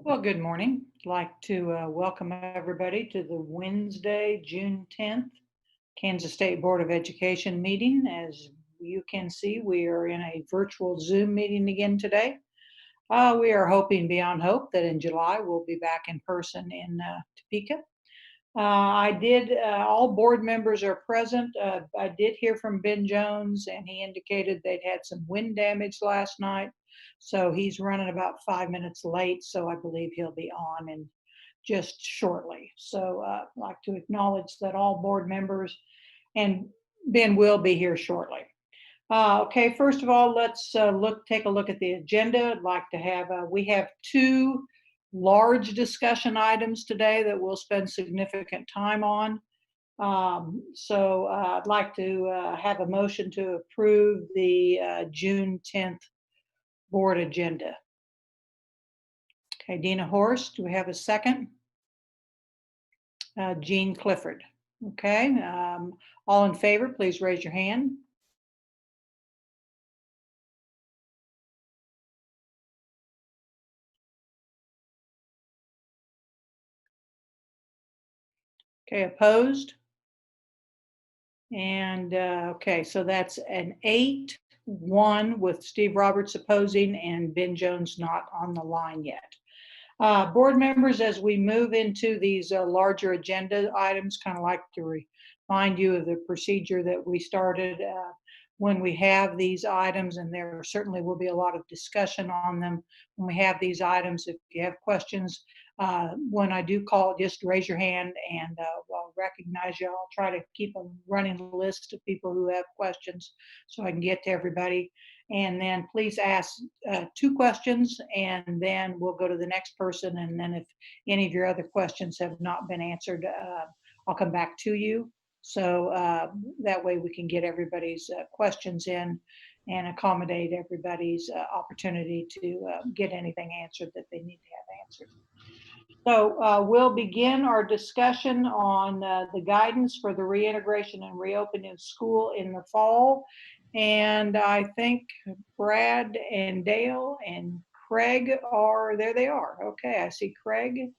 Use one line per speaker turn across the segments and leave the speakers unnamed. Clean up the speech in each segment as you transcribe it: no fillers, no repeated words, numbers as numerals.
Well, good morning. I'd like to welcome everybody to the Wednesday, June 10th, Kansas State Board of Education meeting. As you can see, we are in a virtual Zoom meeting again today. We are hoping beyond hope that in July we'll be back in person in Topeka. All board members are present. I did hear from Ben Jones, and he indicated they'd had some wind damage last night. So he's running about 5 minutes late. So I believe he'll be on in just shortly. So I'd like to acknowledge that all board members and Ben will be here shortly. Okay, first of all, let's take a look at the agenda. I'd like to have, we have two large discussion items today that we'll spend significant time on. I'd like to have a motion to approve the June 10th board agenda. Okay, Dina Horst, do we have a second? Jean Clifford. Okay, all in favor, please raise your hand. Okay, opposed? And okay, so that's an 8-1 with Steve Roberts opposing and Ben Jones not on the line yet. Board members, as we move into these larger agenda items, kind of like to remind you of the procedure that we started when we have these items, and there certainly will be a lot of discussion on them when we have these items. If you have questions, when I do call, just raise your hand and I'll recognize you. I'll try to keep a running list of people who have questions so I can get to everybody. And then please ask 2 questions, and then we'll go to the next person. And then if any of your other questions have not been answered, I'll come back to you. So that way we can get everybody's questions in and accommodate everybody's opportunity to get anything answered that they need to have answered. So we'll begin our discussion on the guidance for the reintegration and reopening of school in the fall. And I think Brad and Dale and Craig are, there they are. Okay, I see Craig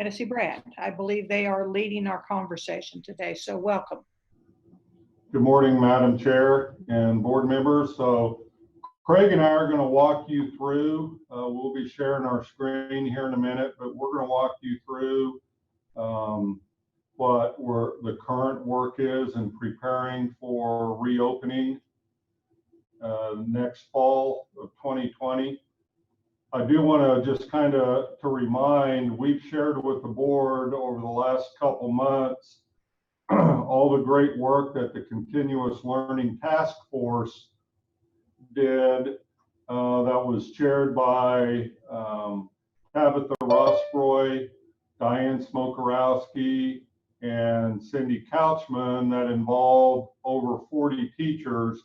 and I see Brad. I believe they are leading our conversation today, so welcome.
Good morning, Madam Chair and board members. So Craig and I are going to walk you through, we'll be sharing our screen here in a minute, but we're going to walk you through what the current work is in preparing for reopening next fall of 2020. I do want to just kind of to remind, we've shared with the board over the last couple months all the great work that the Continuous Learning Task Force did that was chaired by Tabitha Rossroy, Diane Smokorowski, and Cindy Couchman, that involved over 40 teachers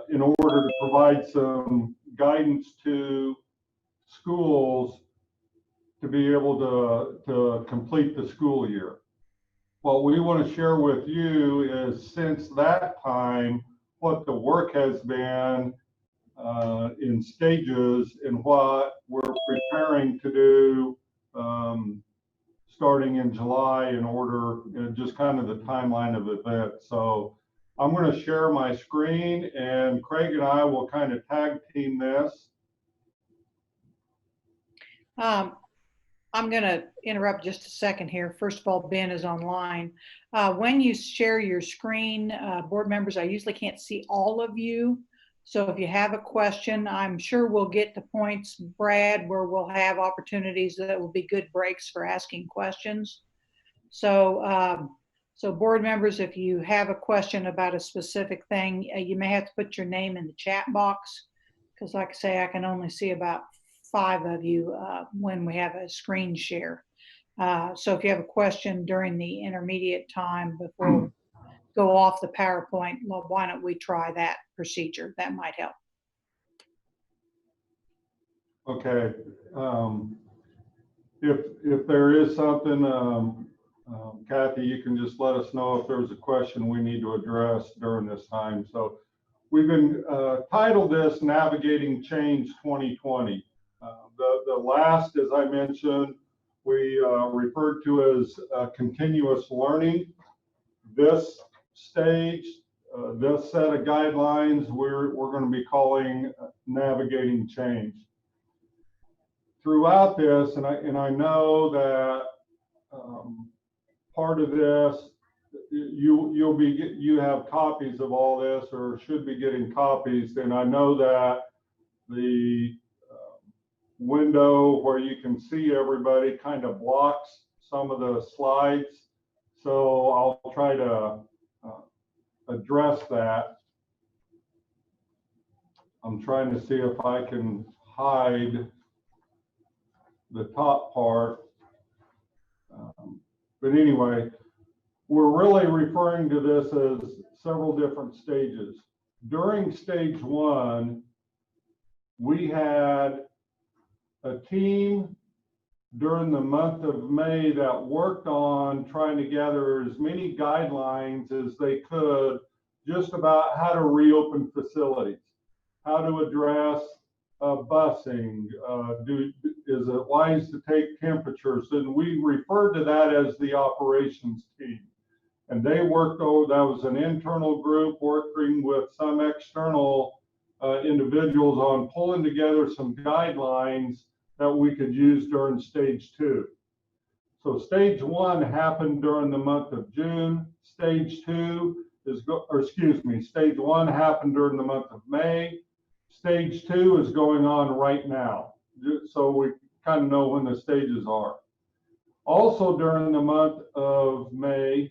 in order to provide some guidance to schools to be able to complete the school year. What we want to share with you is, since that time, what the work has been in stages and what we're preparing to do starting in July in order, just kind of the timeline of events. So I'm going to share my screen, and Craig and I will kind of tag team this.
I'm going to interrupt just a second here. First of all, Ben is online. When you share your screen, board members, I usually can't see all of you. So if you have a question, I'm sure we'll get to points, Brad, where we'll have opportunities that will be good breaks for asking questions. So, so board members, if you have a question about a specific thing, you may have to put your name in the chat box, because like I say, I can only see about 5 of you when we have a screen share. So if you have a question during the intermediate time before we go off the PowerPoint, well, why don't we try that procedure? That might help.
Okay. If there is something, Kathy, you can just let us know if there's a question we need to address during this time. So we've been titled this Navigating Change 2020. The last, as I mentioned, we referred to as continuous learning. This stage, this set of guidelines, we're going to be calling navigating change. Throughout this, and I know that part of this, you have copies of all this, or should be getting copies, and I know that the window where you can see everybody kind of blocks some of the slides, so I'll try to address that. I'm trying to see if I can hide the top part. But anyway, we're really referring to this as several different stages. During stage one, we had a team during the month of May that worked on trying to gather as many guidelines as they could just about how to reopen facilities, how to address busing, is it wise to take temperatures? And we referred to that as the operations team. And they worked over, that was an internal group working with some external individuals on pulling together some guidelines that we could use during stage two. So stage one happened during the month of June. Stage two is, stage one happened during the month of May. Stage two is going on right now. So we kind of know when the stages are. Also during the month of May,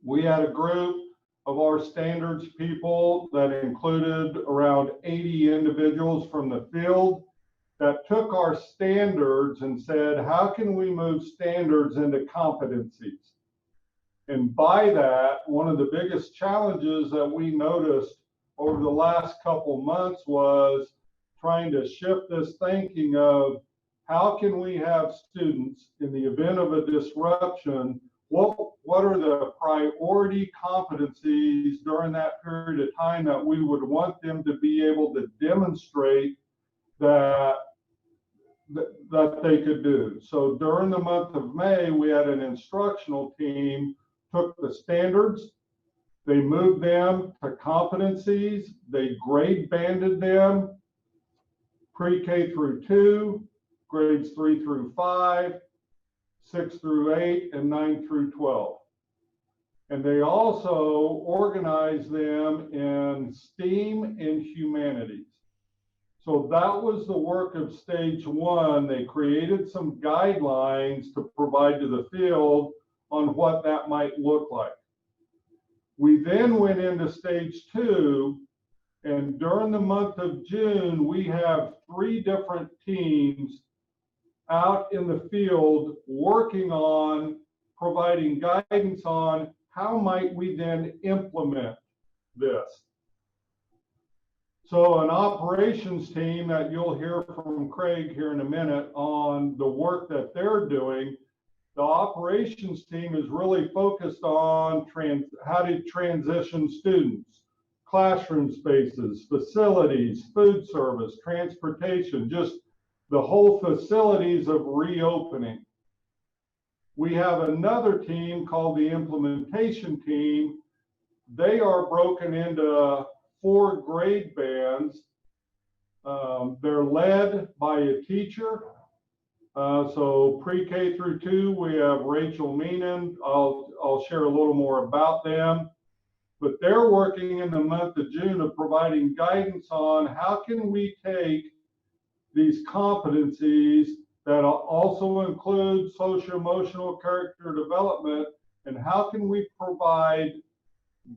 we had a group of our standards people that included around 80 individuals from the field that took our standards and said, how can we move standards into competencies? And by that, one of the biggest challenges that we noticed over the last couple months was trying to shift this thinking of how can we have students in the event of a disruption, what are the priority competencies during that period of time that we would want them to be able to demonstrate that they could do. So during the month of May, we had an instructional team, took the standards, they moved them to competencies, they grade banded them, pre-K through 2, grades 3 through 5, 6 through 8, and 9 through 12. And they also organized them in STEAM and humanities. So that was the work of stage one. They created some guidelines to provide to the field on what that might look like. We then went into stage two, and during the month of June, we have 3 different teams out in the field working on providing guidance on how might we then implement this. So an operations team that you'll hear from Craig here in a minute on the work that they're doing, the operations team is really focused on how to transition students, classroom spaces, facilities, food service, transportation, just the whole facilities of reopening. We have another team called the implementation team. They are broken into 4 grade bands. They're led by a teacher. So pre-K through 2, we have Rachel Meenan. I'll share a little more about them. But they're working in the month of June of providing guidance on how can we take these competencies that also include social-emotional character development, and how can we provide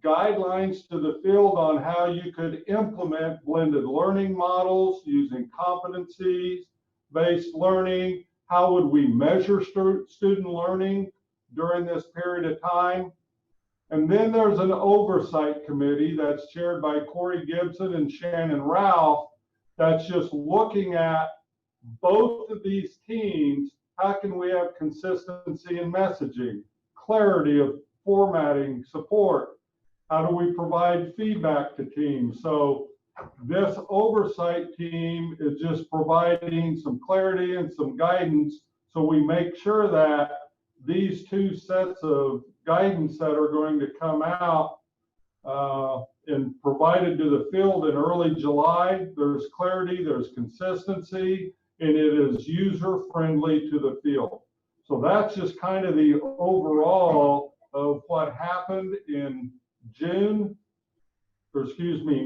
guidelines to the field on how you could implement blended learning models using competencies-based learning. How would we measure student learning during this period of time? And then there's an oversight committee that's chaired by Corey Gibson and Shannon Ralph that's just looking at both of these teams. How can we have consistency in messaging, clarity of formatting, support? How do we provide feedback to teams? So This oversight team is just providing some clarity and some guidance, so we make sure that these two sets of guidance that are going to come out and provided to the field in early July, there's clarity, there's consistency, and it is user friendly to the field. So that's just kind of the overall of what happened in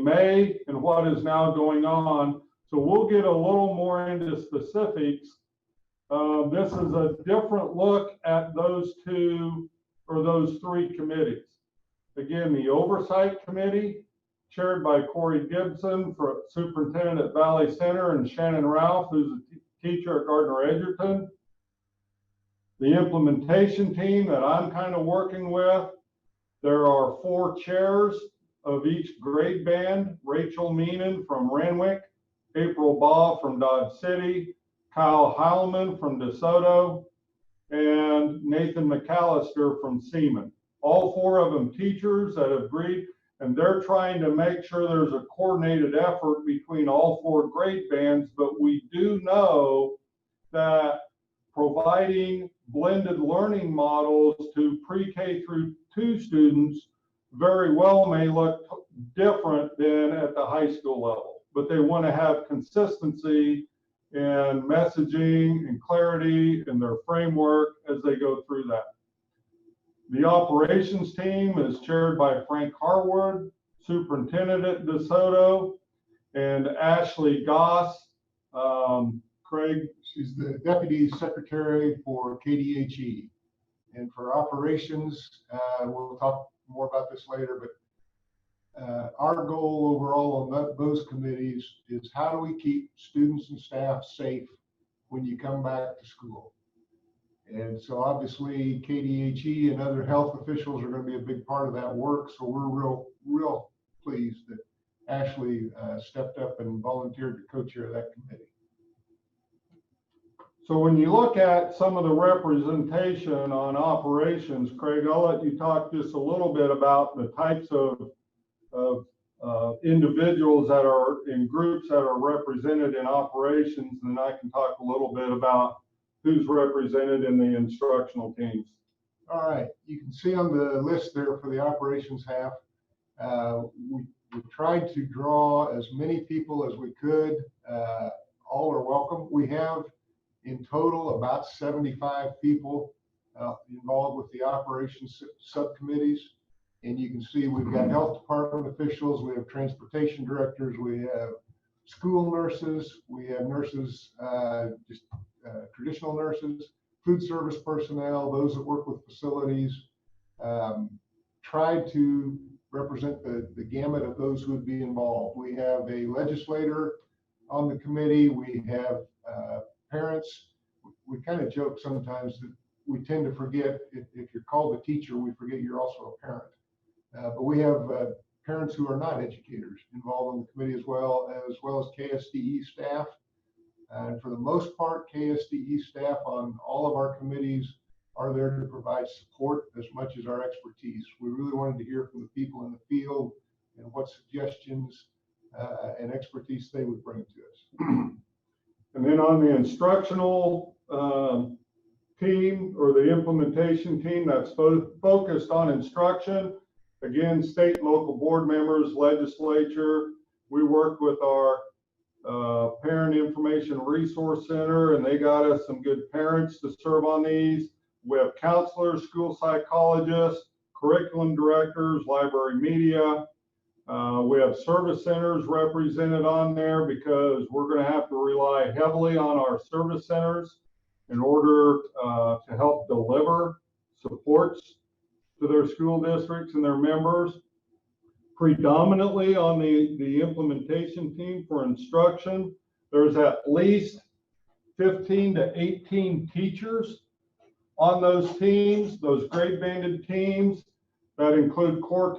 May, and what is now going on. So we'll get a little more into specifics. This is a different look at those two or those three committees. Again, the Oversight Committee, chaired by Corey Gibson, for superintendent at Valley Center, and Shannon Ralph, who's a teacher at Gardner Edgerton. The implementation team that I'm kind of working with, there are 4 chairs of each grade band: Rachel Meenan from Renwick, April Baugh from Dodge City, Kyle Heilman from DeSoto, and Nathan McAllister from Seaman. All 4 of them teachers that have agreed, and they're trying to make sure there's a coordinated effort between all 4 grade bands. But we do know that providing blended learning models to pre-K through 2 students very well may look different than at the high school level, but they want to have consistency and messaging and clarity in their framework as they go through that. The operations team is chaired by Frank Harwood, superintendent at DeSoto, and Ashley Goss. Craig?
She's the deputy secretary for KDHE. And for operations, we'll talk more about this later, but our goal overall on those committees is how do we keep students and staff safe when you come back to school? And so obviously KDHE and other health officials are going to be a big part of that work. So we're real pleased that Ashley stepped up and volunteered to co-chair that committee.
So when you look at some of the representation on operations, Craig, I'll let you talk just a little bit about the types of individuals that are in groups that are represented in operations, and then I can talk a little bit about who's represented in the instructional teams.
All right, you can see on the list there for the operations half, we tried to draw as many people as we could. All are welcome. We have in total about 75 people involved with the operations subcommittees. And you can see we've got health department officials, we have transportation directors, we have school nurses, we have nurses, traditional nurses, food service personnel, those that work with facilities. Tried to represent the gamut of those who would be involved. We have a legislator on the committee, we have parents. We kind of joke sometimes that we tend to forget if you're called a teacher, we forget you're also a parent. But we have parents who are not educators involved in the committee as well as KSDE staff. And for the most part, KSDE staff on all of our committees are there to provide support as much as our expertise. We really wanted to hear from the people in the field and what suggestions and expertise they would bring to us.
And then on the instructional team or the implementation team that's focused on instruction, again, state and local board members, legislature. We work with our Parent Information Resource Center, and they got us some good parents to serve on these. We have counselors, school psychologists, curriculum directors, library media. We have service centers represented on there because we're going to have to rely heavily on our service centers in order to help deliver supports to their school districts and their members. Predominantly on the implementation team for instruction, there's at least 15 to 18 teachers on those teams, those grade banded teams that include core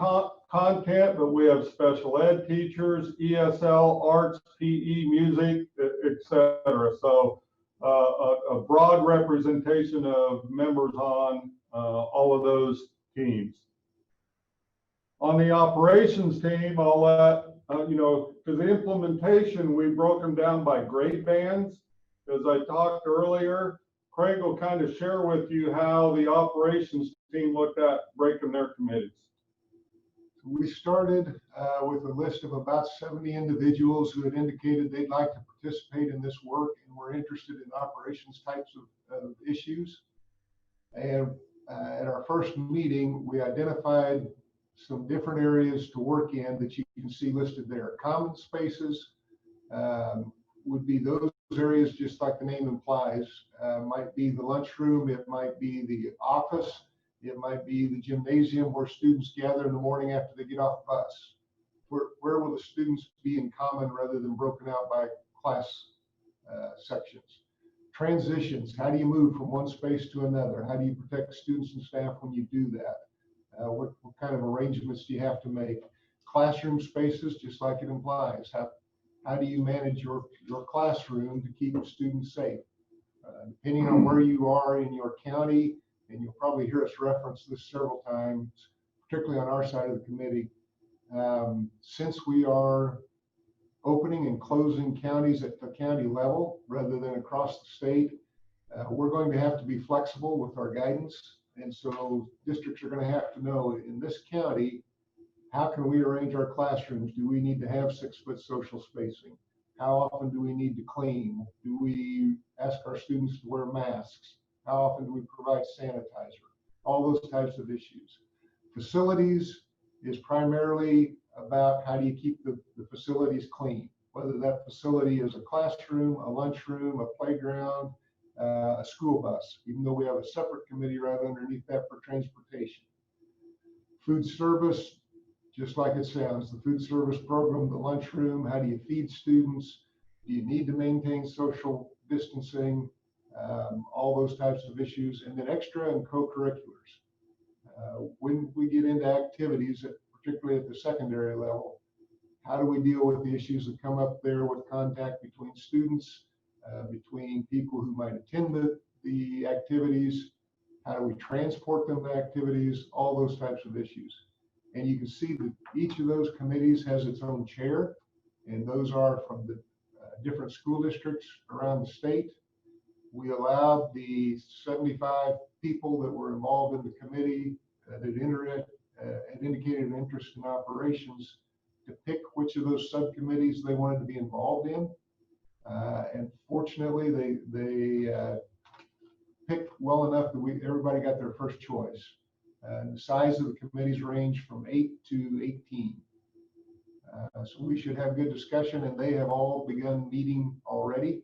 content, but we have special ed teachers, ESL, arts, PE, music, etc. So a broad representation of members on all of those teams. On the operations team, I'll let because the implementation, we broke them down by grade bands. As I talked earlier, Craig will kind of share with you how the operations team looked at breaking their committees.
We started with a list of about 70 individuals who had indicated they'd like to participate in this work and were interested in operations types of issues. And at our first meeting, we identified some different areas to work in that you can see listed there. Common spaces would be those areas, just like the name implies. Might be the lunchroom, it might be the office, it might be the gymnasium where students gather in the morning after they get off the bus. Where will the students be in common rather than broken out by class sections? Transitions, how do you move from one space to another? How do you protect students and staff when you do that? What kind of arrangements do you have to make? Classroom spaces, just like it implies. How do you manage your classroom to keep students safe? Depending on where you are in your county, and you'll probably hear us reference this several times, particularly on our side of the committee, since we are opening and closing counties at the county level rather than across the state, we're going to have to be flexible with our guidance. And so districts are going to have to know, in this county, how can we arrange our classrooms? Do we need to have 6-foot social spacing? How often do we need to clean? Do we ask our students to wear masks? How often do we provide sanitizer? All those types of issues. Facilities is primarily about how do you keep the facilities clean, whether that facility is a classroom, a lunchroom, a playground, a school bus, even though we have a separate committee right underneath that for transportation. Food service, just like it sounds, the food service program, the lunchroom, how do you feed students? Do you need to maintain social distancing? All those types of issues. And then extra and co-curriculars. When we get into activities, particularly at the secondary level, how do we deal with the issues that come up there with contact between students, between people who might attend the activities? How do we transport them to activities? All those types of issues. And you can see that each of those committees has its own chair, and those are from the different school districts around the state. We allowed the 75 people that were involved in the committee that had indicated an interest in operations to pick which of those subcommittees they wanted to be involved in. And fortunately, they picked well enough that everybody got their first choice. The size of the committees range from 8 to 18. So we should have good discussion, and they have all begun meeting already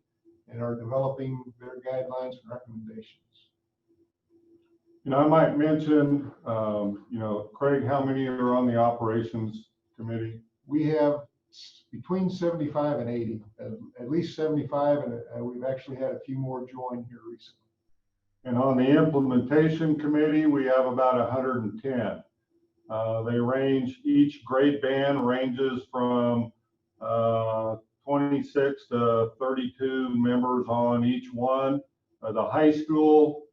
and are developing their guidelines and recommendations.
I might mention, Craig, how many are on the operations committee?
We have between 75 and 80, at least 75, and we've actually had a few more join here recently.
And on the implementation committee, we have about 110. They range, each grade band ranges from 26 to 32 members on each one. The high school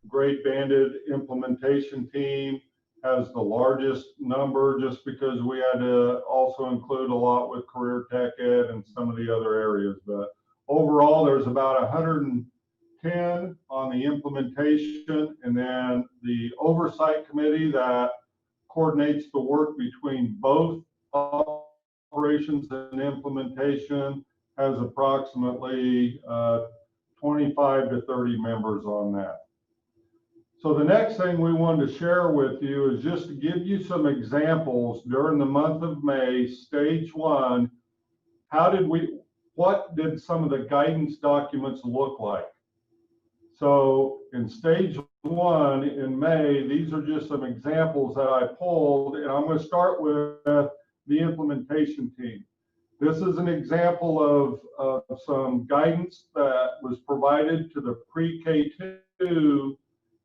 grade banded implementation team has the largest number, just because we had to also include a lot with career tech ed and some of the other areas. But overall, there's about 110 on the implementation, and then the oversight committee that coordinates the work between both operations and implementation has approximately 25 to 30 members on that. So the next thing we wanted to share with you is just to give you some examples during the month of May, stage 1. What did some of the guidance documents look like? So in stage 1 in May, these are just some examples that I pulled, and I'm going to start with the implementation team. This is an example of some guidance that was provided to the pre-K2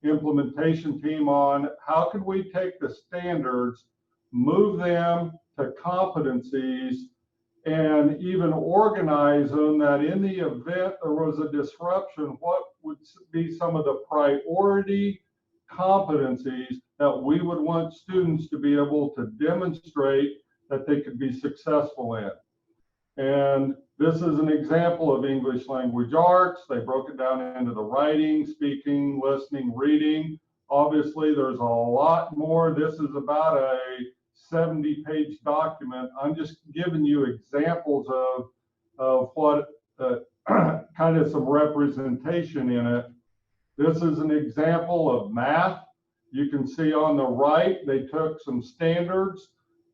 implementation team on how could we take the standards, move them to competencies, and even organize them that in the event there was a disruption, what would be some of the priority competencies that we would want students to be able to demonstrate that they could be successful in. And this is an example of English language arts. They broke it down into the writing, speaking, listening, reading. Obviously, there's a lot more. This is about a 70-page document. I'm just giving you examples of what kind of some representation in it. This is an example of math. You can see on the right, they took some standards.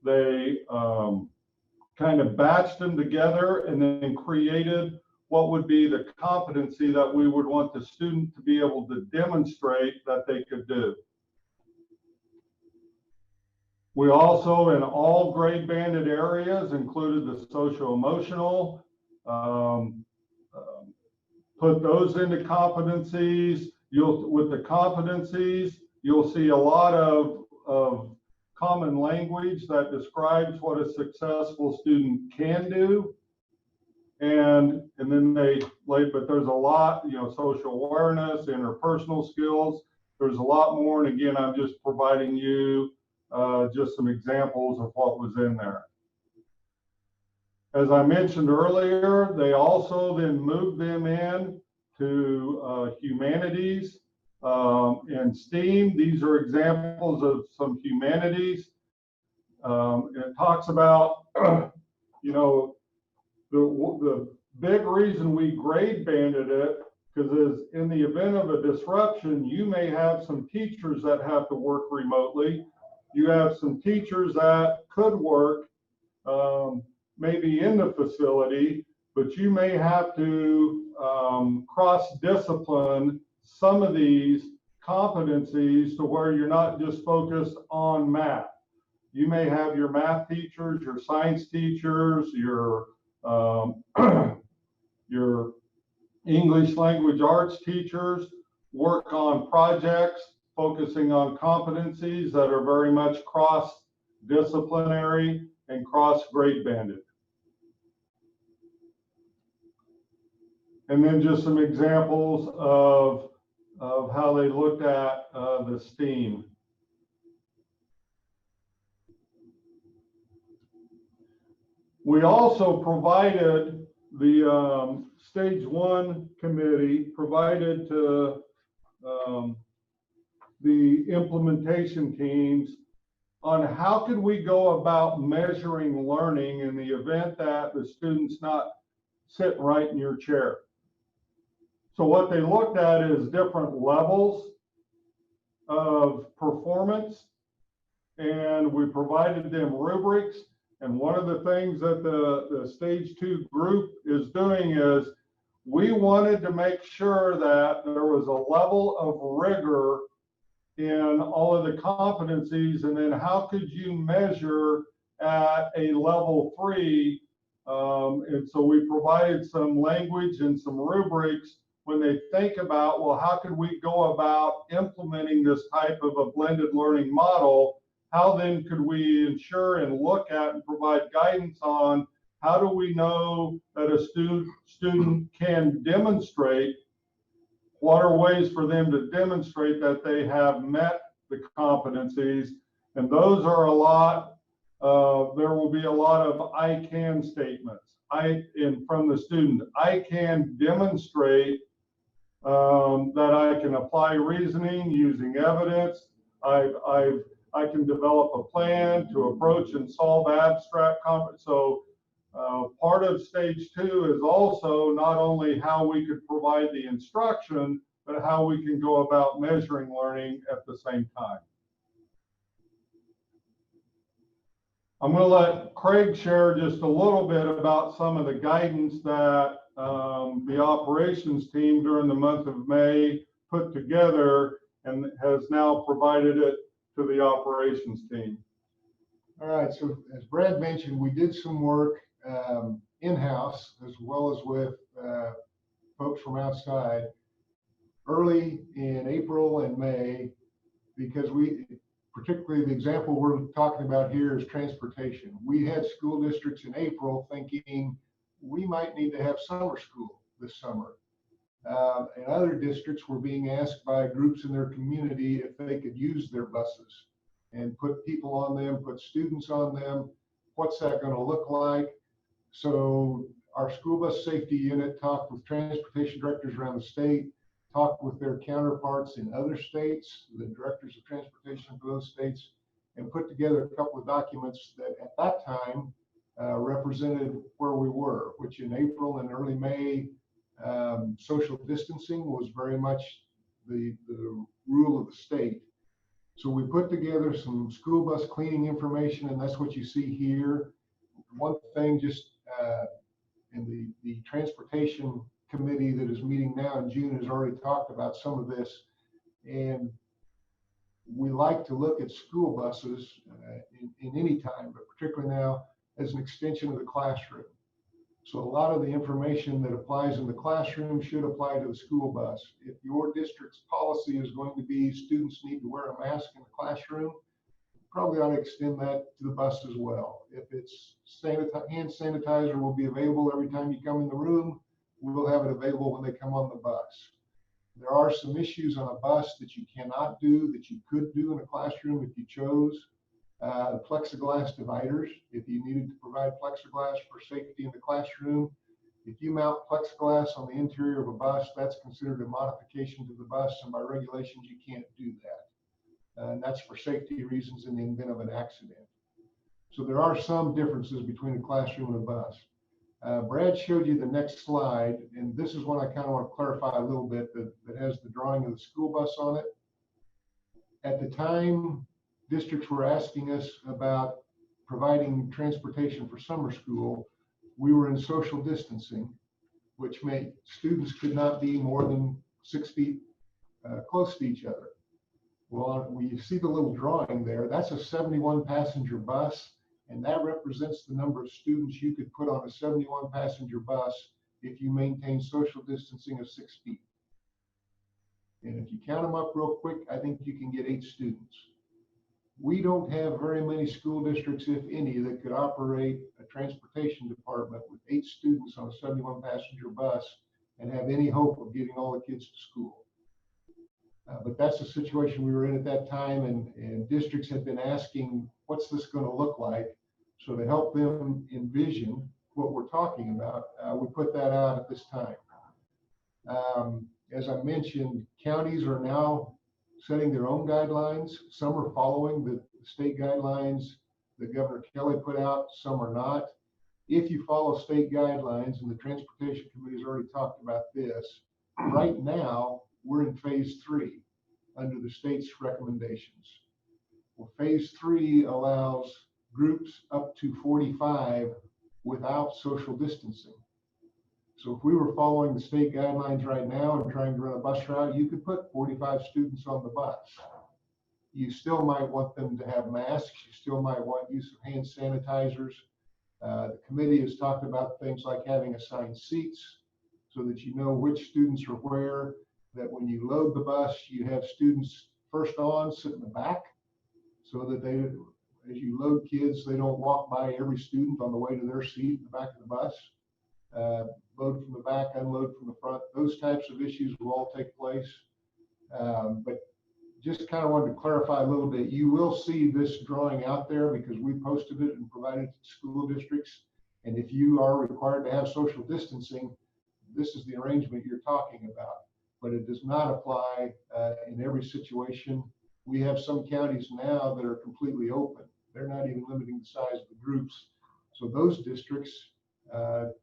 They kind of batched them together and then created what would be the competency that we would want the student to be able to demonstrate that they could do. We also, in all grade banded areas, included the social-emotional, put those into competencies. With the competencies, you'll see a lot of common language that describes what a successful student can do. And then but there's a lot, social awareness, interpersonal skills. There's a lot more. And again, I'm just providing you just some examples of what was in there. As I mentioned earlier, they also then moved them in to humanities and STEAM. These are examples of some humanities. It talks about, the big reason we grade banded it, because in the event of a disruption, you may have some teachers that have to work remotely. You have some teachers that could work maybe in the facility, but you may have to cross-discipline some of these competencies to where you're not just focused on math. You may have your math teachers, your science teachers, your English language arts teachers work on projects focusing on competencies that are very much cross-disciplinary and cross-grade banded. And then just some examples of how they looked at the STEAM. We also provided the stage 1 committee provided to the implementation teams on how could we go about measuring learning in the event that the student's not sitting right in your chair. So what they looked at is different levels of performance, and we provided them rubrics. And one of the things that the stage 2 group is doing is we wanted to make sure that there was a level of rigor in all of the competencies, and then how could you measure at a level 3? And so we provided some language and some rubrics when they think about, well, how could we go about implementing this type of a blended learning model? How then could we ensure and look at and provide guidance on how do we know that a student can demonstrate? What are ways for them to demonstrate that they have met the competencies? And those are a lot, there will be a lot of I can statements. From the student, I can demonstrate that I can apply reasoning using evidence. I can develop a plan to approach and solve abstract concepts. So part of stage 2 is also not only how we could provide the instruction, but how we can go about measuring learning at the same time. I'm going to let Craig share just a little bit about some of the guidance that the operations team during the month of May put together and has now provided it to the operations team.
All right, so as Brad mentioned, we did some work in-house as well as with folks from outside early in April and May, because particularly the example we're talking about here is transportation. We had school districts in April thinking we might need to have summer school this summer. And other districts were being asked by groups in their community if they could use their buses and put people on them, put students on them. what's that going to look like? So our school bus safety unit talked with transportation directors around the state, talked with their counterparts in other states, the directors of transportation for those states, and put together a couple of documents that at that time represented where we were, which in April and early May, social distancing was very much the rule of the state. So we put together some school bus cleaning information, and that's what you see here. One thing, just in the transportation committee that is meeting now in June has already talked about some of this, and we like to look at school buses in any time, but particularly now as an extension of the classroom. So a lot of the information that applies in the classroom should apply to the school bus. If your district's policy is going to be students need to wear a mask in the classroom, probably ought to extend that to the bus as well. If it's hand sanitizer will be available every time you come in the room, we'll have it available when they come on the bus. There are some issues on a bus that you cannot do that you could do in a classroom if you chose. The plexiglass dividers, if you needed to provide plexiglass for safety in the classroom, if you mount plexiglass on the interior of a bus, that's considered a modification to the bus, and by regulations you can't do that. And that's for safety reasons in the event of an accident. So there are some differences between a classroom and a bus. Brad showed you the next slide, and this is one I kind of want to clarify a little bit, that has the drawing of the school bus on it. At the time, districts were asking us about providing transportation for summer school. We were in social distancing, which meant students could not be more than 6 feet close to each other. Well, when you see the little drawing there, that's a 71 passenger bus, and that represents the number of students you could put on a 71 passenger bus if you maintain social distancing of 6 feet. And if you count them up real quick, I think you can get 8 students. We don't have very many school districts, if any, that could operate a transportation department with 8 students on a 71 passenger bus and have any hope of getting all the kids to school. But that's the situation we were in at that time, and districts had been asking, what's this going to look like? So to help them envision what we're talking about, we put that out at this time. As I mentioned, counties are now setting their own guidelines. Some are following the state guidelines that Governor Kelly put out, some are not. If you follow state guidelines, and the Transportation Committee has already talked about this, right now we're in phase 3 under the state's recommendations. Well, phase 3 allows groups up to 45 without social distancing. So if we were following the state guidelines right now and trying to run a bus route, you could put 45 students on the bus. You still might want them to have masks. You still might want use of hand sanitizers. The committee has talked about things like having assigned seats so that you know which students are where, that when you load the bus, you have students first on, sit in the back, so that they, as you load kids, they don't walk by every student on the way to their seat in the back of the bus. Load from the back, unload from the front. Those types of issues will all take place. But just kind of wanted to clarify a little bit. You will see this drawing out there because we posted it and provided it to school districts. And if you are required to have social distancing, this is the arrangement you're talking about. But it does not apply in every situation. We have some counties now that are completely open. They're not even limiting the size of the groups. So those districts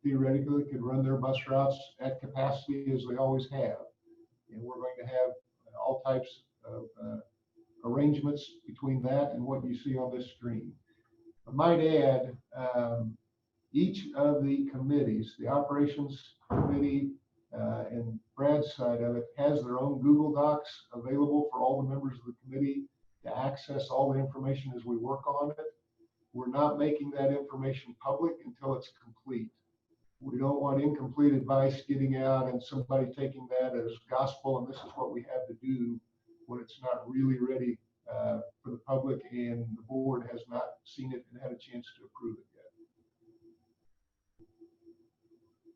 theoretically could run their bus routes at capacity as they always have. And we're going to have all types of arrangements between that and what you see on this screen. I might add, each of the committees, the operations committee and Brad's side of it, has their own Google Docs available for all the members of the committee to access all the information as we work on it. We're not making that information public until it's complete. We don't want incomplete advice getting out and somebody taking that as gospel and this is what we have to do when it's not really ready for the public and the board has not seen it and had a chance to approve it yet.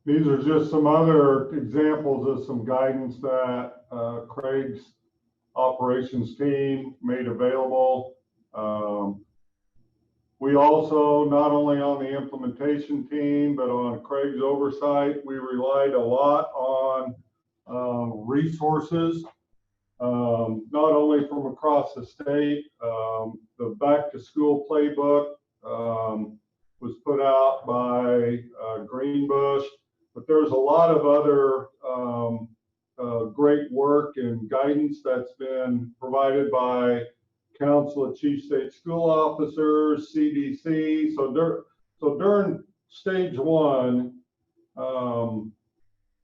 These are just some other examples of some guidance that Craig's operations team made available. We also, not only on the implementation team, but on Craig's oversight, we relied a lot on resources, not only from across the state. The back to school playbook was put out by Greenbush, but there's a lot of other great work and guidance that's been provided by Council of Chief State School Officers, CDC. So during stage one,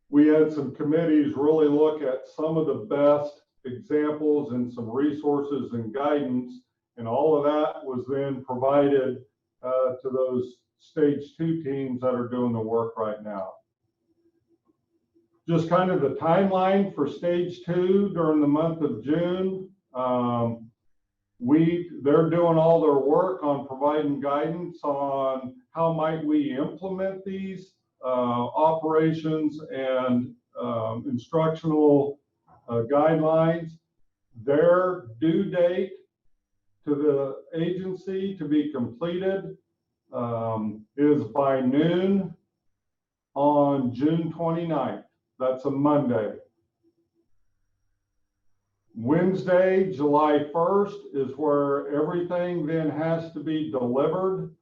we had some committees really look at some of the best examples and some resources and guidance, and all of that was then provided to those stage two teams that are doing the work right now. Just kind of the timeline for stage two during the month of June. They're doing all their work on providing guidance on how might we implement these operations and instructional guidelines. Their due date to the agency to be completed is by noon on June 29th. That's a Monday. Wednesday, July 1st is where everything then has to be delivered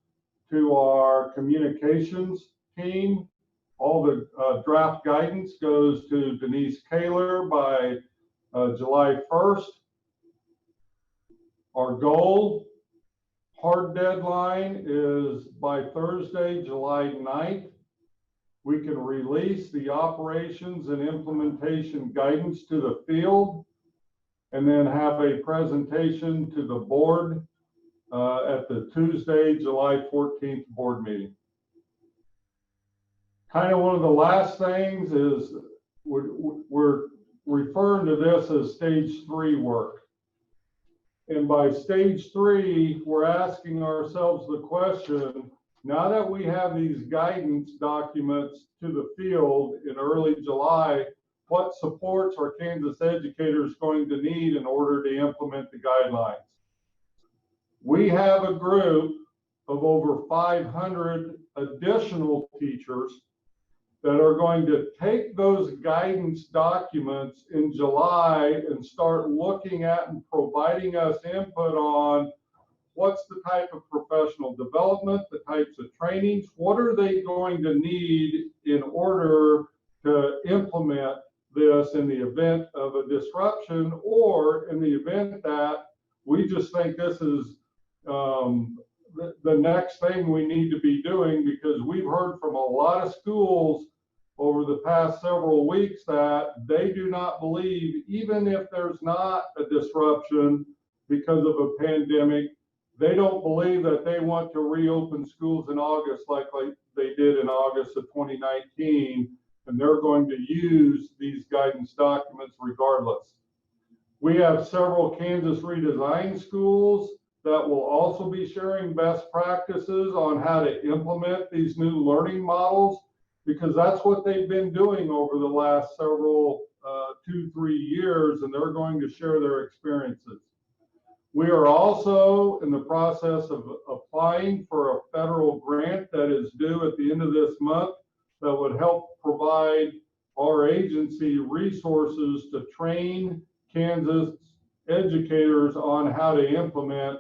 to our communications team. All the draft guidance goes to Denise Kaler by July 1st. Our goal, hard deadline, is by Thursday, July 9th. We can release the operations and implementation guidance to the field and then have a presentation to the board at the Tuesday, July 14th board meeting. Kind of one of the last things is we're referring to this as stage 3 work. And by stage 3, we're asking ourselves the question, now that we have these guidance documents to the field in early July, what supports are Kansas educators going to need in order to implement the guidelines? We have a group of over 500 additional teachers that are going to take those guidance documents in July and start looking at and providing us input on what's the type of professional development, the types of trainings, what are they going to need in order to implement this in the event of a disruption, or in the event that we just think this is the next thing we need to be doing, because we've heard from a lot of schools over the past several weeks that they do not believe, even if there's not a disruption because of a pandemic, they don't believe that they want to reopen schools in August like they did in August of 2019, and they're going to use these guidance documents regardless. We have several Kansas Redesign schools that will also be sharing best practices on how to implement these new learning models, because that's what they've been doing over the last several 2-3 years, and they're going to share their experiences. We are also in the process of applying for a federal grant that is due at the end of this month that would help provide our agency resources to train Kansas educators on how to implement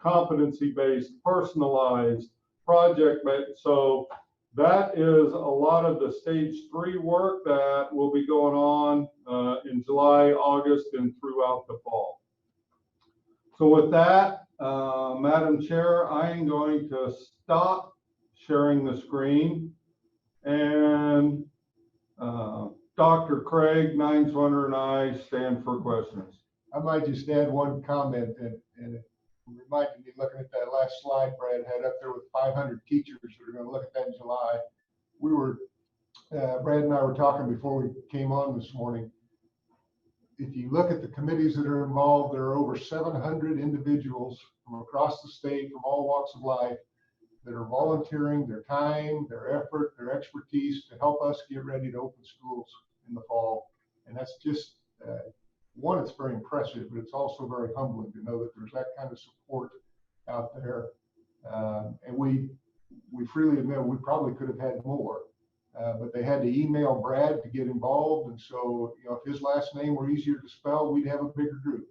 competency-based, personalized, project-based. So that is a lot of the stage 3 work that will be going on in July, August, and throughout the fall. So with that, Madam Chair, I am going to stop sharing the screen, and Dr. Craig Nineswander and I stand for questions.
I might just add one comment, and it reminded me, looking at that last slide Brad had up there with 500 teachers that are going to look at that in July. We were, Brad and I were talking before we came on this morning. If you look at the committees that are involved, there are over 700 individuals from across the state, from all walks of life, that are volunteering their time, their effort, their expertise to help us get ready to open schools in the fall. And that's just, one, it's very impressive, but it's also very humbling to know that there's that kind of support out there And we freely admit we probably could have had more, but they had to email Brad to get involved. And so, you know, if his last name were easier to spell, we'd have a bigger group.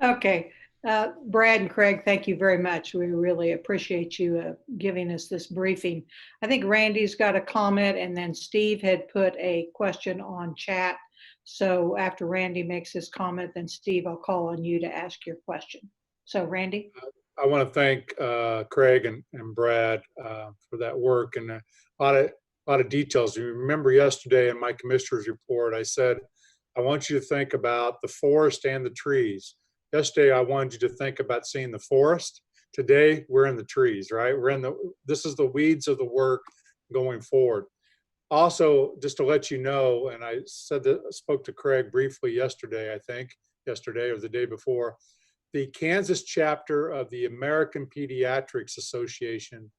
Okay. Brad and Craig, thank you very much. We really appreciate you giving us this briefing. I think Randy's got a comment, and then Steve had put a question on chat. So after Randy makes his comment, then Steve, I'll call on you to ask your question. So Randy?
I want to thank Craig and Brad for that work, and a lot of details. You remember yesterday in my commissioner's report, I said, I want you to think about the forest and the trees. Yesterday, I wanted you to think about seeing the forest. Today, we're in the trees, right? This is the weeds of the work going forward. Also, just to let you know, and I spoke to Craig briefly yesterday, I think, yesterday or the day before, the Kansas chapter of the American Pediatrics Association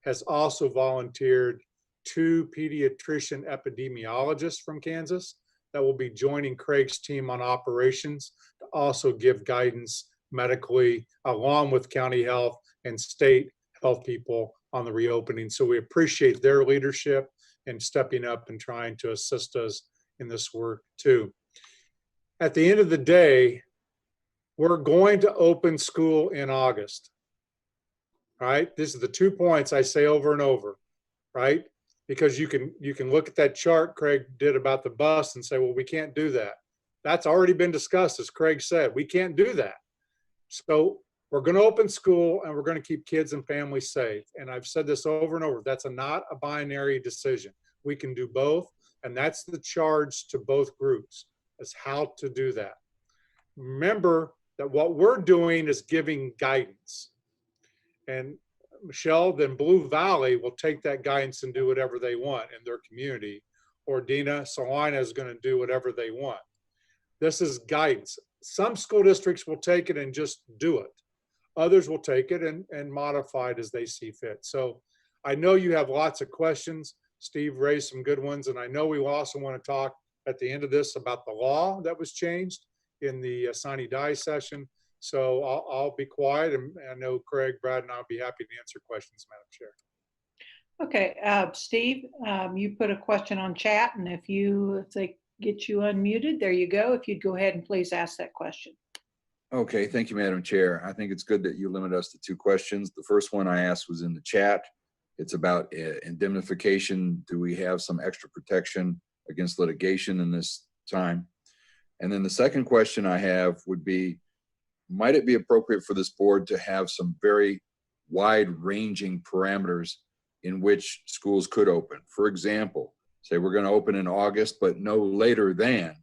has also volunteered 2 pediatrician epidemiologists from Kansas that will be joining Craig's team on operations to also give guidance medically, along with county health and state health people on the reopening. So we appreciate their leadership and stepping up and trying to assist us in this work too. At the end of the day, we're going to open school in August, right? These are the 2 points I say over and over, right? Because you can look at that chart Craig did about the bus and say, well, we can't do that. That's already been discussed, as Craig said. We can't do that. So we're going to open school and we're going to keep kids and families safe. And I've said this over and over. That's not a binary decision. We can do both. And that's the charge to both groups, is how to do that. Remember that what we're doing is giving guidance. And Michelle, then Blue Valley will take that guidance and do whatever they want in their community, or Dina Salina is going to do whatever they want. This is guidance. Some school districts will take it and just do it. Others will take it and modify it as they see fit. So I know you have lots of questions. Steve raised some good ones, and I know we also want to talk at the end of this about the law that was changed in the sine die session. So I'll be quiet, and I know Craig, Brad, and I'll be happy to answer questions, Madam Chair.
Okay, Steve, you put a question on chat, and if they get you unmuted, there you go. If you'd go ahead and please ask that question.
Okay, thank you, Madam Chair. I think it's good that you limit us to 2 questions. The first one I asked was in the chat. It's about indemnification. Do we have some extra protection against litigation in this time? And then the second question I have would be, might it be appropriate for this board to have some very wide-ranging parameters in which schools could open? For example, say we're going to open in August, but no later than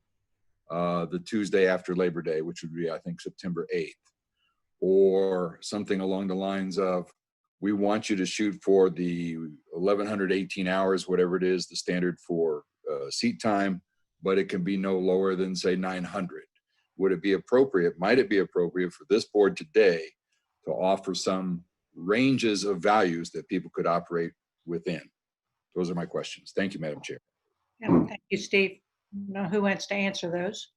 the Tuesday after Labor Day, which would be, I think, September 8th. Or something along the lines of, we want you to shoot for the 1,118 hours, whatever it is, the standard for seat time, but it can be no lower than, say, 900. Would it be appropriate, might it be appropriate for this board today to offer some ranges of values that people could operate within? Those are my questions. Thank you, Madam Chair.
Yeah, thank you, Steve. Now, who wants to answer those?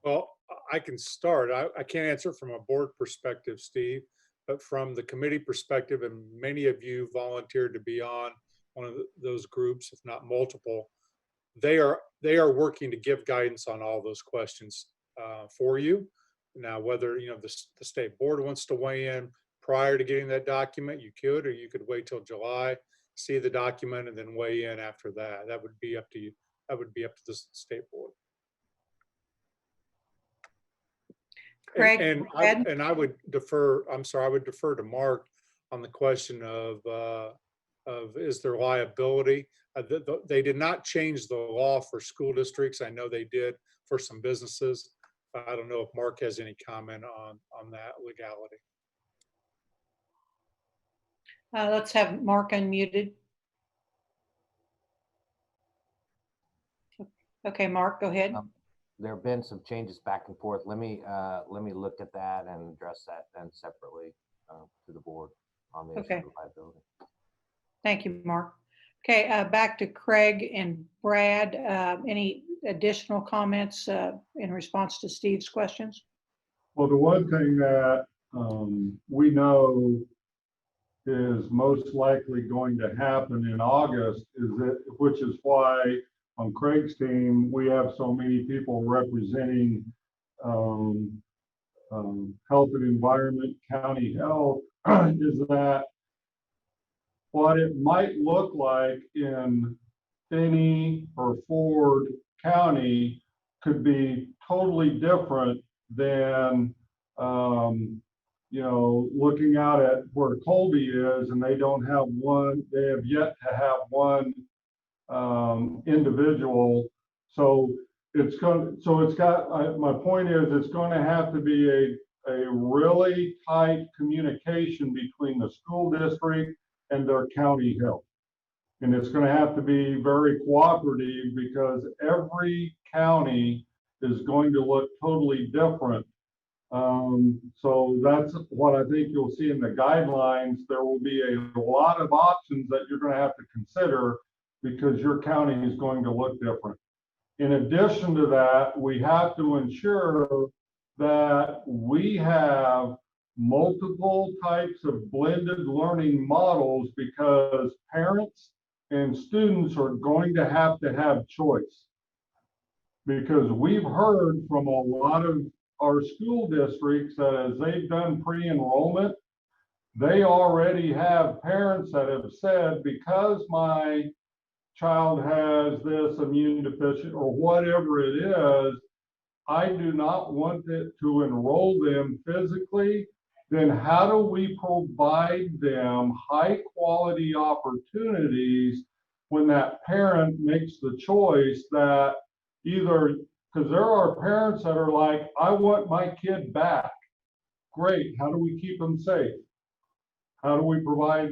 Well, I can start. I can't answer from a board perspective, Steve, but from the committee perspective, and many of you volunteered to be on one of those groups, if not multiple. They are working to give guidance on all those questions for you. Now, whether the state board wants to weigh in prior to getting that document, you could, or you could wait till July, see the document, and then weigh in after that. That would be up to you. That would be up to the state board.
Craig,
and I would defer. I'm sorry, I would defer to Mark on the question of is there liability? They did not change the law for school districts. I know they did for some businesses. I don't know if Mark has any comment on that legality.
Let's have Mark unmuted. Okay, Mark, go ahead.
There have been some changes back and forth. Let me look at that and address that then separately to the board on the issue of liability.
Thank you, Mark. Okay, back to Craig and Brad. Any additional comments in response to Steve's questions?
Well, the one thing that we know is most likely going to happen in August is that, which is why on Craig's team, we have so many people representing health and environment, county health, is that what it might look like in Finney or Ford County could be totally different than, you know, looking out at where Colby is, and they don't have one, they have yet to have one individual. So it's going, so it's got, my point is it's going to have to be a really tight communication between the school district and their county health. And it's going to have to be very cooperative because every county is going to look totally different. So that's what I think you'll see in the guidelines. There will be a lot of options that you're going to have to consider because your county is going to look different. In addition to that, we have to ensure that we have multiple types of blended learning models because parents and students are going to have choice. Because we've heard from a lot of our school districts that as they've done pre-enrollment, they already have parents that have said, because my child has this immune deficient or whatever it is, I do not want it to enroll them physically. Then how do we provide them high quality opportunities when that parent makes the choice that either, because there are parents that are like, I want my kid back. Great, how do we keep them safe? How do we provide,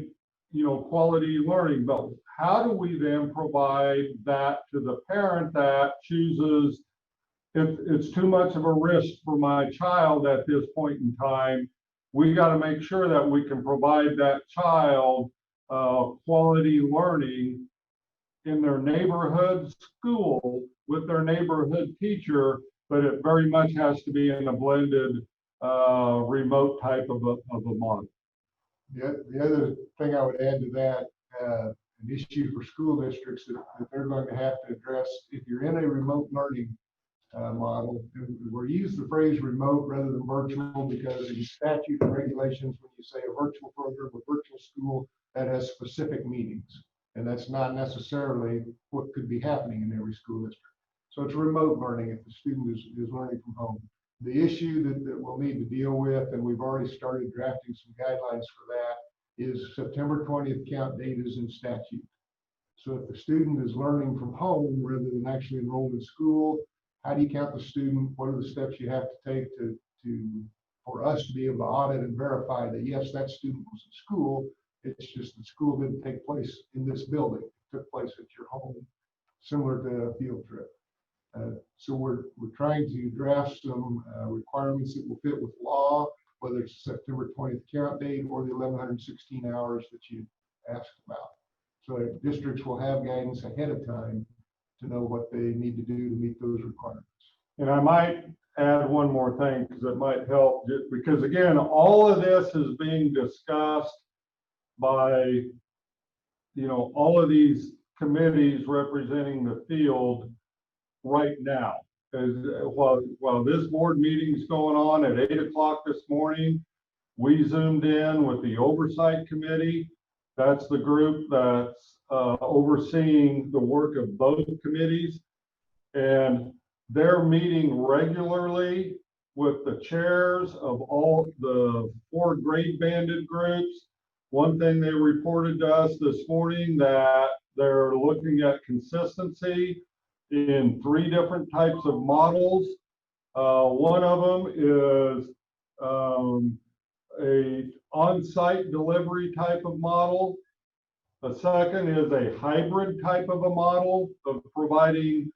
you know, quality learning? But how do we then provide that to the parent that chooses, if it's too much of a risk for my child at this point in time, we got to make sure that we can provide that child quality learning in their neighborhood school with their neighborhood teacher, but it very much has to be in a blended remote type of a model.
The other thing I would add to that, an issue for school districts that they're going to have to address, if you're in a remote learning model, and we're using the phrase remote rather than virtual because in statute and regulations, when you say a virtual program or virtual school, that has specific meanings. And that's not necessarily what could be happening in every school district. So it's remote learning if the student is learning from home. The issue that we'll need to deal with, and we've already started drafting some guidelines for that, is September 20th count date is in statute. So if the student is learning from home rather than actually enrolled in school, how do you count the student? What are the steps you have to take for us to be able to audit and verify that yes, that student was in school. It's just the school didn't take place in this building. It took place at your home, similar to a field trip. So we're trying to draft some requirements that will fit with law, whether it's September 20th count date or the 1116 hours that you asked about. So districts will have guidance ahead of time to know what they need to do to meet those requirements.
And I might add one more thing because it might help, because again, all of this is being discussed by, you know, all of these committees representing the field right now. As while this board meeting is going on at 8 o'clock this morning, we zoomed in with the oversight committee. That's the group that's overseeing the work of both committees, and they're meeting regularly with the chairs of all the 4 grade banded groups. One thing they reported to us this morning that they're looking at consistency in 3 different types of models. One of them is a on-site delivery type of model. The second is a hybrid type of a model of providing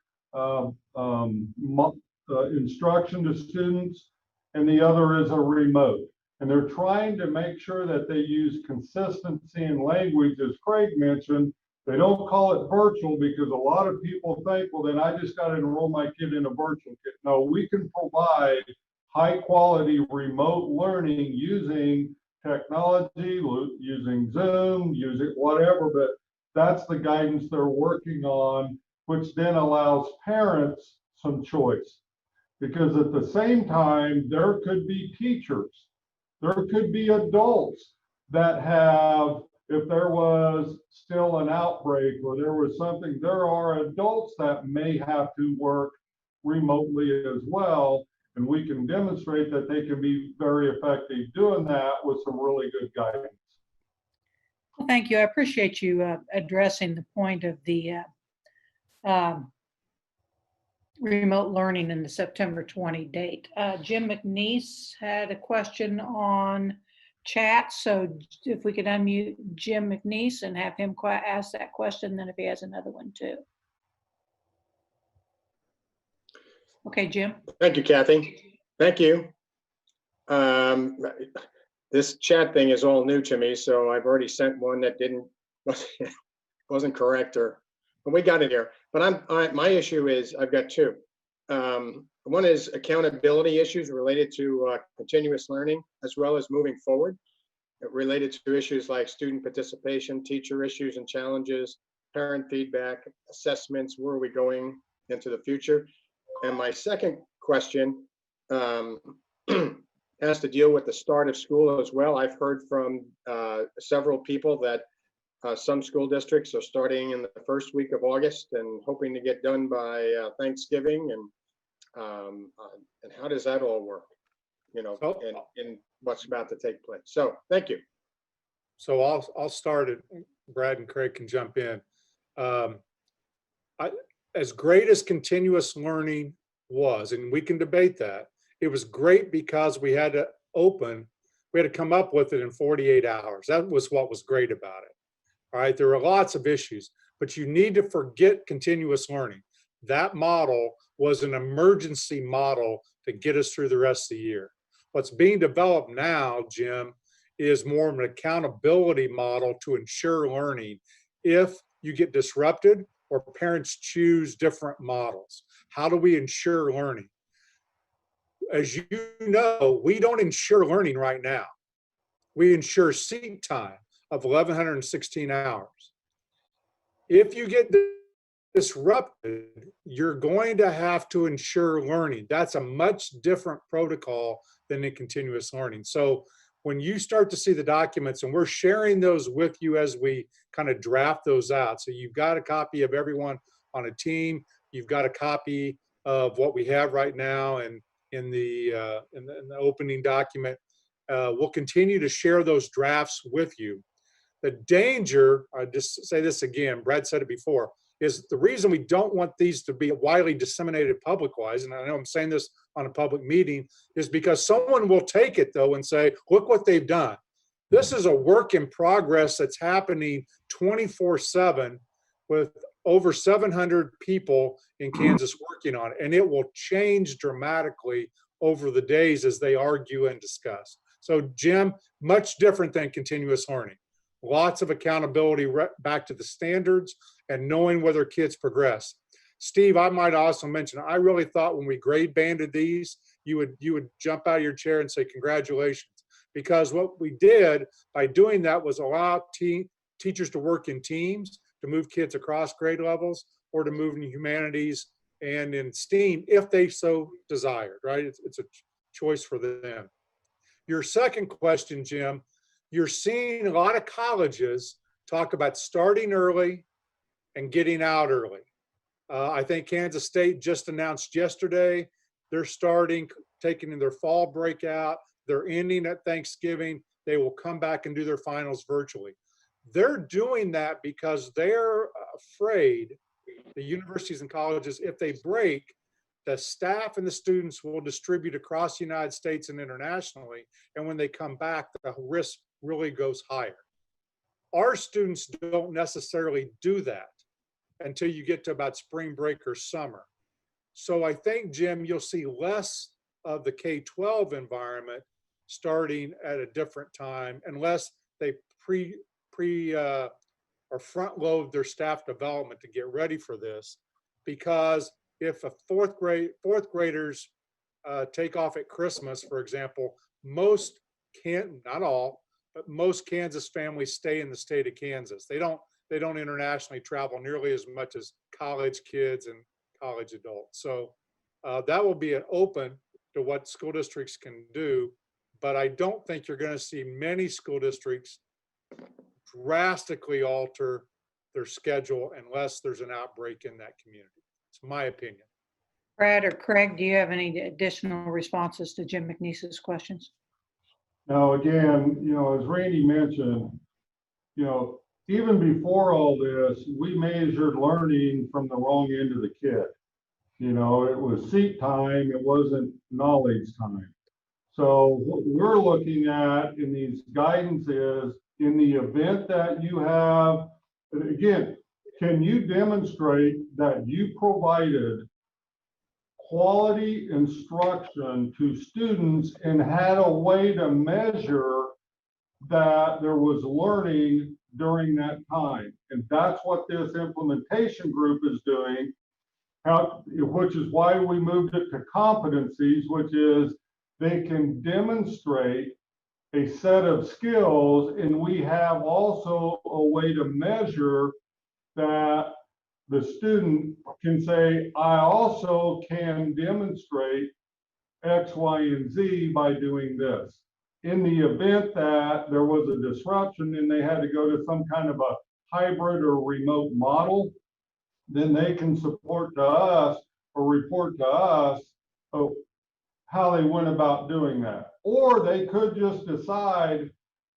instruction to students, and the other is a remote. And they're trying to make sure that they use consistency in language, as Craig mentioned. They don't call it virtual because a lot of people think, well, then I just got to enroll my kid in a virtual kit. No, we can provide high quality remote learning using technology, using Zoom, using whatever, but that's the guidance they're working on, which then allows parents some choice. Because at the same time, there could be teachers, there could be adults that have, if there was still an outbreak or there was something, there are adults that may have to work remotely as well. And we can demonstrate that they can be very effective doing that with some really good guidance.
Well, thank you. I appreciate you addressing the point of the remote learning in the September 20 date. Jim McNeese had a question on chat. So if we could unmute Jim McNeese and have him ask that question, then if he has another one too. Okay, Jim.
Thank you, Kathy. Thank you. This chat thing is all new to me, so I've already sent one that wasn't correct, but we got it here. But my issue is I've got two. One is accountability issues related to continuous learning, as well as moving forward, related to issues like student participation, teacher issues and challenges, parent feedback, assessments, where are we going into the future? And my second question has to deal with the start of school as well. I've heard from several people that some school districts are starting in the first week of August and hoping to get done by Thanksgiving. And how does that all work? You know, in what's about to take place. So thank you.
So I'll start it. Brad and Craig can jump in. As great as continuous learning was, and we can debate that, it was great because we had to come up with it in 48 hours. That was what was great about it. All right, there are lots of issues, but you need to forget continuous learning. That model was an emergency model to get us through the rest of the year. What's being developed now, Jim, is more of an accountability model to ensure learning if you get disrupted or parents choose different models. How do we ensure learning? As you know, we don't ensure learning right now. We ensure seat time of 1,116 hours. If you get disrupted, you're going to have to ensure learning. That's a much different protocol than in continuous learning. So when you start to see the documents, and we're sharing those with you as we kind of draft those out. So you've got a copy of everyone on a team. You've got a copy of what we have right now and in the opening document. We'll continue to share those drafts with you. The danger, I just say this again, Brad said it before, is the reason we don't want these to be widely disseminated public-wise, and I know I'm saying this on a public meeting, is because someone will take it though and say, look what they've done. This is a work in progress that's happening 24/7 with over 700 people in Kansas working on it, and it will change dramatically over the days as they argue and discuss. So Jim, much different than continuous learning. Lots of accountability back to the standards and knowing whether kids progress. Steve, I might also mention, I really thought when we grade banded these, you would jump out of your chair and say, congratulations. Because what we did by doing that was allow teachers to work in teams, to move kids across grade levels, or to move in humanities and in STEAM if they so desired, right? It's a choice for them. Your second question, Jim, you're seeing a lot of colleges talk about starting early and getting out early. I think Kansas State just announced yesterday they're taking in their fall breakout. They're ending at Thanksgiving. They will come back and do their finals virtually. They're doing that because they're afraid, the universities and colleges, if they break, the staff and the students will distribute across the United States and internationally. And when they come back, the risk really goes higher. Our students don't necessarily do that until you get to about spring break or summer. So I think, Jim, you'll see less of the K-12 environment starting at a different time unless they or front load their staff development to get ready for this. Because if a fourth graders take off at Christmas, for example, most can't, not all, but most Kansas families stay in the state of Kansas. They don't internationally travel nearly as much as college kids and college adults. So that will be an open to what school districts can do, but I don't think you're going to see many school districts drastically alter their schedule unless there's an outbreak in that community. It's my opinion.
Brad or Craig, do you have any additional responses to Jim McNeese's questions?
Now, again, as Randy mentioned, even before all this, we measured learning from the wrong end of the kid. It was seat time, it wasn't knowledge time. So what we're looking at in these guidance is, in the event that you have, again, can you demonstrate that you provided quality instruction to students and had a way to measure that there was learning during that time? And that's what this implementation group is doing, which is why we moved it to competencies, which is they can demonstrate a set of skills, and we have also a way to measure that the student can say, I also can demonstrate X, Y, and Z by doing this. In the event that there was a disruption and they had to go to some kind of a hybrid or remote model, then they can support to us or report to us how they went about doing that. Or they could just decide,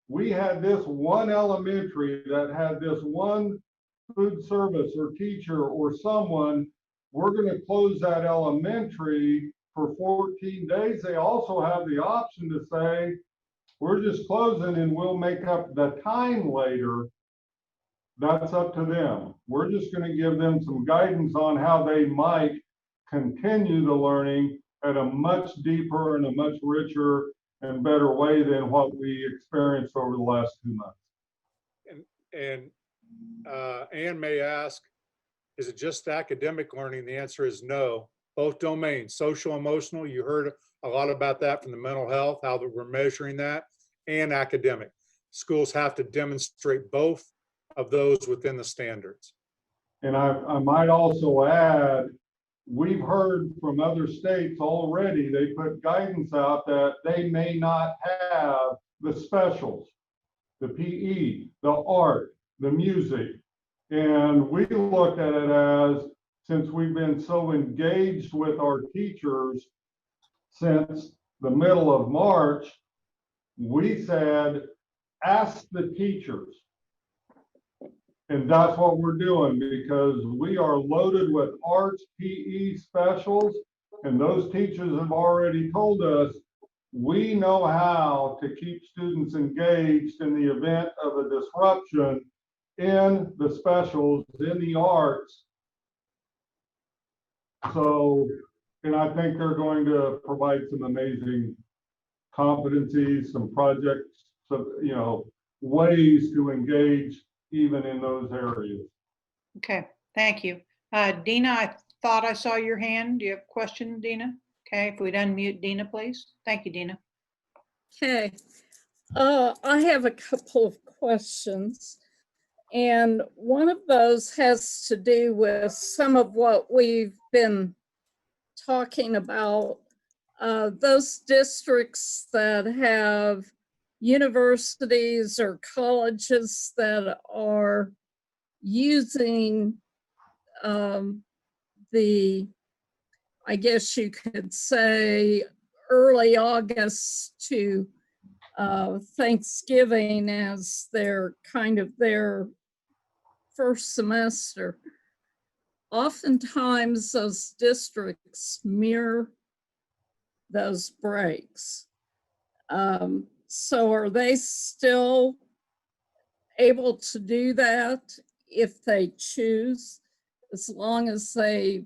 we had this one elementary that had this one food service or teacher or someone, we're going to close that elementary for 14 days. They also have the option to say, we're just closing and we'll make up the time later. That's up to them. We're just going to give them some guidance on how they might continue the learning at a much deeper and a much richer and better way than what we experienced over the last 2 months.
And Anne may ask, is it just academic learning? The answer is no. Both domains, social, emotional, you heard a lot about that from the mental health, how that we're measuring that, and academic. Schools have to demonstrate both of those within the standards.
And I might also add, we've heard from other states already, they put guidance out that they may not have the specials, the PE, the art, the music. And we looked at it as, since we've been so engaged with our teachers since the middle of March, we said, ask the teachers. And that's what we're doing, because we are loaded with arts, PE specials, and those teachers have already told us, we know how to keep students engaged in the event of a disruption in the specials, in the arts. So, and I think they're going to provide some amazing competencies, some projects, some, ways to engage even in those areas.
Okay, thank you. Dina, I thought I saw your hand. Do you have a question, Dina? Okay, if we'd unmute Dina, please. Thank you, Dina.
Okay, I have a couple of questions. And one of those has to do with some of what we've been talking about, those districts that have universities or colleges that are using I guess you could say, early August to Thanksgiving as their first semester. Oftentimes those districts mirror those breaks. So are they still able to do that if they choose, as long as they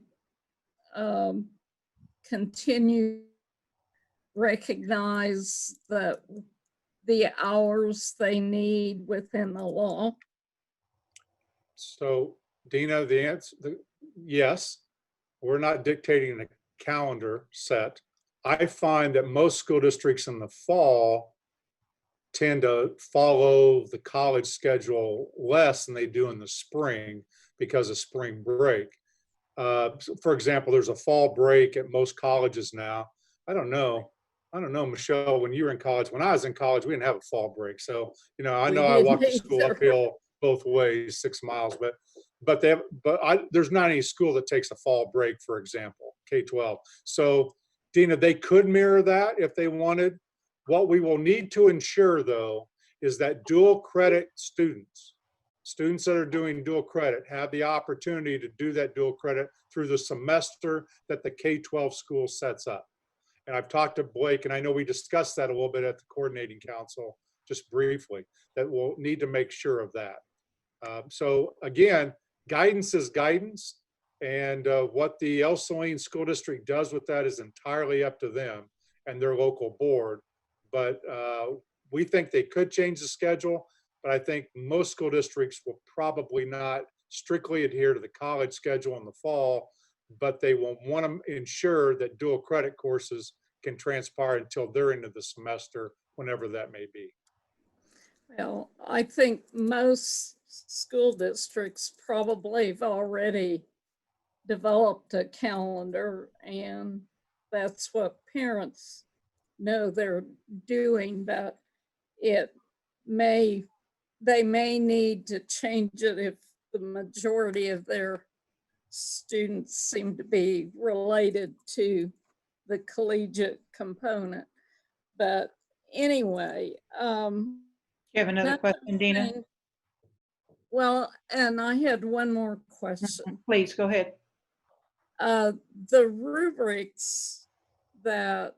continue recognize that the hours they need within the law?
So Dina, the answer, yes, we're not dictating a calendar set. I find that most school districts in the fall tend to follow the college schedule less than they do in the spring because of spring break. For example, there's a fall break at most colleges now. I don't know, Michelle, when you were in college, when I was in college, we didn't have a fall break. So, I
We
know I walked to
didn't
school
either.
uphill both ways, 6 miles, but there's not any school that takes a fall break, for example, K-12. So Dina, they could mirror that if they wanted. What we will need to ensure though, is that dual credit students that are doing dual credit have the opportunity to do that dual credit through the semester that the K-12 school sets up. And I've talked to Blake, and I know we discussed that a little bit at the coordinating council, just briefly, that we'll need to make sure of that. So again, guidance is guidance, and what the El Saline School District does with that is entirely up to them and their local board. But we think they could change the schedule, but I think most school districts will probably not strictly adhere to the college schedule in the fall, but they will want to ensure that dual credit courses can transpire until they're into the semester, whenever that may be.
Well, I think most school districts probably have already developed a calendar, and that's what parents know they're doing, but they may need to change it if the majority of their students seem to be related to the collegiate component. But anyway,
You have another question, Dina?
well, and I had one more question.
Please, go ahead.
The rubrics that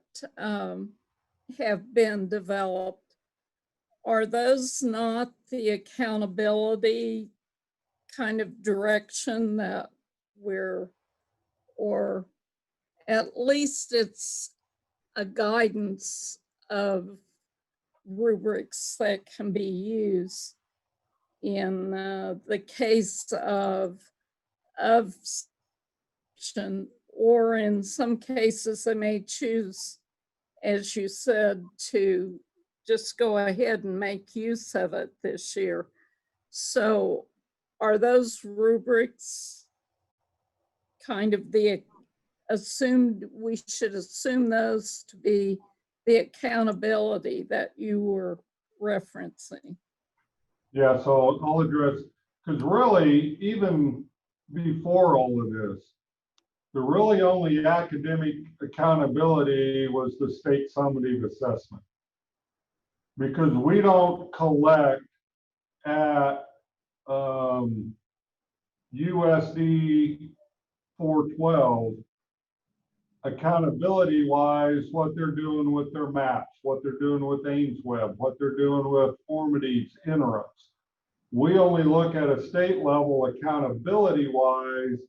have been developed, are those not the accountability kind of direction that or at least it's a guidance of rubrics that can be used in the case of or in some cases they may choose, as you said, to just go ahead and make use of it this year. So are those rubrics kind of we should assume those to be the accountability that you were referencing?
Yeah, so I'll address, because really, even before all of this, the really only academic accountability was the state summative assessment. Because we don't collect at USD 412 accountability wise what they're doing with their maps, what they're doing with Ames Web, what they're doing with formatives, interims. We only look at a state level accountability wise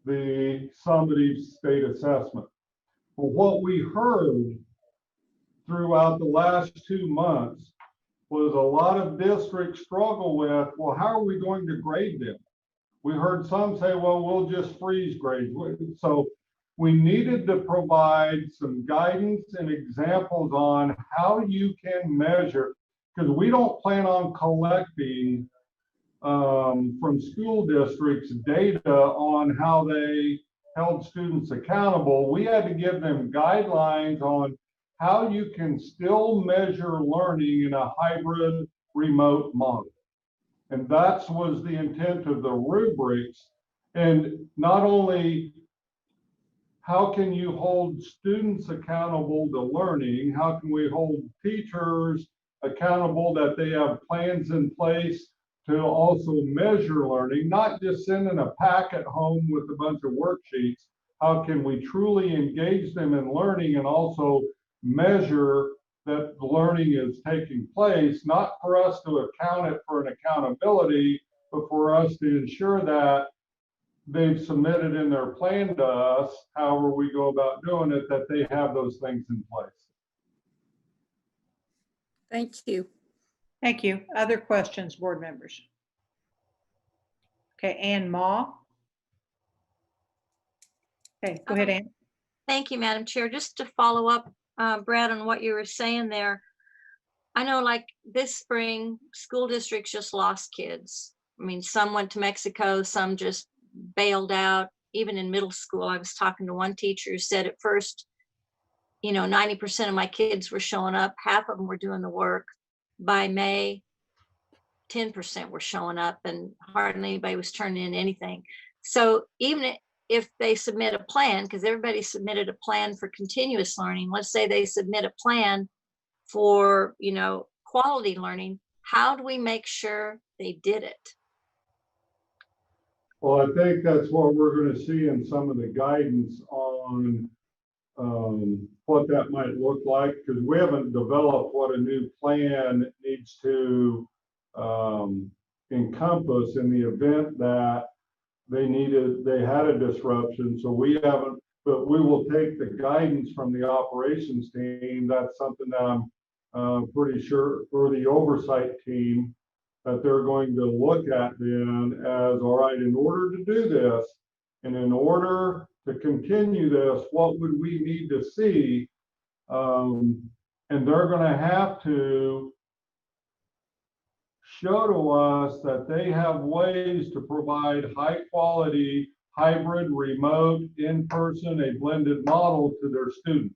the summative state assessment. But what we heard throughout the last 2 months was a lot of districts struggle with, well, how are we going to grade them? We heard some say, well, we'll just freeze grades. So we needed to provide some guidance and examples on how you can measure, because we don't plan on collecting from school districts data on how they held students accountable. We had to give them guidelines on how you can still measure learning in a hybrid remote model. And that was the intent of the rubrics. And not only how can you hold students accountable to learning, how can we hold teachers accountable that they have plans in place to also measure learning, not just sending a packet home with a bunch of worksheets. How can we truly engage them in learning and also measure that the learning is taking place, not for us to account it for an accountability, but for us to ensure that they've submitted in their plan to us, however we go about doing it, that they have those things in place.
Thank you.
Thank you. Other questions, board members? Okay, Ann Ma. Okay, go ahead, Ann.
Thank you, Madam Chair. Just to follow up, Brad, on what you were saying there. I know like this spring, school districts just lost kids. I mean, some went to Mexico, some just bailed out. Even in middle school, I was talking to one teacher who said at first, 90% of my kids were showing up. Half of them were doing the work. By May, 10% were showing up and hardly anybody was turning in anything. So even if they submit a plan, because everybody submitted a plan for continuous learning, let's say they submit a plan for, quality learning, how do we make sure they did it?
Well, I think that's what we're going to see in some of the guidance on what that might look like, because we haven't developed what a new plan needs to encompass in the event that they had a disruption. So we haven't, but we will take the guidance from the operations team. That's something that I'm pretty sure, or the oversight team, that they're going to look at then as, all right, in order to do this, and in order to continue this, what would we need to see? And they're going to have to show to us that they have ways to provide high quality, hybrid, remote, in-person, a blended model to their students.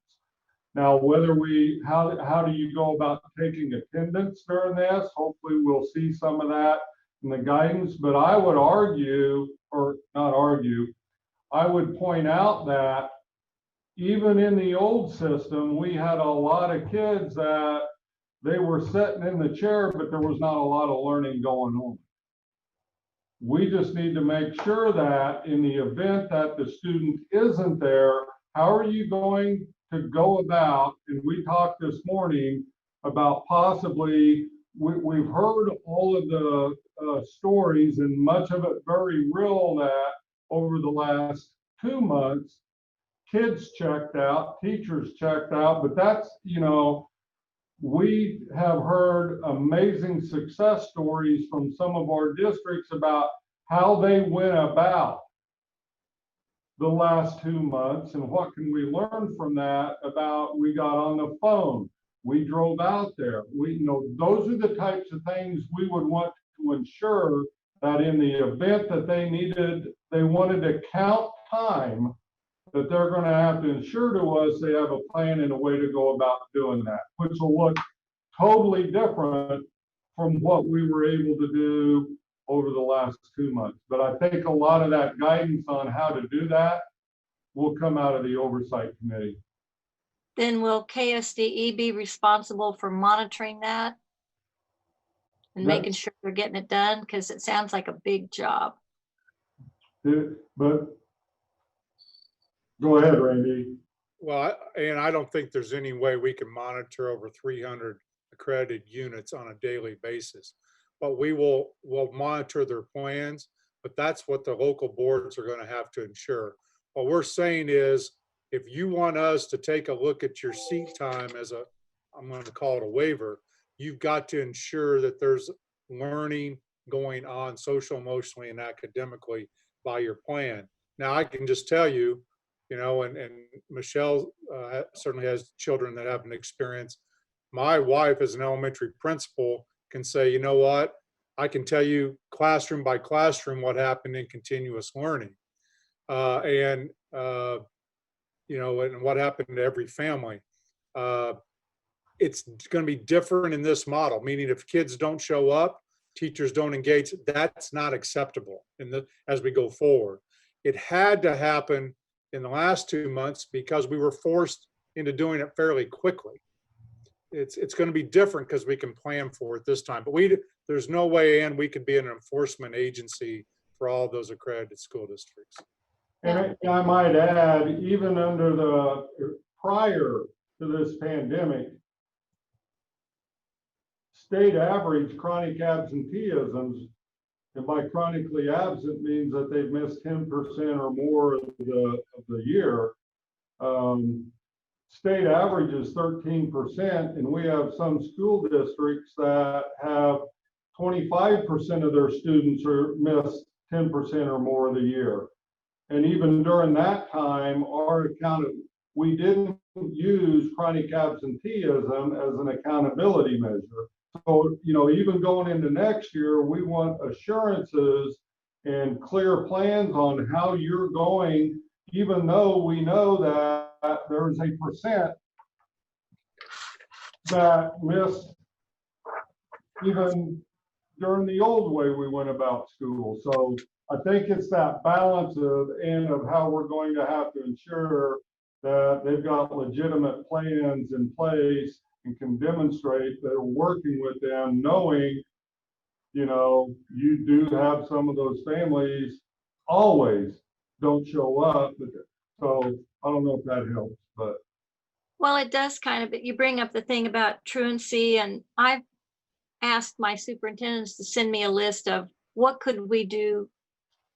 Now, how do you go about taking attendance during this? Hopefully we'll see some of that in the guidance, but I would argue, or not argue, I would point out that even in the old system, we had a lot of kids that they were sitting in the chair, but there was not a lot of learning going on. We just need to make sure that in the event that the student isn't there, how are you going to go about, and we talked this morning about possibly, we've heard all of the stories, and much of it very real, that over the last 2 months, kids checked out, teachers checked out, but that's, we have heard amazing success stories from some of our districts about how they went about the last 2 months and what can we learn from that. About, we got on the phone, we drove out there, those are the types of things we would want to ensure that in the event that they wanted to count time, that they're going to have to ensure to us they have a plan and a way to go about doing that, which will look totally different from what we were able to do over the last 2 months. But I think a lot of that guidance on how to do that will come out of the oversight committee.
Then will KSDE be responsible for monitoring that and making sure they're getting it done? Because it sounds like a big job.
But go ahead, Randy.
Well, and I don't think there's any way we can monitor over 300 accredited units on a daily basis, but we'll monitor their plans, but that's what the local boards are going to have to ensure. What we're saying is, if you want us to take a look at your seat time as I'm going to call it a waiver, you've got to ensure that there's learning going on social, emotionally, and academically by your plan. Now, I can just tell you, and Michelle certainly has children that have an experience. My wife, as an elementary principal, can say, you know what, I can tell you classroom by classroom what happened in continuous learning. And what happened to every family. It's going to be different in this model, meaning if kids don't show up, teachers don't engage, that's not acceptable as we go forward. It had to happen in the last 2 months because we were forced into doing it fairly quickly. It's going to be different because we can plan for it this time, but there's no way we could be an enforcement agency for all those accredited school districts.
And I might add, even under prior to this pandemic, state average chronic absenteeisms, and by chronically absent means that they've missed 10% or more of the year. State average is 13%, and we have some school districts that have 25% of their students are missed 10% or more of the year. And even during that time, our we didn't use chronic absenteeism as an accountability measure. So, you know, even going into next year, we want assurances and clear plans on how you're going, even though we know that there's a percent that missed even during the old way we went about school. So I think it's that balance of how we're going to have to ensure that they've got legitimate plans in place and can demonstrate that we're working with them, knowing, you know, you do have some of those families always don't show up. So I don't know if that helps, but.
Well, it does kind of, but you bring up the thing about truancy, and I've asked my superintendents to send me a list of what could we do?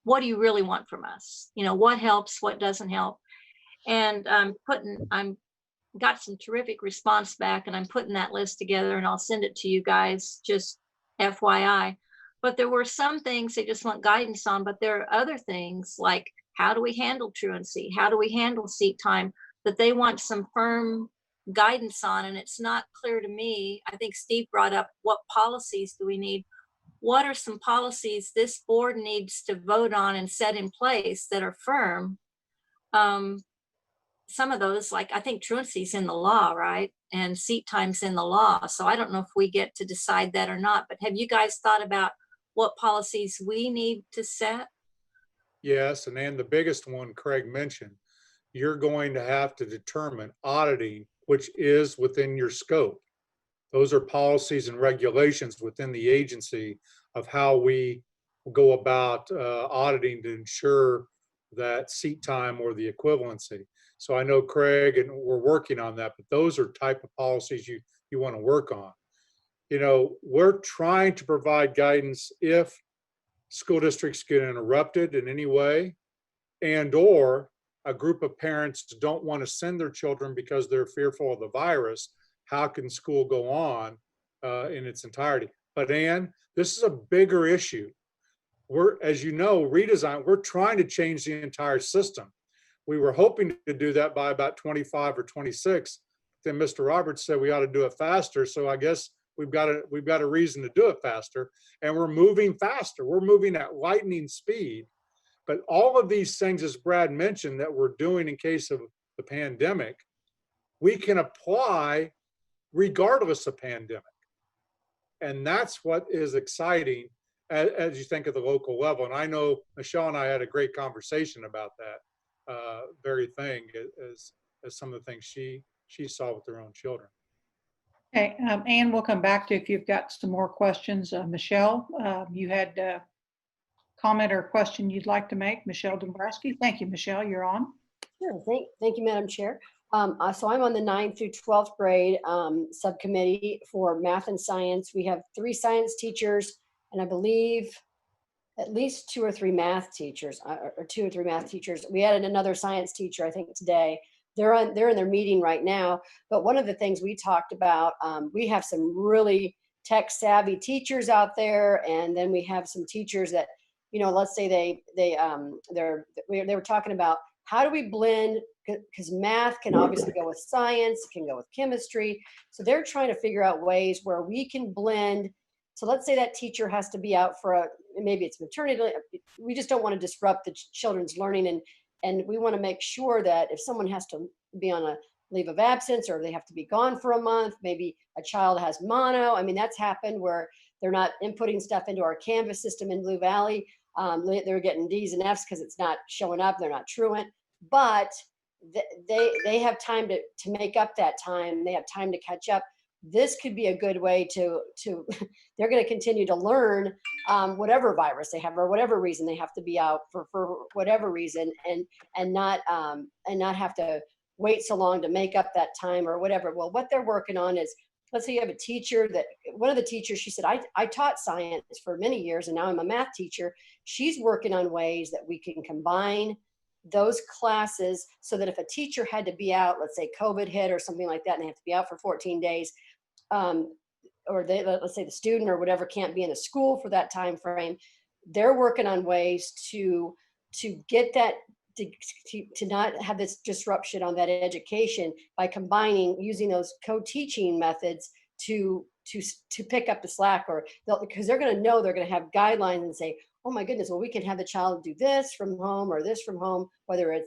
What do you really want from us? You know, what helps, what doesn't help? And I'm got some terrific response back, and I'm putting that list together, and I'll send it to you guys, just FYI. But there were some things they just want guidance on, but there are other things like, how do we handle truancy? How do we handle seat time, that they want some firm guidance on? And it's not clear to me. I think Steve brought up, what policies do we need? What are some policies this board needs to vote on and set in place that are firm? Some of those, like, I think truancy's in the law, right? And seat time's in the law. So I don't know if we get to decide that or not, but have you guys thought about what policies we need to set?
Yes, and then the biggest one Craig mentioned, you're going to have to determine auditing, which is within your scope. Those are policies and regulations within the agency of how we go about auditing to ensure that seat time or the equivalency. So I know Craig, and we're working on that, but those are type of policies you want to work on. You know, we're trying to provide guidance if school districts get interrupted in any way, and or a group of parents don't want to send their children because they're fearful of the virus. How can school go on in its entirety? But Ann, this is a bigger issue. We're, as you know, redesign, we're trying to change the entire system. We were hoping to do that by about 25 or 26. Then Mr. Roberts said we ought to do it faster. So I guess we've got a reason to do it faster, and we're moving faster. We're moving at lightning speed. But all of these things, as Brad mentioned, that we're doing in case of the pandemic, we can apply regardless of pandemic. And that's what is exciting as you think of the local level. And I know Michelle and I had a great conversation about that very thing as some of the things she saw with her own children.
Okay, Ann, we'll come back to if you've got some more questions. Michelle, you had a comment or question you'd like to make. Michelle Dombrowski. Thank you, Michelle. You're on.
Sure. Thank you, Madam Chair. So I'm on the 9th through 12th grade subcommittee for math and science. We have 3 science teachers, and I believe at least 2 or 3 math teachers, or 2 or 3 math teachers. We added another science teacher, I think, today. They're in their meeting right now. But one of the things we talked about, we have some really tech savvy teachers out there, and then we have some teachers that, you know, let's say they were talking about, how do we blend, because math can obviously go with science, it can go with chemistry. So they're trying to figure out ways where we can blend. So let's say that teacher has to be out for maybe it's maternity. We just don't want to disrupt the children's learning. And we want to make sure that if someone has to be on a leave of absence, or they have to be gone for a month, maybe a child has mono. I mean, that's happened where they're not inputting stuff into our Canvas system in Blue Valley. They're getting D's and F's because it's not showing up. They're not truant, but they have time to make up that time. They have time to catch up. This could be a good way to they're going to continue to learn whatever virus they have, or whatever reason they have to be out for whatever reason, and not have to wait so long to make up that time or whatever. Well, what they're working on is, let's say you have a teacher that, one of the teachers, she said, I taught science for many years and now I'm a math teacher. She's working on ways that we can combine those classes so that if a teacher had to be out, let's say COVID hit or something like that, and they have to be out for 14 days, or let's say the student or whatever can't be in the school for that time frame, they're working on ways to get that to not have this disruption on that education by combining, using those co-teaching methods to pick up the slack, or because they're going to know, they're going to have guidelines and say, oh my goodness, well, we can have the child do this from home or this from home, whether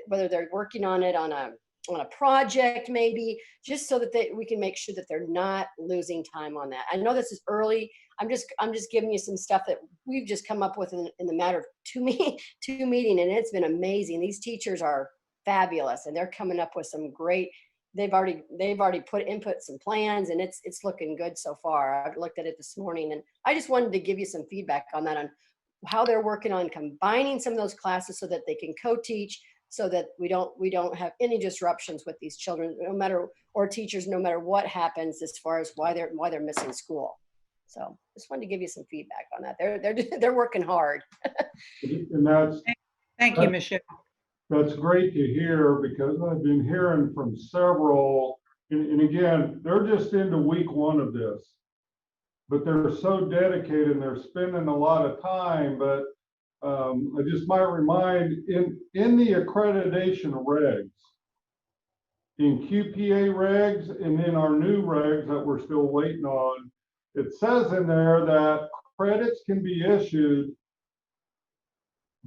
they're working on it on a project, maybe, just so that we can make sure that they're not losing time on that. I know this is early. I'm just giving you some stuff that we've just come up with in the matter of two meetings, and it's been amazing. These teachers are fabulous, and they're coming up with some great. They've already input some plans, and it's looking good so far. I've looked at it this morning, and I just wanted to give you some feedback on that, on how they're working on combining some of those classes so that they can co-teach, so that we don't have any disruptions with these children, or teachers, no matter what happens as far as why they're missing school. So just wanted to give you some feedback on that. They're working hard.
And
Thank you, Michelle.
that's great to hear, because I've been hearing from several, and again, they're just into week 1 of this, but they're so dedicated and they're spending a lot of time. But I just might remind, in the accreditation regs, in QPA regs, and in our new regs that we're still waiting on, it says in there that credits can be issued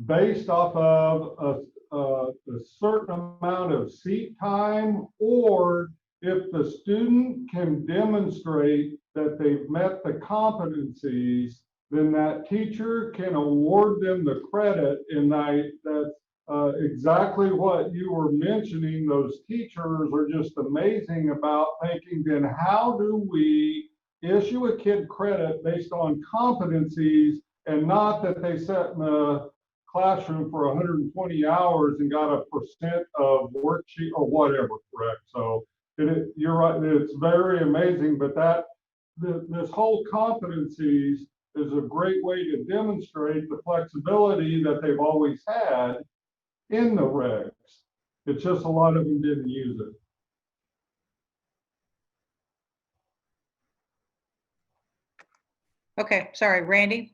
based off of a certain amount of seat time, or if the student can demonstrate that they've met the competencies, then that teacher can award them the credit. And that's exactly what you were mentioning. Those teachers are just amazing about thinking, then how do we issue a kid credit based on competencies, and not that they sat in the classroom for 120 hours and got a % of worksheet or whatever, correct? So you're right, it's very amazing. But this whole competencies is a great way to demonstrate the flexibility that they've always had in the regs. It's just a lot of them didn't use it.
Okay, sorry, Randy.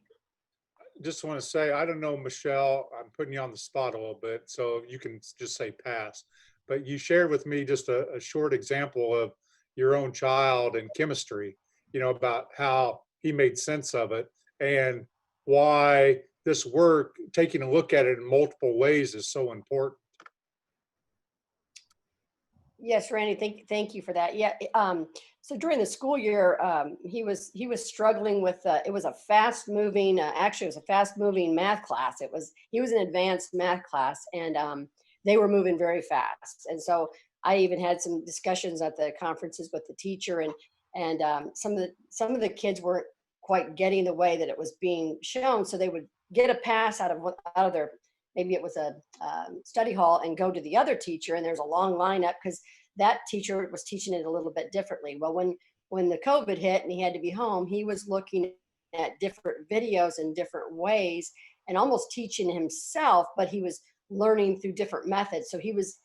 Just want to say, I don't know, Michelle, I'm putting you on the spot a little bit, so you can just say pass. But you shared with me just a short example of your own child in chemistry, about how he made sense of it, and why this work, taking a look at it in multiple ways, is so important.
Yes, Randy, thank you for that. Yeah. So during the school year, he was struggling with, it was a fast moving, actually it was a fast moving math class. He was an advanced math class, and they were moving very fast. And so I even had some discussions at the conferences with the teacher, and some of the kids weren't quite getting the way that it was being shown. So they would get a pass out of their, maybe it was a study hall, and go to the other teacher, and there's a long lineup because that teacher was teaching it a little bit differently. Well, when the COVID hit and he had to be home, he was looking at different videos in different ways and almost teaching himself, but he was learning through different methods. So he was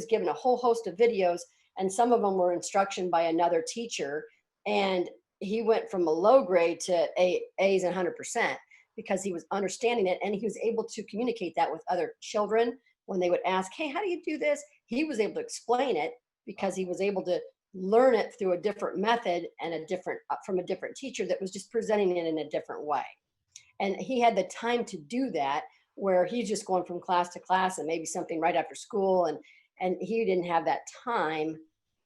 given a whole host of videos, and some of them were instruction by another teacher, and he went from a low grade to A's and 100%. Because he was understanding it, and he was able to communicate that with other children. When they would ask, hey, how do you do this? He was able to explain it because he was able to learn it through a different method and from a different teacher that was just presenting it in a different way. And he had the time to do that, where he's just going from class to class and maybe something right after school. And he didn't have that time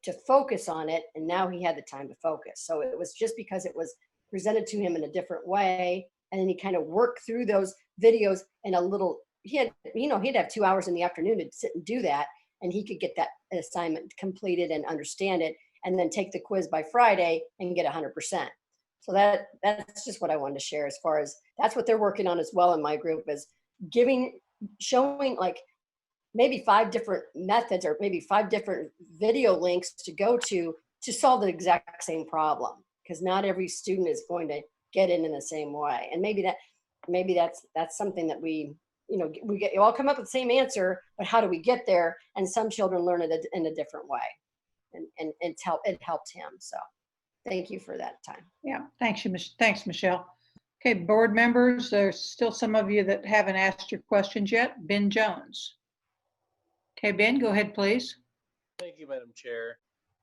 to focus on it. And now he had the time to focus. So it was just because it was presented to him in a different way. And then he kind of worked through those videos in a little, he'd have 2 hours in the afternoon to sit and do that. And he could get that assignment completed and understand it, and then take the quiz by Friday and get 100%. So that's just what I wanted to share, as far as that's what they're working on as well in my group, is showing like maybe 5 different methods, or maybe 5 different video links to go to solve the exact same problem. Because not every student is going to get in the same way. And maybe that's something that we all come up with the same answer, but how do we get there? And some children learn it in a different way, and it helped him. So thank you for that time.
Yeah, thanks, Michelle. Okay, board members, there's still some of you that haven't asked your questions yet. Ben Jones. Okay, Ben, go ahead, please.
Thank you, Madam Chair.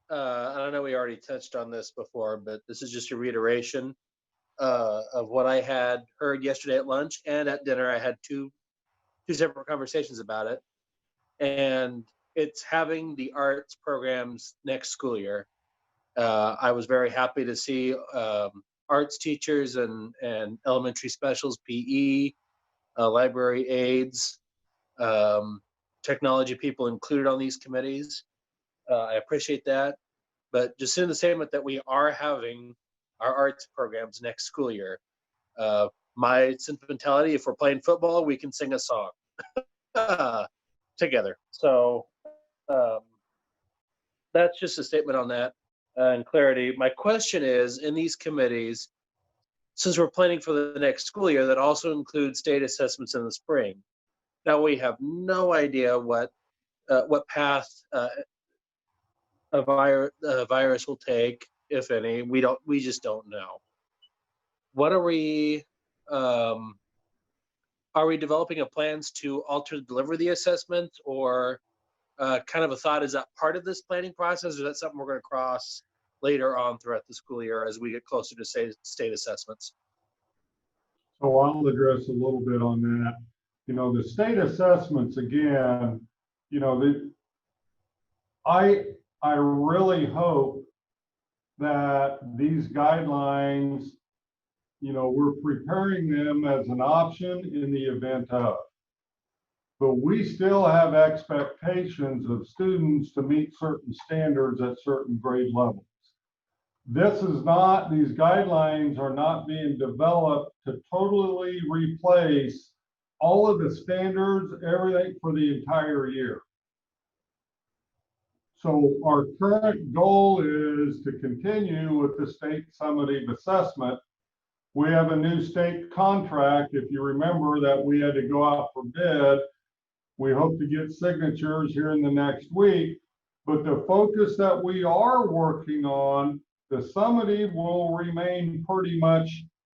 I know we already touched on this before, but this is just a reiteration of what I had heard yesterday at lunch and at dinner. I had two separate conversations about it, and it's having the arts programs next school year. I was very happy to see arts teachers and elementary specials, PE, library aides, technology people included on these committees. I appreciate that. But just in the statement that we are having our arts programs next school year, my sentimentality, if we're playing football, we can sing a song together. So that's just a statement on that and clarity. My question is, in these committees, since we're planning for the next school year, that also includes state assessments in the spring. Now we have no idea what path a virus will take, if any. We just don't know. What are we developing a plans to alter the delivery of the assessment, or kind of a thought, is that part of this planning process, or is that something we're going to cross later on throughout the school year as we get closer to state assessments?
So I'll address a little bit on that. You know, the state assessments, again, you know, I really hope that these guidelines, you know, we're preparing them as an option in the event of. But we still have expectations of students to meet certain standards at certain grade levels. These guidelines are not being developed to totally replace all of the standards, everything for the entire year. So our current goal is to continue with the state summative assessment. We have a new state contract. If you remember that we had to go out for bid, we hope to get signatures here in the next week. But the focus that we are working on, the summative will remain pretty much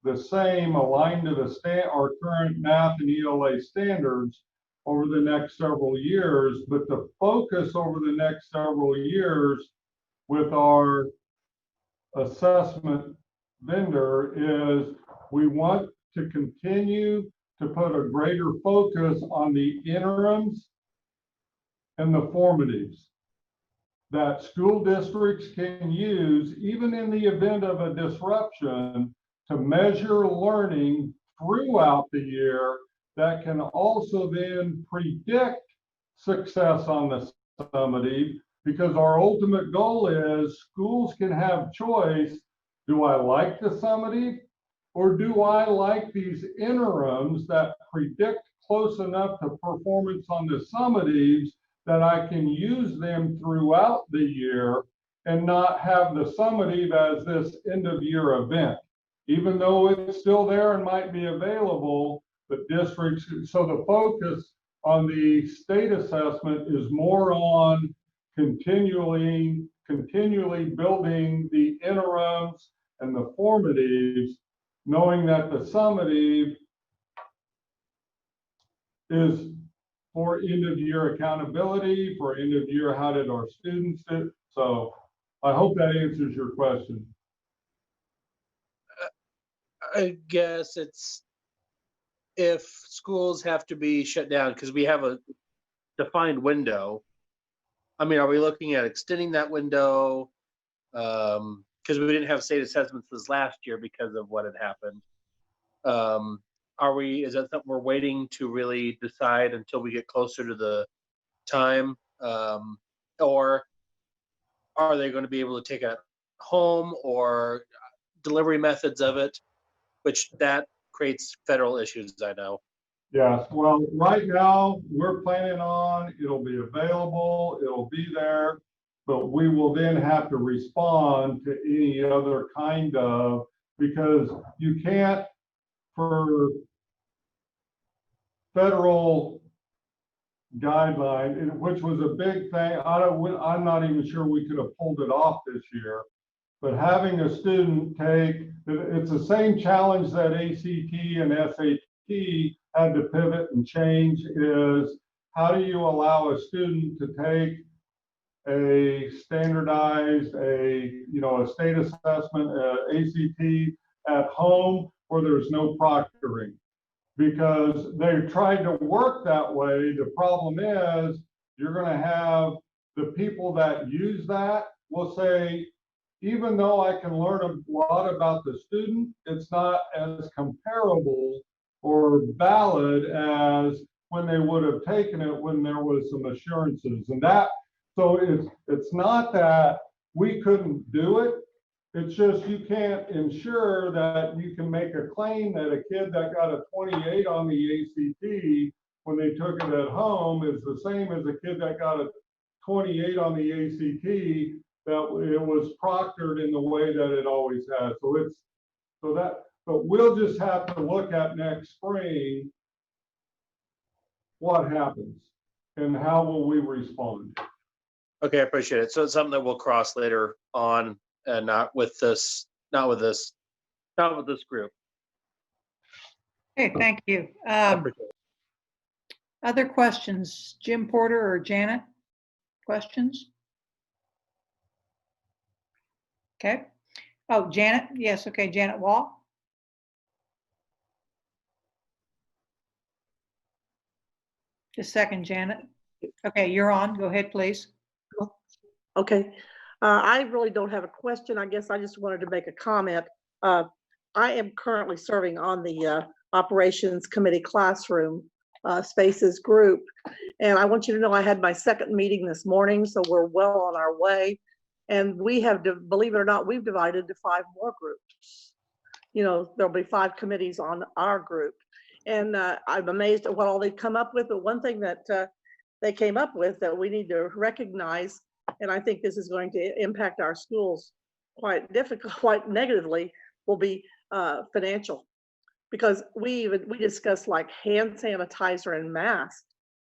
the same, aligned to our current math and ELA standards over the next several years. But the focus over the next several years with our assessment vendor is we want to continue to put a greater focus on the interims and the formatives that school districts can use, even in the event of a disruption, to measure learning throughout the year that can also then predict success on the summative, because our ultimate goal is schools can have choice. Do I like the summative, or do I like these interims that predict close enough to performance on the summatives that I can use them throughout the year and not have the summative as this end of year event, even though it's still there and might be available. But districts, so the focus on the state assessment is more on continually building the interims and the formatives, knowing that the summative is for end of year accountability, for end of year, how did our students do? So I hope that answers your question.
I guess it's if schools have to be shut down because we have a defined window. I mean, are we looking at extending that window? Because we didn't have state assessments this last year because of what had happened. Is that something we're waiting to really decide until we get closer to the time? Or are they going to be able to take it home, or delivery methods of it, which that creates federal issues, I know.
Yes, well, right now we're planning on, it'll be available, it'll be there, but we will then have to respond to any other kind of, because you can't, for federal guideline, which was a big thing. I'm not even sure we could have pulled it off this year. But having a student it's the same challenge that ACT and SAT had to pivot and change is how do you allow a student to take a standardized, a state assessment, ACT at home where there's no proctoring? Because they tried to work that way. The problem is you're going to have the people that use that will say, even though I can learn a lot about the student, it's not as comparable or valid as when they would have taken it when there was some assurances. And so it's not that we couldn't do it. It's just you can't ensure that you can make a claim that a kid that got a 28 on the ACT when they took it at home is the same as a kid that got a 28 on the ACT, that it was proctored in the way that it always has. But we'll just have to look at next spring what happens and how will we respond.
Okay, I appreciate it. So it's something that we'll cross later on, and not with this group.
Okay, thank you.
I appreciate it.
Other questions? Jim Porter or Janet? Questions? Okay. Oh, Janet? Yes, okay, Janet Wall. Just a second, Janet. Okay, you're on. Go ahead, please.
Okay. I really don't have a question. I guess I just wanted to make a comment. I am currently serving on the Operations Committee Classroom Spaces group. And I want you to know I had my second meeting this morning, so we're well on our way. And we have, believe it or not, we've divided to 5 more groups. You know, there'll be 5 committees on our group. And I'm amazed at what all they've come up with. But one thing that they came up with that we need to recognize, and I think this is going to impact our schools quite negatively, will be financial. Because we discussed like hand sanitizer and masks.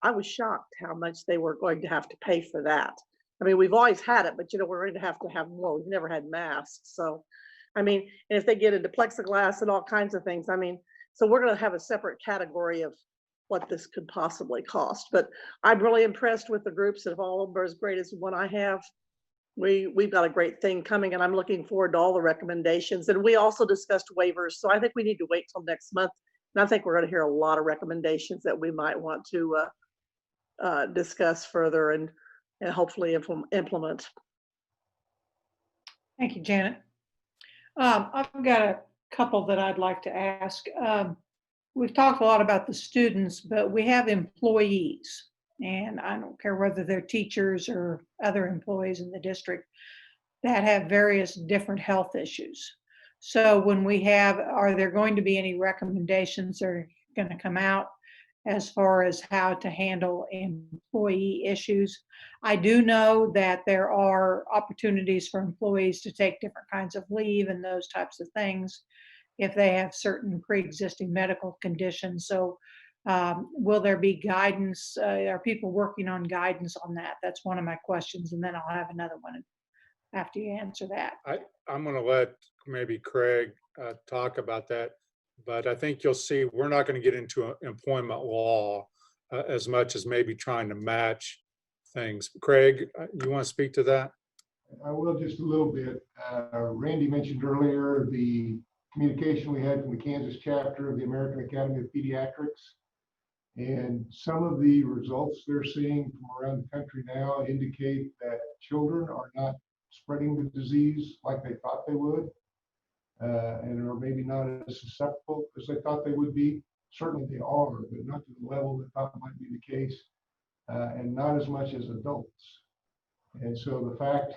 I was shocked how much they were going to have to pay for that. I mean, we've always had it, but you know, we're going to have more. We've never had masks. So, I mean, and if they get into plexiglass and all kinds of things, I mean, so we're going to have a separate category of what this could possibly cost. But I'm really impressed with the groups that have all are as great as the one I have. We've got a great thing coming, and I'm looking forward to all the recommendations. And we also discussed waivers. So I think we need to wait till next month. And I think we're going to hear a lot of recommendations that we might want to discuss further and hopefully implement.
Thank you, Janet. I've got a couple that I'd like to ask. We've talked a lot about the students, but we have employees, and I don't care whether they're teachers or other employees in the district that have various different health issues. So when are there going to be any recommendations that are going to come out as far as how to handle employee issues? I do know that there are opportunities for employees to take different kinds of leave and those types of things if they have certain pre-existing medical conditions. So will there be guidance? Are people working on guidance on that? That's one of my questions. And then I'll have another one after you answer that.
I'm going to let maybe Craig talk about that, but I think you'll see we're not going to get into employment law as much as maybe trying to match things. Craig, you want to speak to that?
I will just a little bit. Randy mentioned earlier the communication we had from the Kansas chapter of the American Academy of Pediatrics. And some of the results they're seeing from around the country now indicate that children are not spreading the disease like they thought they would, and are maybe not as susceptible as they thought they would be. Certainly they are, but not to the level they thought might be the case, and not as much as adults. And so the fact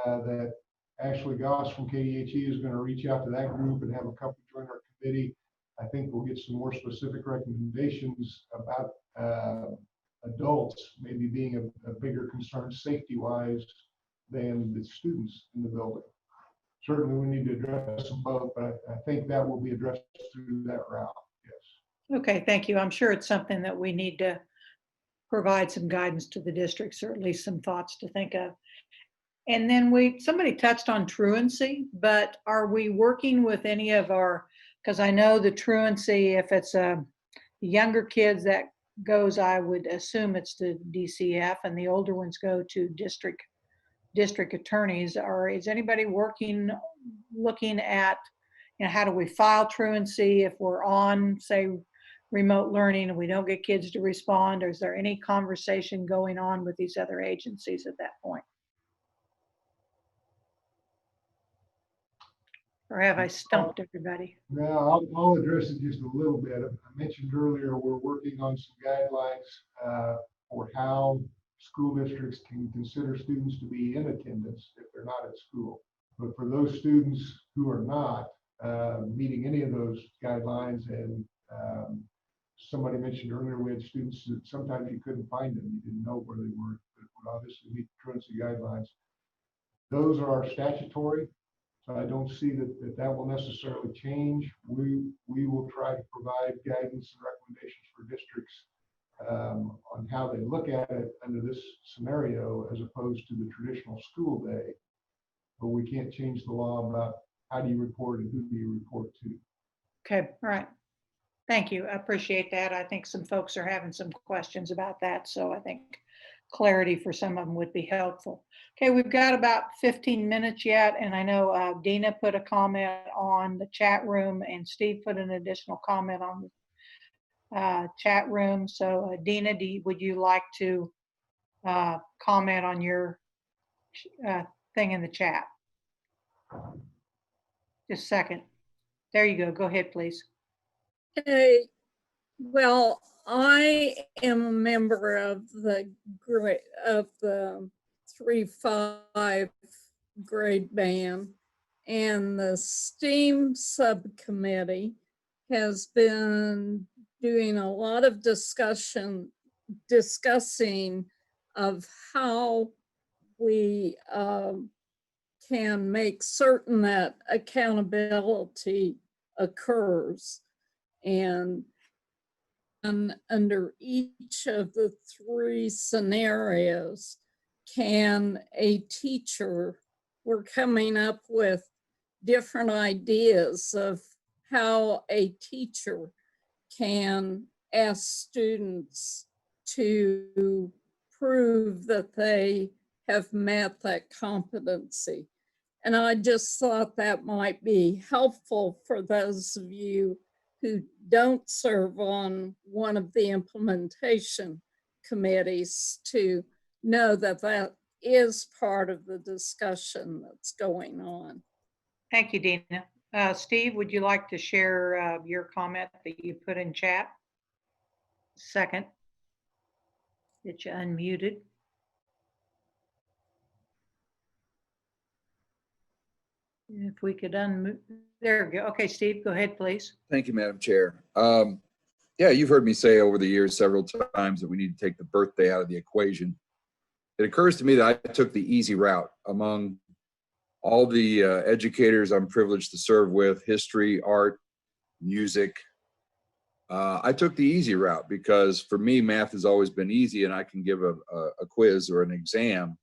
that Ashley Goss from KDHE is going to reach out to that group and have a couple join our committee, I think we'll get some more specific recommendations about adults maybe being a bigger concern safety-wise than the students in the building. Certainly we need to address them both, but I think that will be addressed through that route, yes.
Okay, thank you. I'm sure it's something that we need to provide some guidance to the districts, or at least some thoughts to think of. And then somebody touched on truancy, but are we working with any of our, because I know the truancy, if it's younger kids that goes, I would assume it's the DCF, and the older ones go to district attorneys. Or is anybody looking at, how do we file truancy if we're on, say, remote learning and we don't get kids to respond? Or is there any conversation going on with these other agencies at that point? Or have I stumped everybody?
No, I'll address it just a little bit. I mentioned earlier, we're working on some guidelines for how school districts can consider students to be in attendance if they're not at school. But for those students who are not meeting any of those guidelines, and somebody mentioned earlier, we had students that sometimes you couldn't find them. You didn't know where they were, but would obviously meet the truancy guidelines. Those are statutory. So I don't see that will necessarily change. We will try to provide guidance and recommendations for districts on how they look at it under this scenario, as opposed to the traditional school day. But we can't change the law about how do you report and who do you report to.
Okay, all right. Thank you. I appreciate that. I think some folks are having some questions about that, so I think clarity for some of them would be helpful. Okay, we've got about 15 minutes yet, and I know Dina put a comment on the chat room, and Steve put an additional comment on the chat room. So Dina, would you like to comment on your thing in the chat? Just a second. There you go. Go ahead, please.
Hey, well, I am a member of the 3-5 grade band, and the STEAM subcommittee has been doing a lot of discussing of how we can make certain that accountability occurs. And under each of the 3 scenarios, can a teacher, we're coming up with different ideas of how a teacher can ask students to prove that they have met that competency. And I just thought that might be helpful for those of you who don't serve on one of the implementation committees to know that that is part of the discussion that's going on.
Thank you, Dina. Steve, would you like to share your comment that you put in chat? Second. Get you unmuted. If we could unmute, there we go. Okay, Steve, go ahead, please.
Thank you, Madam Chair. Yeah, you've heard me say over the years several times that we need to take the birthday out of the equation. It occurs to me that I took the easy route among all the educators I'm privileged to serve with, history, art, music. I took the easy route because for me, math has always been easy, and I can give a quiz or an exam,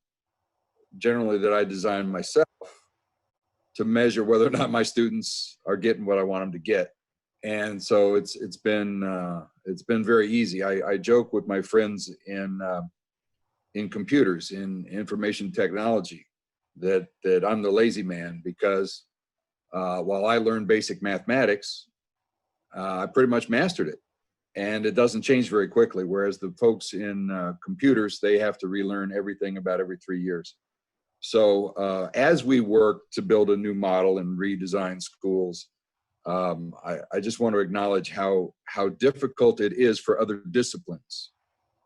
generally that I designed myself, to measure whether or not my students are getting what I want them to get. And so it's been very easy. I joke with my friends in computers, in information technology, that I'm the lazy man, because while I learned basic mathematics, I pretty much mastered it, and it doesn't change very quickly. Whereas the folks in computers, they have to relearn everything about every 3 years. So as we work to build a new model and redesign schools, I just want to acknowledge how difficult it is for other disciplines.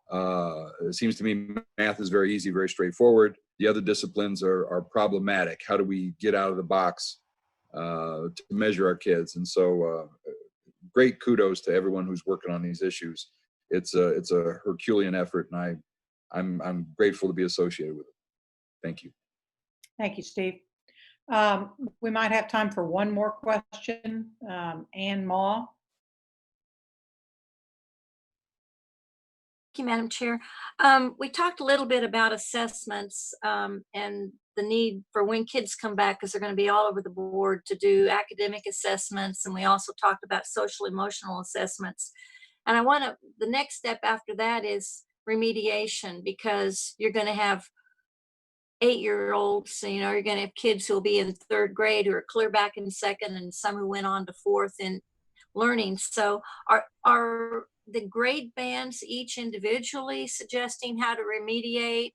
It seems to me math is very easy, very straightforward. The other disciplines are problematic. How do we get out of the box to measure our kids? And so great kudos to everyone who's working on these issues. It's a Herculean effort, and I'm grateful to be associated with it. Thank you.
Thank you, Steve. We might have time for one more question. Ann Ma.
you, Madam Chair. We talked a little bit about assessments and the need for when kids come back, because they're going to be all over the board, to do academic assessments. And we also talked about social emotional assessments. And the next step after that is remediation, because you're going to have 8-year-olds, you're going to have kids who will be in 3rd grade who are clear back in 2nd, and some who went on to 4th in learning. So are the grade bands each individually suggesting how to remediate?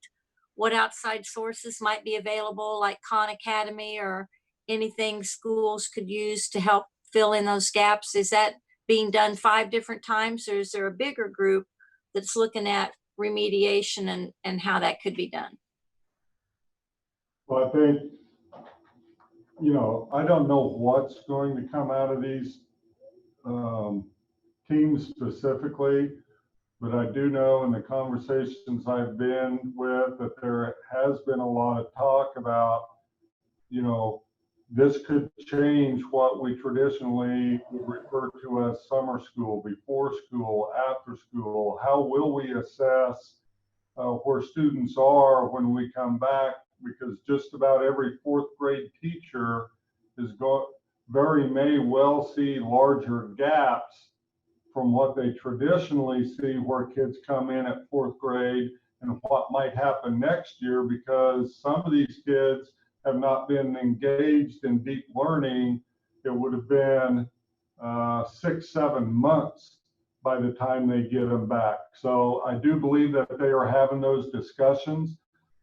What outside sources might be available, like Khan Academy, or anything schools could use to help fill in those gaps? Is that being done 5 different times, or is there a bigger group that's looking at remediation and how that could be done?
Well, I think, I don't know what's going to come out of these teams specifically, but I do know in the conversations I've been with that there has been a lot of talk about, this could change what we traditionally would refer to as summer school, before school, after school. How will we assess where students are when we come back? Because just about every 4th grade teacher may well see larger gaps from what they traditionally see where kids come in at 4th grade and what might happen next year, because some of these kids have not been engaged in deep learning. It would have been 6-7 months by the time they get them back. So I do believe that they are having those discussions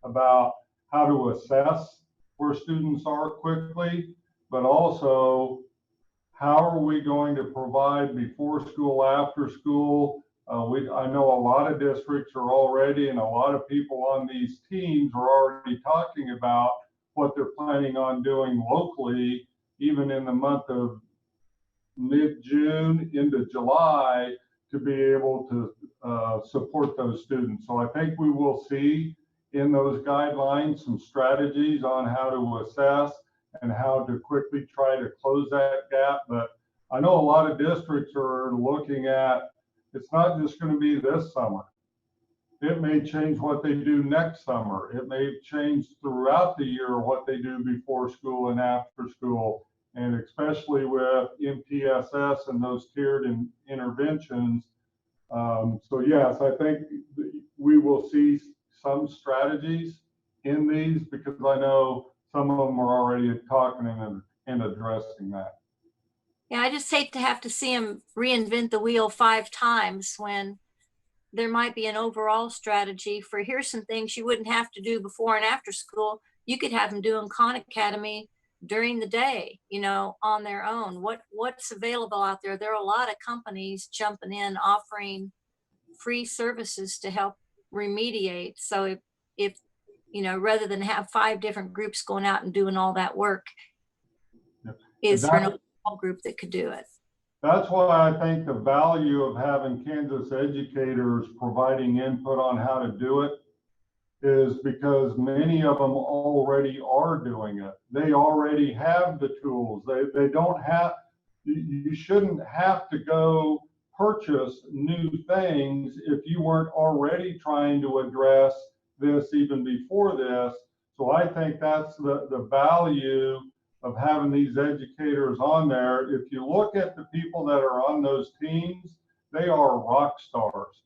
about how to assess where students are quickly, but also how are we going to provide before school, after school? I know a lot of districts are already, and a lot of people on these teams are already talking about what they're planning on doing locally, even in the month of mid-June into July, to be able to support those students. So I think we will see in those guidelines some strategies on how to assess and how to quickly try to close that gap. But I know a lot of districts are looking at, it's not just going to be this summer. It may change what they do next summer. It may change throughout the year what they do before school and after school. And especially with MTSS and those tiered interventions. So yes, I think we will see some strategies in these, because I know some of them are already talking and addressing that.
Yeah, I just hate to have to see them reinvent the wheel 5 times, when there might be an overall strategy for, here's some things you wouldn't have to do before and after school. You could have them do in Khan Academy during the day, on their own. What's available out there? There are a lot of companies jumping in, offering free services to help remediate. So if rather than have 5 different groups going out and doing all that work, is there no small group that could do it?
That's why I think the value of having Kansas educators providing input on how to do it is because many of them already are doing it. They already have the tools. They don't have, you shouldn't have to go purchase new things if you weren't already trying to address this even before this. So I think that's the value of having these educators on there. If you look at the people that are on those teams, they are rock stars.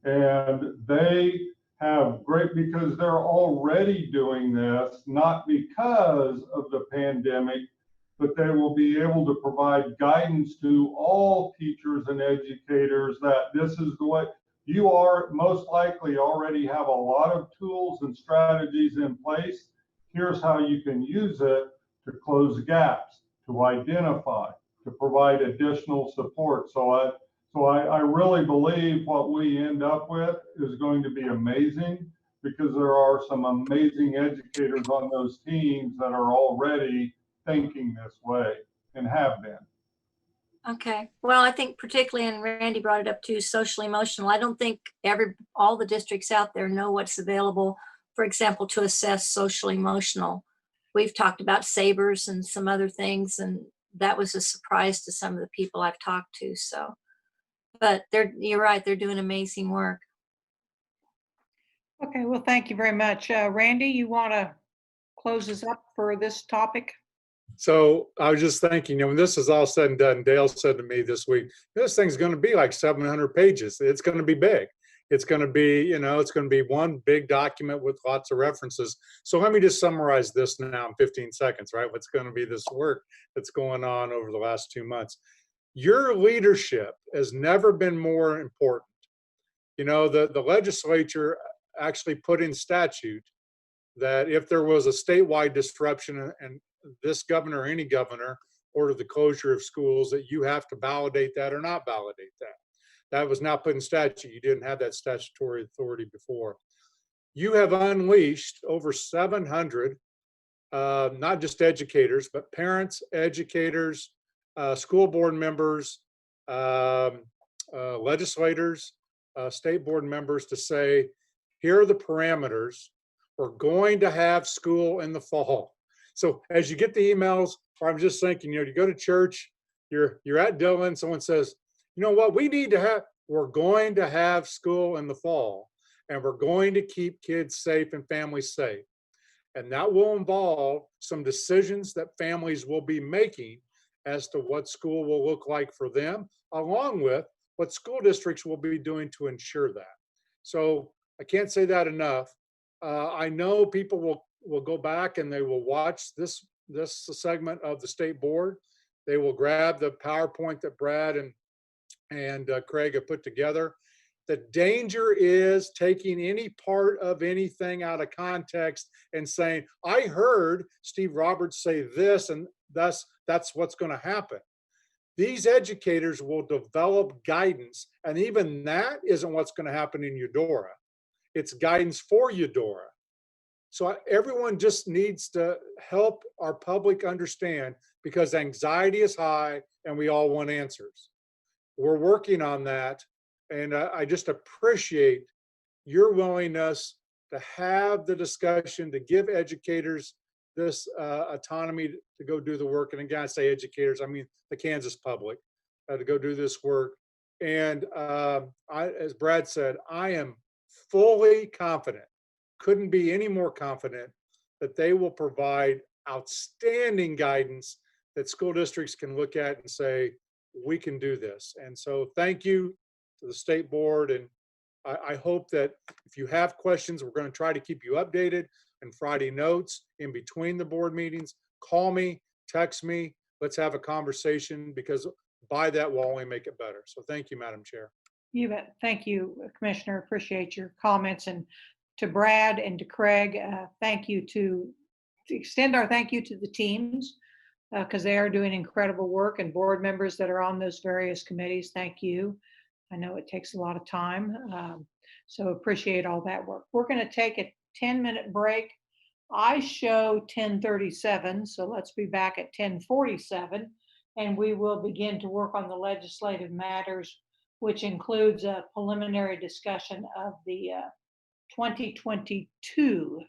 And they have great, because they're already doing this, not because of the pandemic, but they will be able to provide guidance to all teachers and educators that this is the way. You are most likely already have a lot of tools and strategies in place. Here's how you can use it to close gaps, to identify, to provide additional support. So I really believe what we end up with is going to be amazing, because there are some amazing educators on those teams that are already thinking this way and have been.
Okay. Well, I think particularly, and Randy brought it up too, social emotional. I don't think all the districts out there know what's available, for example, to assess social emotional. We've talked about SABRS and some other things, and that was a surprise to some of the people I've talked to. So, but you're right, they're doing amazing work.
Okay, well, thank you very much. Randy, you want to close us up for this topic?
So I was just thinking, when this is all said and done, Dale said to me this week, this thing's going to be like 700 pages. It's going to be big. It's going to be, it's going to be one big document with lots of references. So let me just summarize this now in 15 seconds, right? What's going to be this work that's going on over the last 2 months. Your leadership has never been more important. The legislature actually put in statute that if there was a statewide disruption and this governor or any governor ordered the closure of schools, that you have to validate that or not validate that. That was now put in statute. You didn't have that statutory authority before. You have unleashed over 700, not just educators, but parents, educators, school board members, legislators, state board members to say, here are the parameters. We're going to have school in the fall. So as you get the emails, or I'm just thinking, you go to church, you're at Dillon, someone says, you know what, we're going to have school in the fall, and we're going to keep kids safe and families safe. And that will involve some decisions that families will be making as to what school will look like for them, along with what school districts will be doing to ensure that. So I can't say that enough. I know people will go back and they will watch this segment of the state board. They will grab the PowerPoint that Brad and Craig have put together. The danger is taking any part of anything out of context and saying, I heard Steve Roberts say this, and that's what's going to happen. These educators will develop guidance, and even that isn't what's going to happen in Eudora. It's guidance for Eudora. So everyone just needs to help our public understand, because anxiety is high and we all want answers. We're working on that, and I just appreciate your willingness to have the discussion, to give educators this autonomy to go do the work. And again, I say educators, I mean the Kansas public, to go do this work. And as Brad said, I am fully confident, couldn't be any more confident, that they will provide outstanding guidance that school districts can look at and say, we can do this. And so thank you to the state board. And I hope that if you have questions, we're going to try to keep you updated and Friday notes in between the board meetings. Call me, text me, let's have a conversation, because by that we'll only make it better. So thank you, Madam Chair.
You bet. Thank you, Commissioner. Appreciate your comments. And to Brad and to Craig, thank you to extend our thank you to the teams, because they are doing incredible work, and board members that are on those various committees. Thank you. I know it takes a lot of time, so appreciate all that work. We're going to take a 10-minute break. I show 10:37, so let's be back at 10:47, and we will begin to work on the legislative matters, which includes a preliminary discussion of the 2022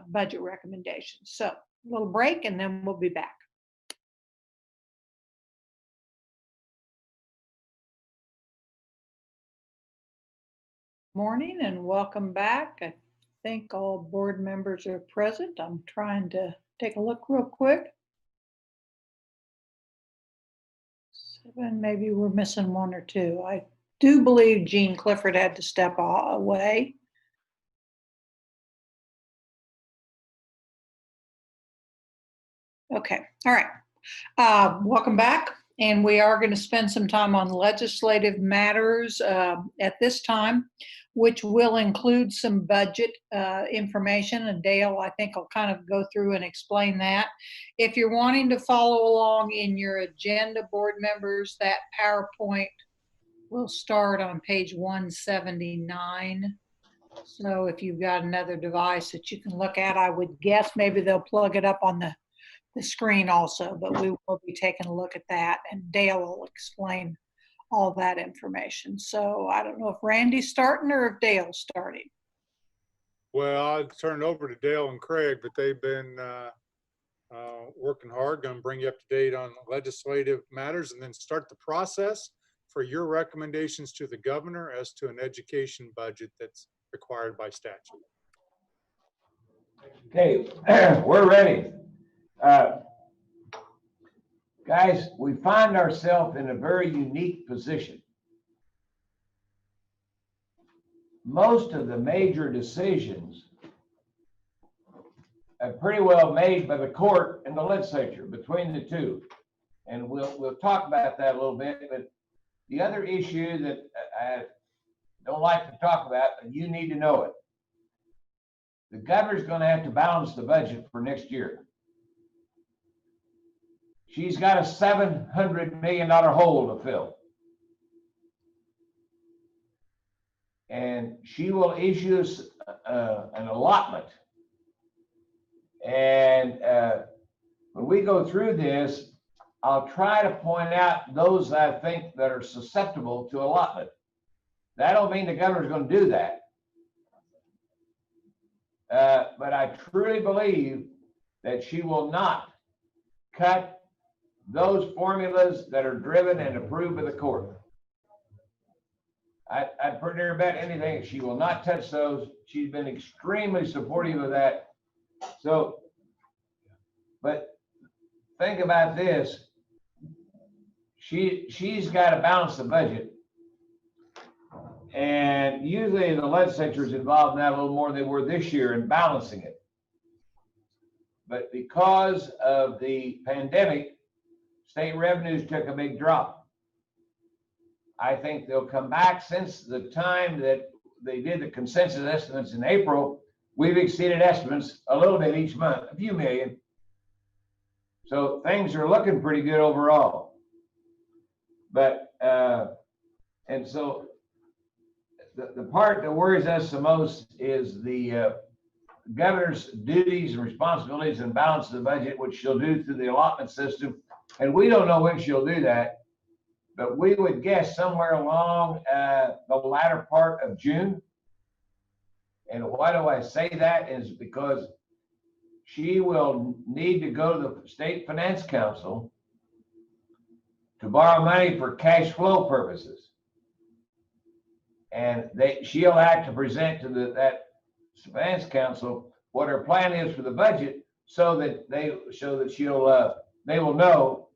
budget recommendations. So a little break, and then we'll be back. Morning and welcome back. I think all board members are present. I'm trying to take a look real quick. 7, maybe we're missing 1 or 2. I do believe Jean Clifford had to step away. Okay, all right. Welcome back. And we are going to spend some time on legislative matters at this time, which will include some budget information. And Dale, I think, will kind of go through and explain that. If you're wanting to follow along in your agenda, board members, that PowerPoint will start on page 179. So if you've got another device that you can look at, I would guess maybe they'll plug it up on the screen also, but we will be taking a look at that, and Dale will explain all that information. So I don't know if Randy's starting or if Dale's starting.
Well, I'll turn it over to Dale and Craig, but they've been working hard, going to bring you up to date on legislative matters, and then start the process for your recommendations to the governor as to an education budget that's required by statute.
Okay, we're ready. Guys, we find ourselves in a very unique position. Most of the major decisions are pretty well made by the court and the legislature between the two. And we'll talk about that a little bit, but the other issue that I don't like to talk about, but you need to know it. The governor's going to have to balance the budget for next year. She's got a $700 million hole to fill. And she will issue an allotment. And when we go through this, I'll try to point out those that I think that are susceptible to allotment. That don't mean the governor's going to do that. But I truly believe that she will not cut those formulas that are driven and approved by the court. I'd put her bet anything. She will not touch those. She's been extremely supportive of that. So, but think about this. She's got to balance the budget. And usually the legislature is involved in that a little more than they were this year in balancing it. But because of the pandemic, state revenues took a big drop. I think they'll come back. Since the time that they did the consensus estimates in April, we've exceeded estimates a little bit each month, a few million. So things are looking pretty good overall. But, and so the part that worries us the most is the governor's duties and responsibilities and balance of the budget, which she'll do through the allotment system. And we don't know when she'll do that. But we would guess somewhere along the latter part of June. And why do I say that is because she will need to go to the State Finance Council to borrow money for cash flow purposes. And she'll have to present to that Finance Council what her plan is for the budget so that they will know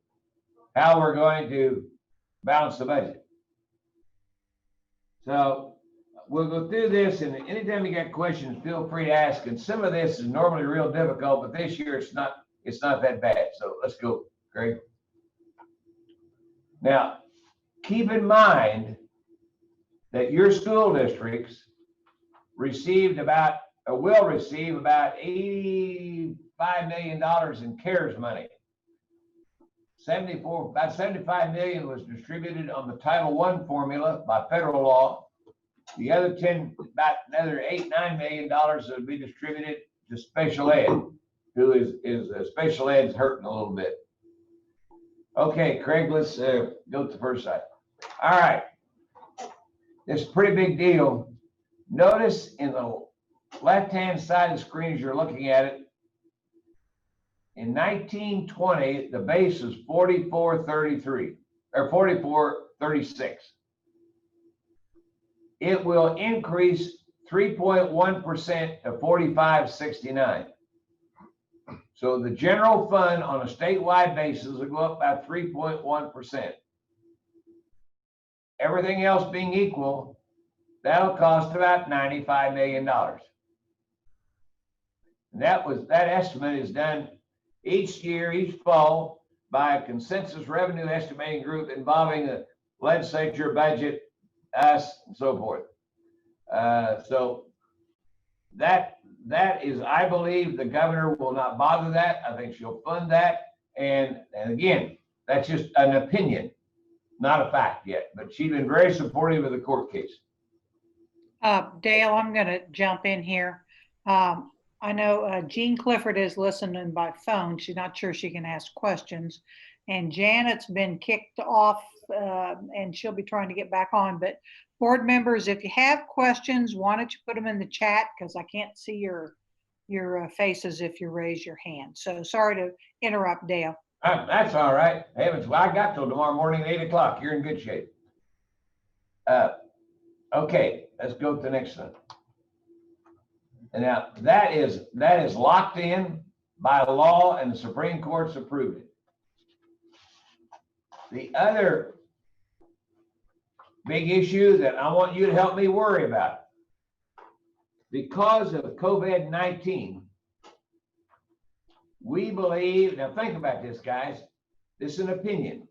how we're going to balance the budget. So we'll go through this, and anytime you got questions, feel free to ask. And some of this is normally real difficult, but this year it's not that bad. So let's go, Greg. Now, keep in mind that your school districts will receive about $85 million in CARES money. About 75 million was distributed on the Title I formula by federal law. The other about another $8-9 million will be distributed to special ed, who is special ed's hurting a little bit. Okay, Craig, let's go to the first side. All right, this is a pretty big deal. Notice in the left-hand side of the screen as you're looking at it, in 1920, the base was 4433 or 4436. It will increase 3.1% to 4569. So the general fund on a statewide basis will go up by 3.1%. Everything else being equal, that'll cost about $95 million. And that estimate is done each year, each fall, by a consensus revenue estimating group involving the legislature, budget, us, and so forth. So that is, I believe the governor will not bother that. I think she'll fund that. And again, that's just an opinion, not a fact yet, but she's been very supportive of the court case.
Dale, I'm going to jump in here. I know Jean Clifford is listening by phone. She's not sure she can ask questions. And Janet's been kicked off and she'll be trying to get back on. But board members, if you have questions, why don't you put them in the chat, because I can't see your faces if you raise your hand. So sorry to interrupt, Dale.
That's all right. Heavens, well, I got till tomorrow morning at 8 o'clock. You're in good shape. Okay, let's go to the next one. And now that is locked in by law, and the Supreme Court's approved it. The other big issue that I want you to help me worry about, because of COVID-19, we believe, now think about this, guys, this is an opinion.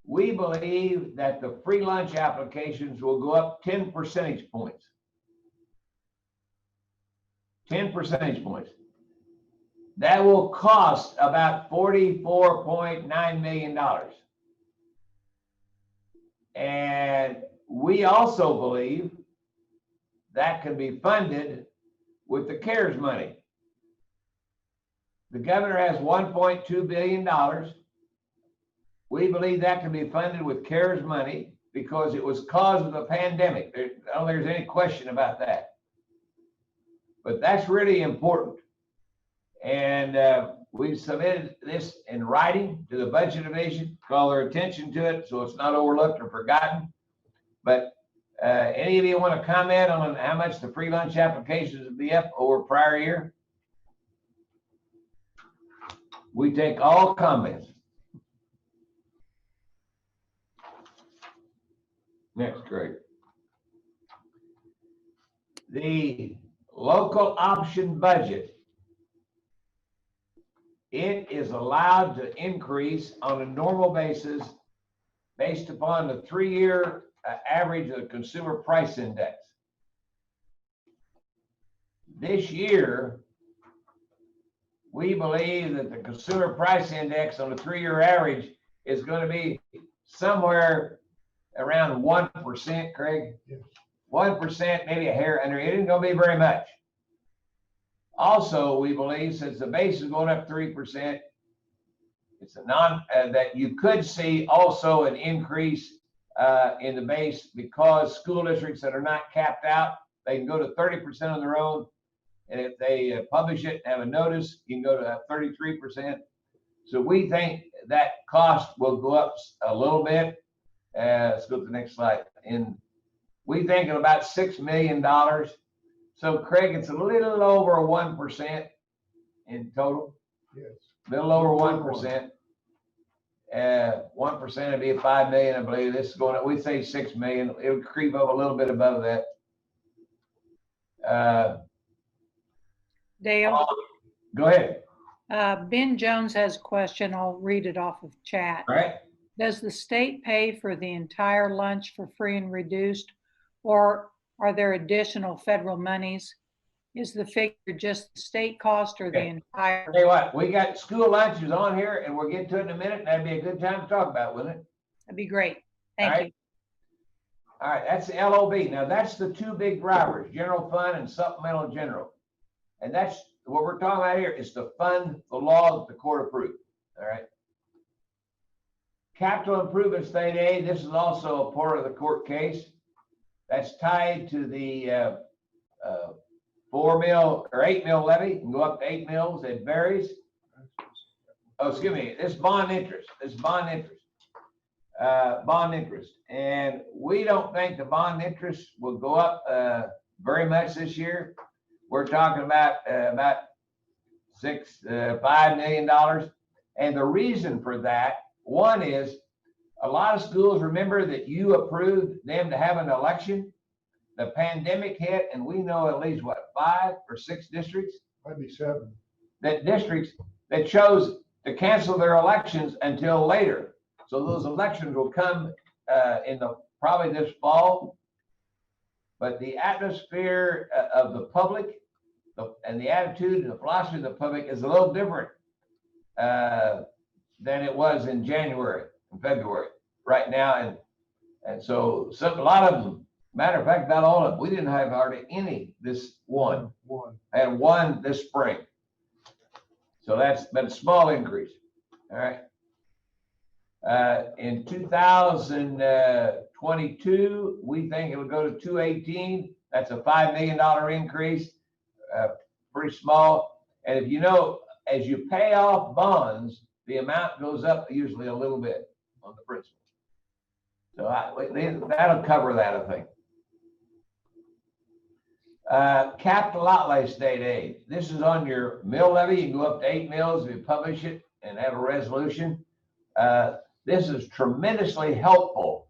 We believe that the free lunch applications will go up 10 percentage points. 10 percentage points. That will cost about $44.9 million. And we also believe that can be funded with the CARES money. The governor has $1.2 billion. We believe that can be funded with CARES money because it was caused of the pandemic. I don't think there's any question about that. But that's really important. And we've submitted this in writing to the Budget Division, call their attention to it so it's not overlooked or forgotten. But any of you want to comment on how much the free lunch applications will be up over prior year? We take all comments. Next, Greg. The local option budget, it is allowed to increase on a normal basis based upon the 3-year average of the consumer price index. This year, we believe that the consumer price index on the 3-year average is going to be somewhere around 1%, Craig.
Yes.
1%, maybe a hair under. It isn't going to be very much. Also, we believe since the base is going up 3%, it's a that you could see also an increase in the base because school districts that are not capped out, they can go to 30% on their own. And if they publish it, have a notice, you can go to 33%. So we think that cost will go up a little bit. Let's go to the next slide. And we think of about $6 million. So Craig, it's a little over 1% in total.
Yes.
A little over 1%. 1% would be $5 million, I believe. This is going up, we say $6 million. It would creep up a little bit above that.
Dale,
Go ahead.
Ben Jones has a question. I'll read it off of chat.
All right.
Does the state pay for the entire lunch for free and reduced, or are there additional federal monies? Is the figure just the state cost or the entire?
Tell you what, we got school lunches on here and we'll get to it in a minute. That'd be a good time to talk about, wouldn't it?
That'd be great. Thank you.
All right, that's the LOB. Now that's the two big drivers, general fund and supplemental general. And that's what we're talking about here is to fund the law that the court approved. All right. Capital improvement state aid, this is also a part of the court case. That's tied to the 4 mil or 8 mil levy. It can go up to 8 mils. It varies. Oh, excuse me. This bond interest. Bond interest. And we don't think the bond interest will go up very much this year. We're talking about $5 million. And the reason for that, one is a lot of schools, remember that you approved them to have an election. The pandemic hit, and we know at least what, 5 or 6 districts?
Might be 7.
Districts that chose to cancel their elections until later. So those elections will come probably this fall. But the atmosphere of the public and the attitude and the philosophy of the public is a little different than it was in January and February right now. And so a lot of them, matter of fact, not all of them, we didn't have hardly any this one. I had one this spring. So that's been a small increase. All right. In 2022, we think it'll go to 218. That's a $5 million increase, pretty small. And if you know, as you pay off bonds, the amount goes up usually a little bit on the principal. So that'll cover that, I think. Capital outlay state aid. This is on your mill levy. You can go up to 8 mills if you publish it and have a resolution. This is tremendously helpful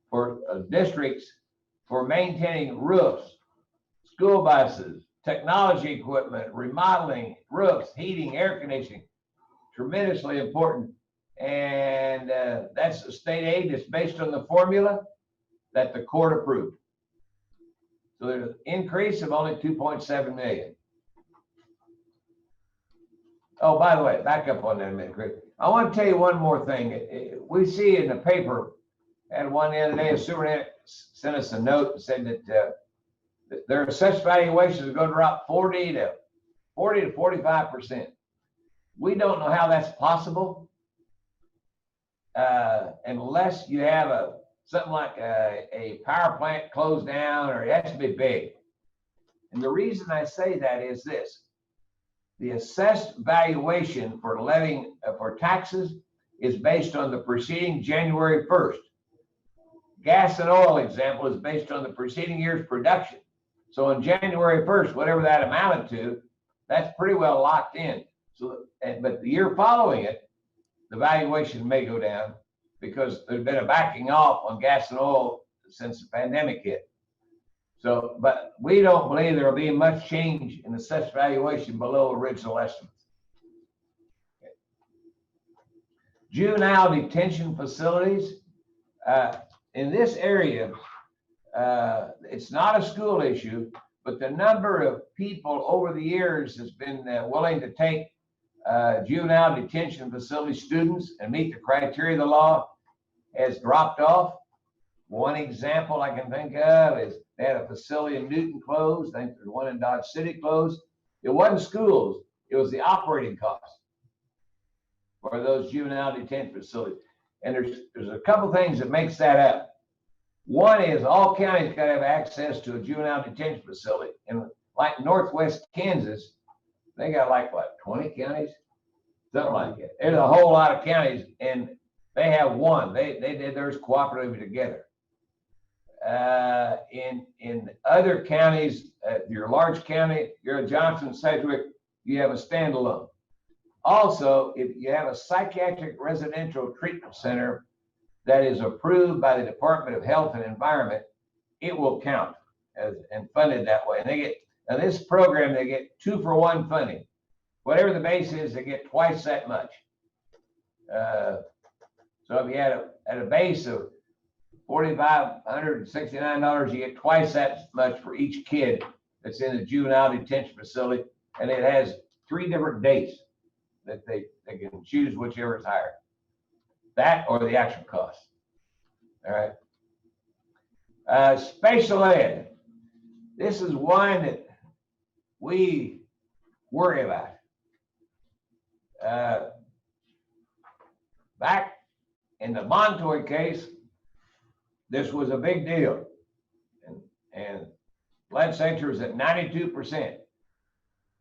for districts for maintaining roofs, school buses, technology equipment, remodeling, roofs, heating, air conditioning. Tremendously important. And that's the state aid that's based on the formula that the court approved. So there's an increase of only 2.7 million. Oh, by the way, back up on that a minute, Chris. I want to tell you one more thing. We see in the paper, had one the other day, a superintendent sent us a note and said that their assessed valuations are going to drop 40 to 45%. We don't know how that's possible unless you have something like a power plant closed down, or it has to be big. And the reason I say that is this: the assessed valuation for levying for taxes is based on the preceding January 1st. Gas and oil example is based on the preceding year's production. So on January 1st, whatever that amounted to, that's pretty well locked in. So, but the year following it, the valuation may go down because there's been a backing off on gas and oil since the pandemic hit. So, but we don't believe there will be much change in assessed valuation below original estimates. Okay. Juvenile detention facilities. In this area, it's not a school issue, but the number of people over the years has been willing to take juvenile detention facility students and meet the criteria of the law has dropped off. One example I can think of is they had a facility in Newton closed. I think there's one in Dodge City closed. It wasn't schools, it was the operating costs for those juvenile detention facilities. And there's a couple things that makes that up. One is all counties got to have access to a juvenile detention facility. And like Northwest Kansas, they got like what, 20 counties? Something like that. There's a whole lot of counties, and they have one. They did theirs cooperatively together. In other counties, your large county, you're a Johnson, Sedgwick, you have a standalone. Also, if you have a psychiatric residential treatment center that is approved by the Department of Health and Environment, it will count as and funded that way. And they get, now this program, they get 2-for-1 funding. Whatever the base is, they get twice that much. So if you had at a base of $4,569, you get twice that much for each kid that's in a juvenile detention facility, and it has 3 different dates that they can choose whichever is higher. That or the actual cost. All right. Special ed. This is one that we worry about. Back in the Montoy case, this was a big deal. And legislature is at 92%.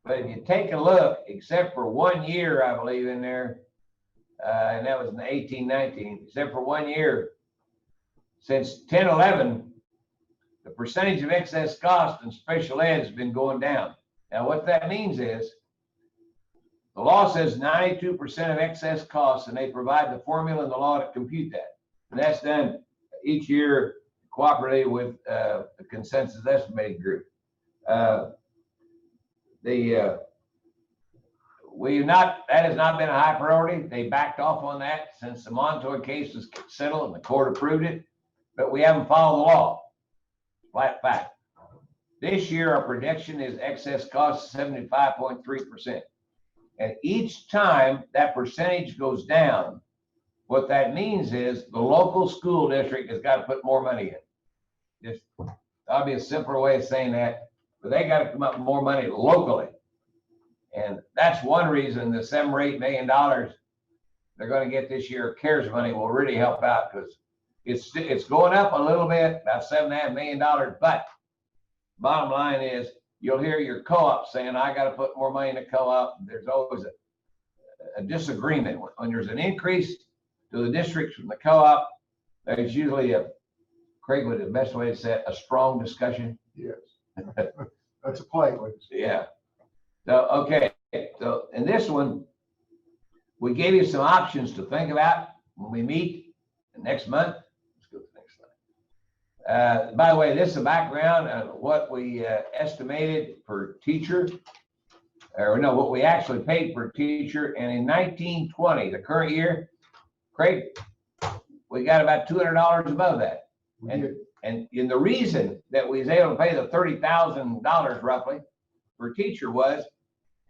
But if you take a look, except for 1 year, I believe in there, and that was in 18-19, except for 1 year, since 10-11, the percentage of excess cost in special ed has been going down. Now, what that means is the law says 92% of excess costs, and they provide the formula in the law to compute that. And that's done each year cooperatively with the consensus estimating group. That has not been a high priority. They backed off on that since the Montoy case was settled and the court approved it, but we haven't followed the law. Flat fact. This year, our prediction is excess cost 75.3%. And each time that percentage goes down, what that means is the local school district has got to put more money in. Just, that'll be a simpler way of saying that, but they got to come up with more money locally. And that's one reason the $7 or $8 million they're going to get this year CARES money will really help out, because it's going up a little bit, about $7.5 million. But bottom line is, you'll hear your co-op saying, I got to put more money in the co-op. There's always a disagreement. When there's an increase to the districts from the co-op, there's usually Craig, would the best way to say it, a strong discussion.
Yes. That's a play, ladies.
Yeah. So, okay, so in this one, we gave you some options to think about when we meet next month. Let's go to the next slide. By the way, this is a background of what we estimated per teacher, or no, what we actually paid per teacher. And in 1920, the current year, Craig, we got about $200 above that. And the reason that we was able to pay the $30,000 roughly per teacher was,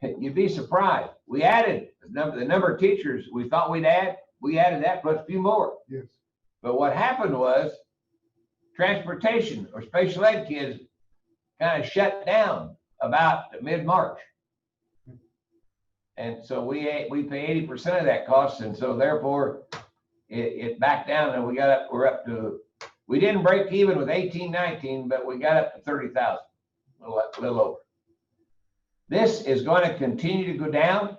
you'd be surprised. We added the number of teachers we thought we'd add. We added that plus a few more.
Yes.
But what happened was transportation or special ed kids kind of shut down about mid-March. And so we pay 80% of that cost. And so therefore it backed down and we're up to, we didn't break even with 18, 19, but we got up to 30,000, a little over. This is going to continue to go down.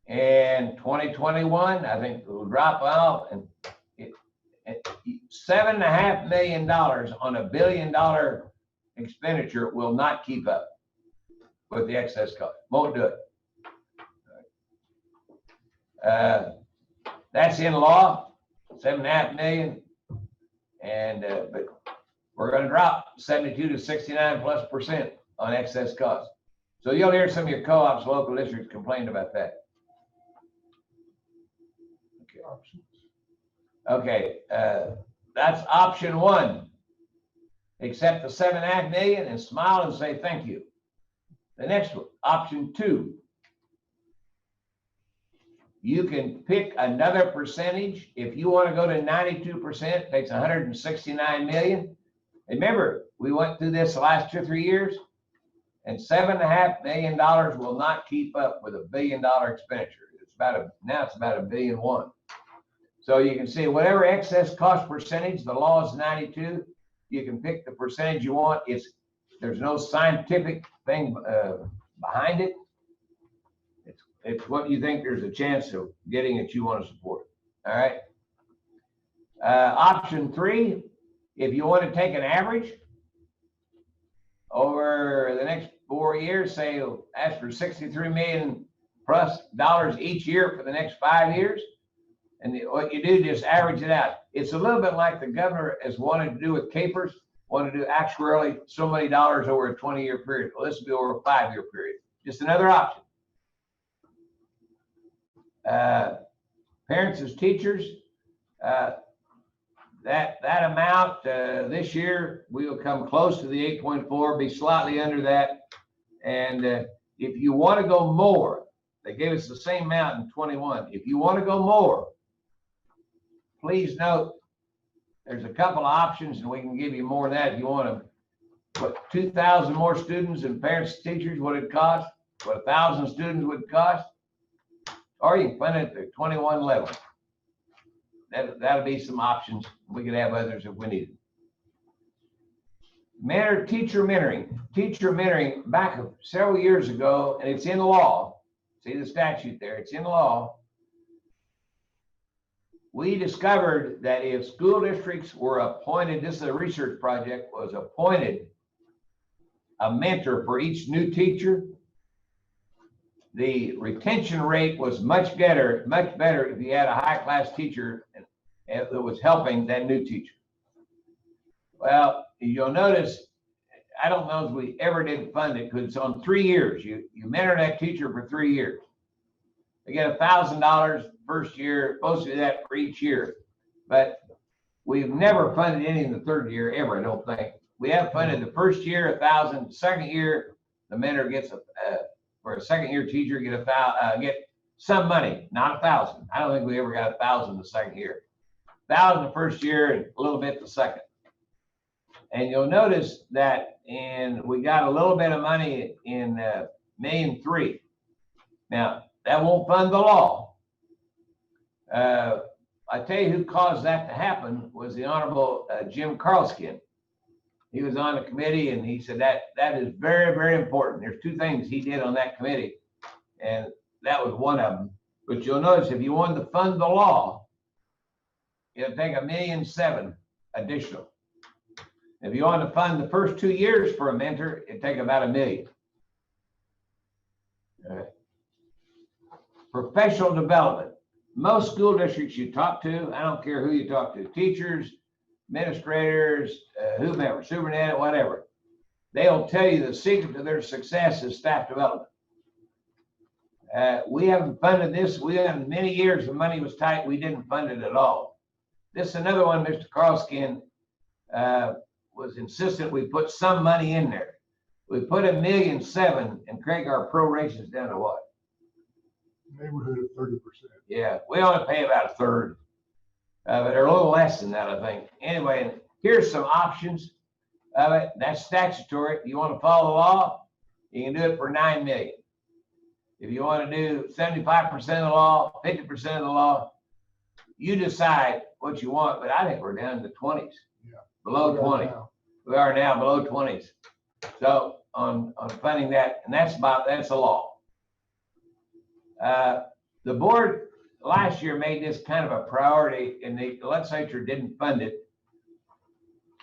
And 2021, I think it will drop out, and $7.5 million on $1 billion expenditure will not keep up with the excess cost. Won't do it. That's in law, $7.5 million, and but we're going to drop 72 to 69+% on excess costs. So you'll hear some of your co-ops, local districts complain about that. Okay, that's option one. Accept the $7.5 million and smile and say thank you. The next one, option two. You can pick another percentage. If you want to go to 92%, it takes $169 million. Remember, we went through this the last 2 or 3 years, and $7.5 million will not keep up with $1 billion expenditure. Now it's about $1.1 billion. So you can see whatever excess cost percentage, the law is 92. You can pick the percentage you want. There's no scientific thing behind it. It's what you think there's a chance of getting that you want to support. All right. Option three, if you want to take an average over the next 4 years, say ask for $63 million plus each year for the next 5 years. And what you do, just average it out. It's a little bit like the governor has wanted to do with capers, wanted to do actuarially so many dollars over a 20-year period. Well, this will be over a 5-year period. Just another option. Parents as teachers, that amount this year, we will come close to the 8.4, be slightly under that. And if you want to go more, they gave us the same amount in 21. If you want to go more, please note, there's a couple of options and we can give you more than that if you want to. What 2,000 more students and parents, teachers, what it costs, what 1,000 students would cost, or you can fund it at the 21 level. That'll be some options. We could have others if we needed. Teacher mentoring. Teacher mentoring back several years ago, and it's in law. See the statute there, it's in law. We discovered that if school districts were appointed, this is a research project, was appointed a mentor for each new teacher, the retention rate was much better if you had a high-class teacher that was helping that new teacher. Well, you'll notice, I don't know if we ever did fund it because it's on 3 years. You mentor that teacher for 3 years. They get $1,000 first year, supposed to do that for each year. But we've never funded any in the third year ever, I don't think. We have funded the first year $1,000, the second year, the mentor gets for a second year teacher get some money, not $1,000. I don't think we ever got $1,000 the second year. $1,000 the first year and a little bit the second. And you'll notice that we got a little bit of money in $1.3 million. Now, that won't fund the law. I tell you who caused that to happen was the Honorable Jim Carlskin. He was on the committee and he said that is very, very important. There's 2 things he did on that committee, and that was one of them. But you'll notice if you wanted to fund the law, it'll take $1.7 million additional. If you want to fund the first 2 years for a mentor, it'd take about $1 million. Professional development. Most school districts you talk to, I don't care who you talk to, teachers, administrators, whomever, superintendent, whatever, they'll tell you the secret to their success is staff development. We haven't funded this. We had many years when money was tight, we didn't fund it at all. This is another one Mr. Carlskin was insistent we put some money in there. We put $1.7 million, and Craig, our proration's down to what?
Neighborhood of 30%.
Yeah, we only pay about 1/3, but they're a little less than that, I think. Anyway, here's some options of it. That's statutory. If you want to follow the law, you can do it for $9 million. If you want to do 75% of the law, 50% of the law, you decide what you want. But I think we're down in the 20s, below 20. We are now below 20s. So on funding that, and that's a law. The board last year made this kind of a priority, and the legislature didn't fund it.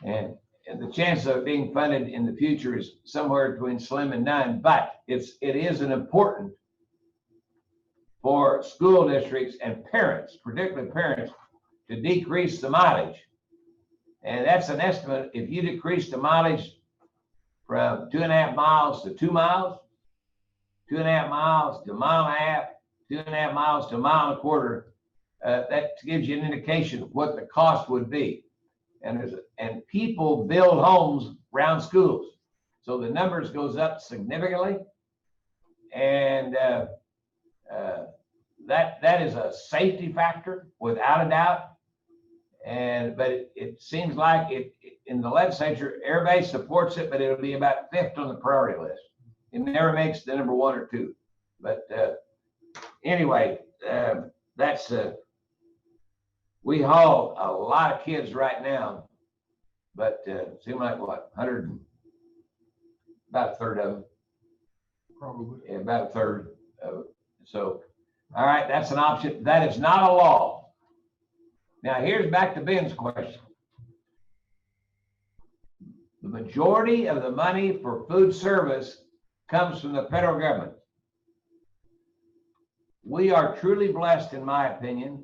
And the chance of it being funded in the future is somewhere between slim and none, but it is an important for school districts and parents, particularly parents, to decrease the mileage. And that's an estimate. If you decrease the mileage from 2.5 miles to 2 miles, 2.5 miles to 1.5 miles, 2.5 miles to 1.25 miles, that gives you an indication of what the cost would be. And people build homes around schools, so the numbers goes up significantly, and that is a safety factor without a doubt. But it seems like in the legislature, everybody supports it, but it'll be about 5th on the priority list. It never makes the number 1 or 2. But anyway, that's we haul a lot of kids right now, but seem like what, 100, about 1/3 of them.
Probably.
Yeah, about 1/3 of it. So, all right, that's an option. That is not a law. Now, here's back to Ben's question. The majority of the money for food service comes from the federal government. We are truly blessed, in my opinion.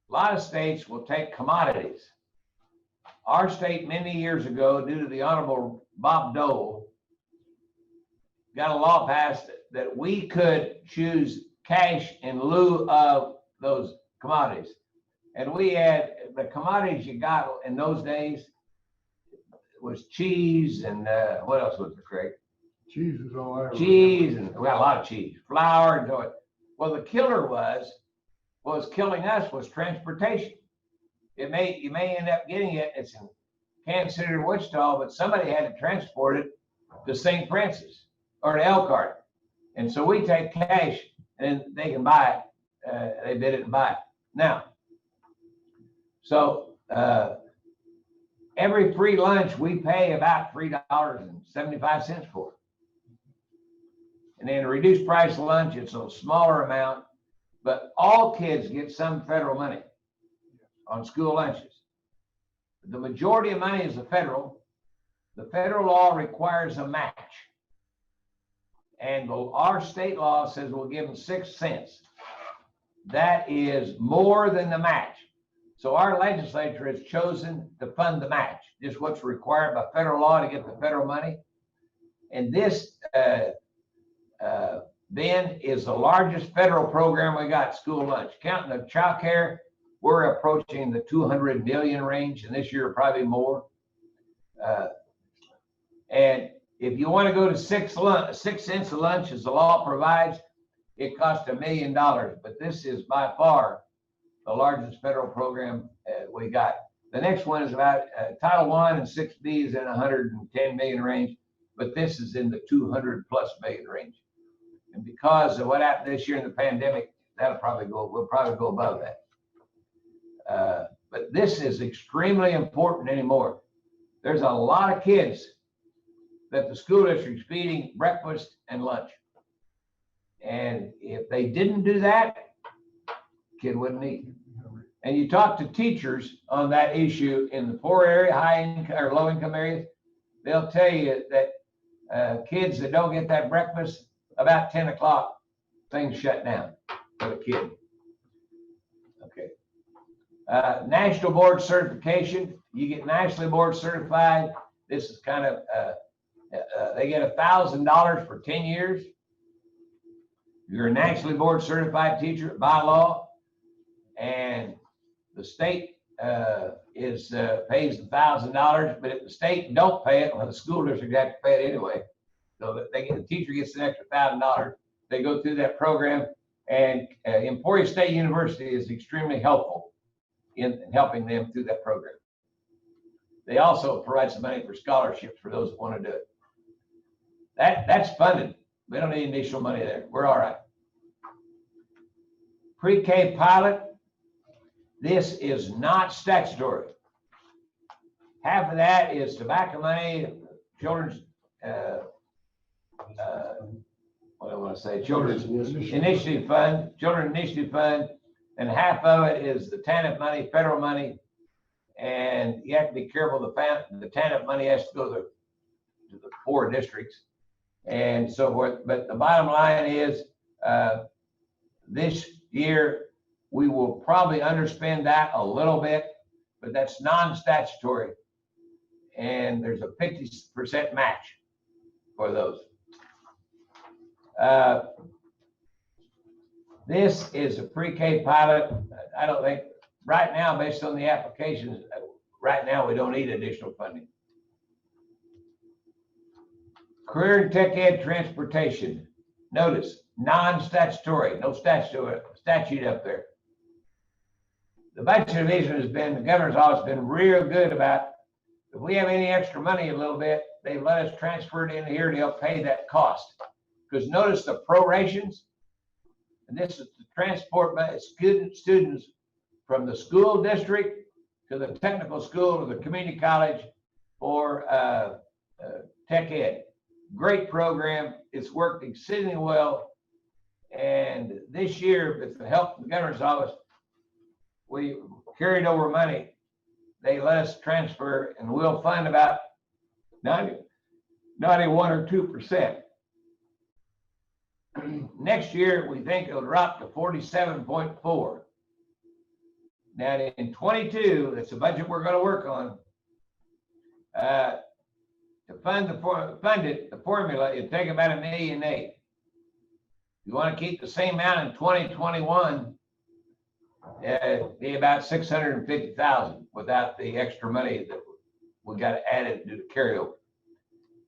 A lot of states will take commodities. Our state, many years ago, due to the Honorable Bob Dole, got a law passed that we could choose cash in lieu of those commodities. And we had the commodities you got in those days was cheese and what else was it, Craig?
Cheese is all I ever
Cheese, and we got a lot of cheese, flour, and so it. Well, the killer was killing us was transportation. You may end up getting it. It's in Kansas City or Wichita, but somebody had to transport it to St. Francis or to Elkhart. And so we take cash and they can buy it. They bid it and buy it. Now, so every free lunch we pay about $3.75 for. And then a reduced price lunch, it's a smaller amount, but all kids get some federal money on school lunches. The majority of money is the federal. The federal law requires a match. And our state law says we'll give them 6 cents. That is more than the match. So our legislature has chosen to fund the match, just what's required by federal law to get the federal money. And this, Ben, is the largest federal program we got, school lunch. Counting the child care, we're approaching the 200 million range, and this year probably more. And if you want to go to 6 cents a lunch, as the law provides, it costs $1 million. But this is by far the largest federal program we got. The next one is about Title I and 6B is in 110 million range, but this is in the 200+ million range. And because of what happened this year in the pandemic, we'll probably go above that. But this is extremely important anymore. There's a lot of kids that the school district's feeding breakfast and lunch. And if they didn't do that, kid wouldn't eat. and you talk to teachers on that issue in the poor area, high income or low income areas, they'll tell you that kids that don't get that breakfast about 10 o'clock, things shut down for the kid. Okay. National board certification, you get nationally board certified. This is kind of, they get $1,000 for 10 years. You're a nationally board certified teacher by law, and the state pays $1,000, but if the state don't pay it, well, the school district has to pay it anyway. So that the teacher gets an extra $1,000. They go through that program, and Emporia State University is extremely helpful in helping them through that program. They also provide some money for scholarships for those that want to do it. That's funded. We don't need additional money there. We're all right. Pre-K pilot, this is not statutory. Half of that is tobacco money, children's, what do I want to say? Children's Initiative Fund, Children's Initiative Fund, and half of it is the TANF money, federal money. And you have to be careful, the TANF money has to go to the poor districts and so forth. But the bottom line is this year, we will probably underspend that a little bit, but that's non-statutory. And there's a 50% match for those. This is a pre-K pilot. I don't think, right now, based on the applications, right now, we don't need additional funding. Career and Tech Ed transportation. Notice, non-statutory, no statute up there. The Budget Division has been, the Governor's Office has been real good about, if we have any extra money a little bit, they let us transfer it in here and they'll pay that cost. Because notice the prorations, and this is to transport students from the school district to the technical school to the community college for Tech Ed. Great program. It's worked exceedingly well. And this year, with the help of the Governor's Office, we carried over money. They let us transfer, and we'll fund about 91 or 2%. Next year, we think it'll drop to 47.4. Now in 22, that's the budget we're going to work on. To fund it, the formula, it'd take about $1.8 million. You want to keep the same amount in 2021, it'd be about $650,000 without the extra money that we got to add it to the carryover.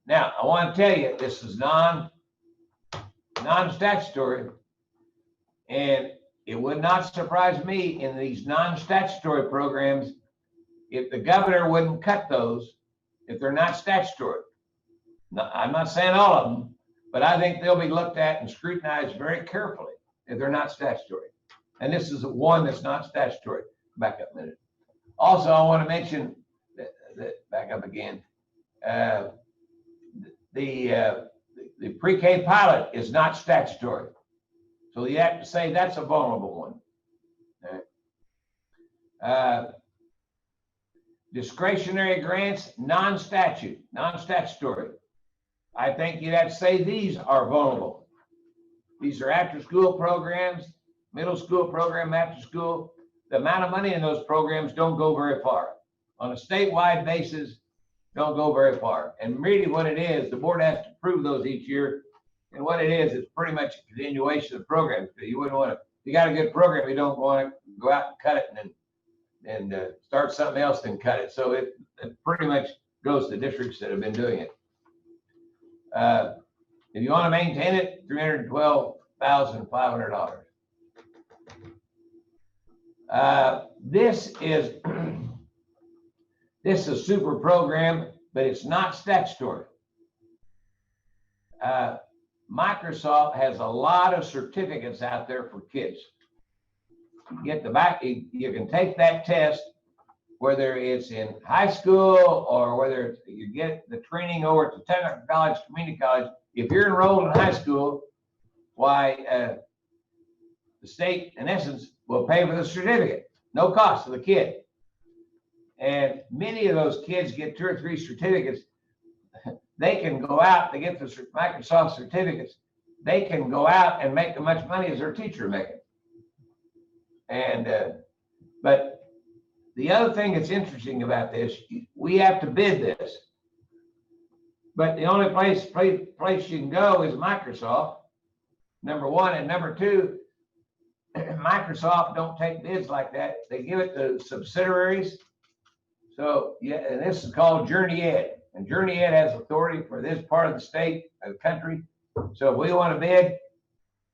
Now, I want to tell you, this is non-statutory, and it would not surprise me in these non-statutory programs if the governor wouldn't cut those if they're not statutory. Now, I'm not saying all of them, but I think they'll be looked at and scrutinized very carefully if they're not statutory. And this is one that's not statutory. Back up a minute. Also, I want to mention that back up again. The pre-K pilot is not statutory. So you have to say that's a vulnerable one. Right. Discretionary grants, non-statutory. I think you'd have to say these are vulnerable. These are after-school programs, middle school program, after school. The amount of money in those programs don't go very far. On a statewide basis, don't go very far. And really what it is, the board has to approve those each year. And what it is, it's pretty much a continuation of the program. You wouldn't want to, if you got a good program, you don't want to go out and cut it and start something else and cut it. So it pretty much goes to districts that have been doing it. If you want to maintain it, $312,500. This is a super program, but it's not statutory. Microsoft has a lot of certificates out there for kids. You get the back, you can take that test, whether it's in high school or whether you get the training over at the technical college, community college. If you're enrolled in high school, why the state, in essence, will pay for the certificate. no cost to the kid. And many of those kids get 2 or 3 certificates. They can go out, they get the Microsoft certificates. They can go out and make as much money as their teacher making. And, but the other thing that's interesting about this, we have to bid this. But the only place you can go is Microsoft, number one. And number two, Microsoft don't take bids like that. They give it to subsidiaries. So, yeah, and this is called Journey Ed. And Journey Ed has authority for this part of the state, of the country. So if we want to bid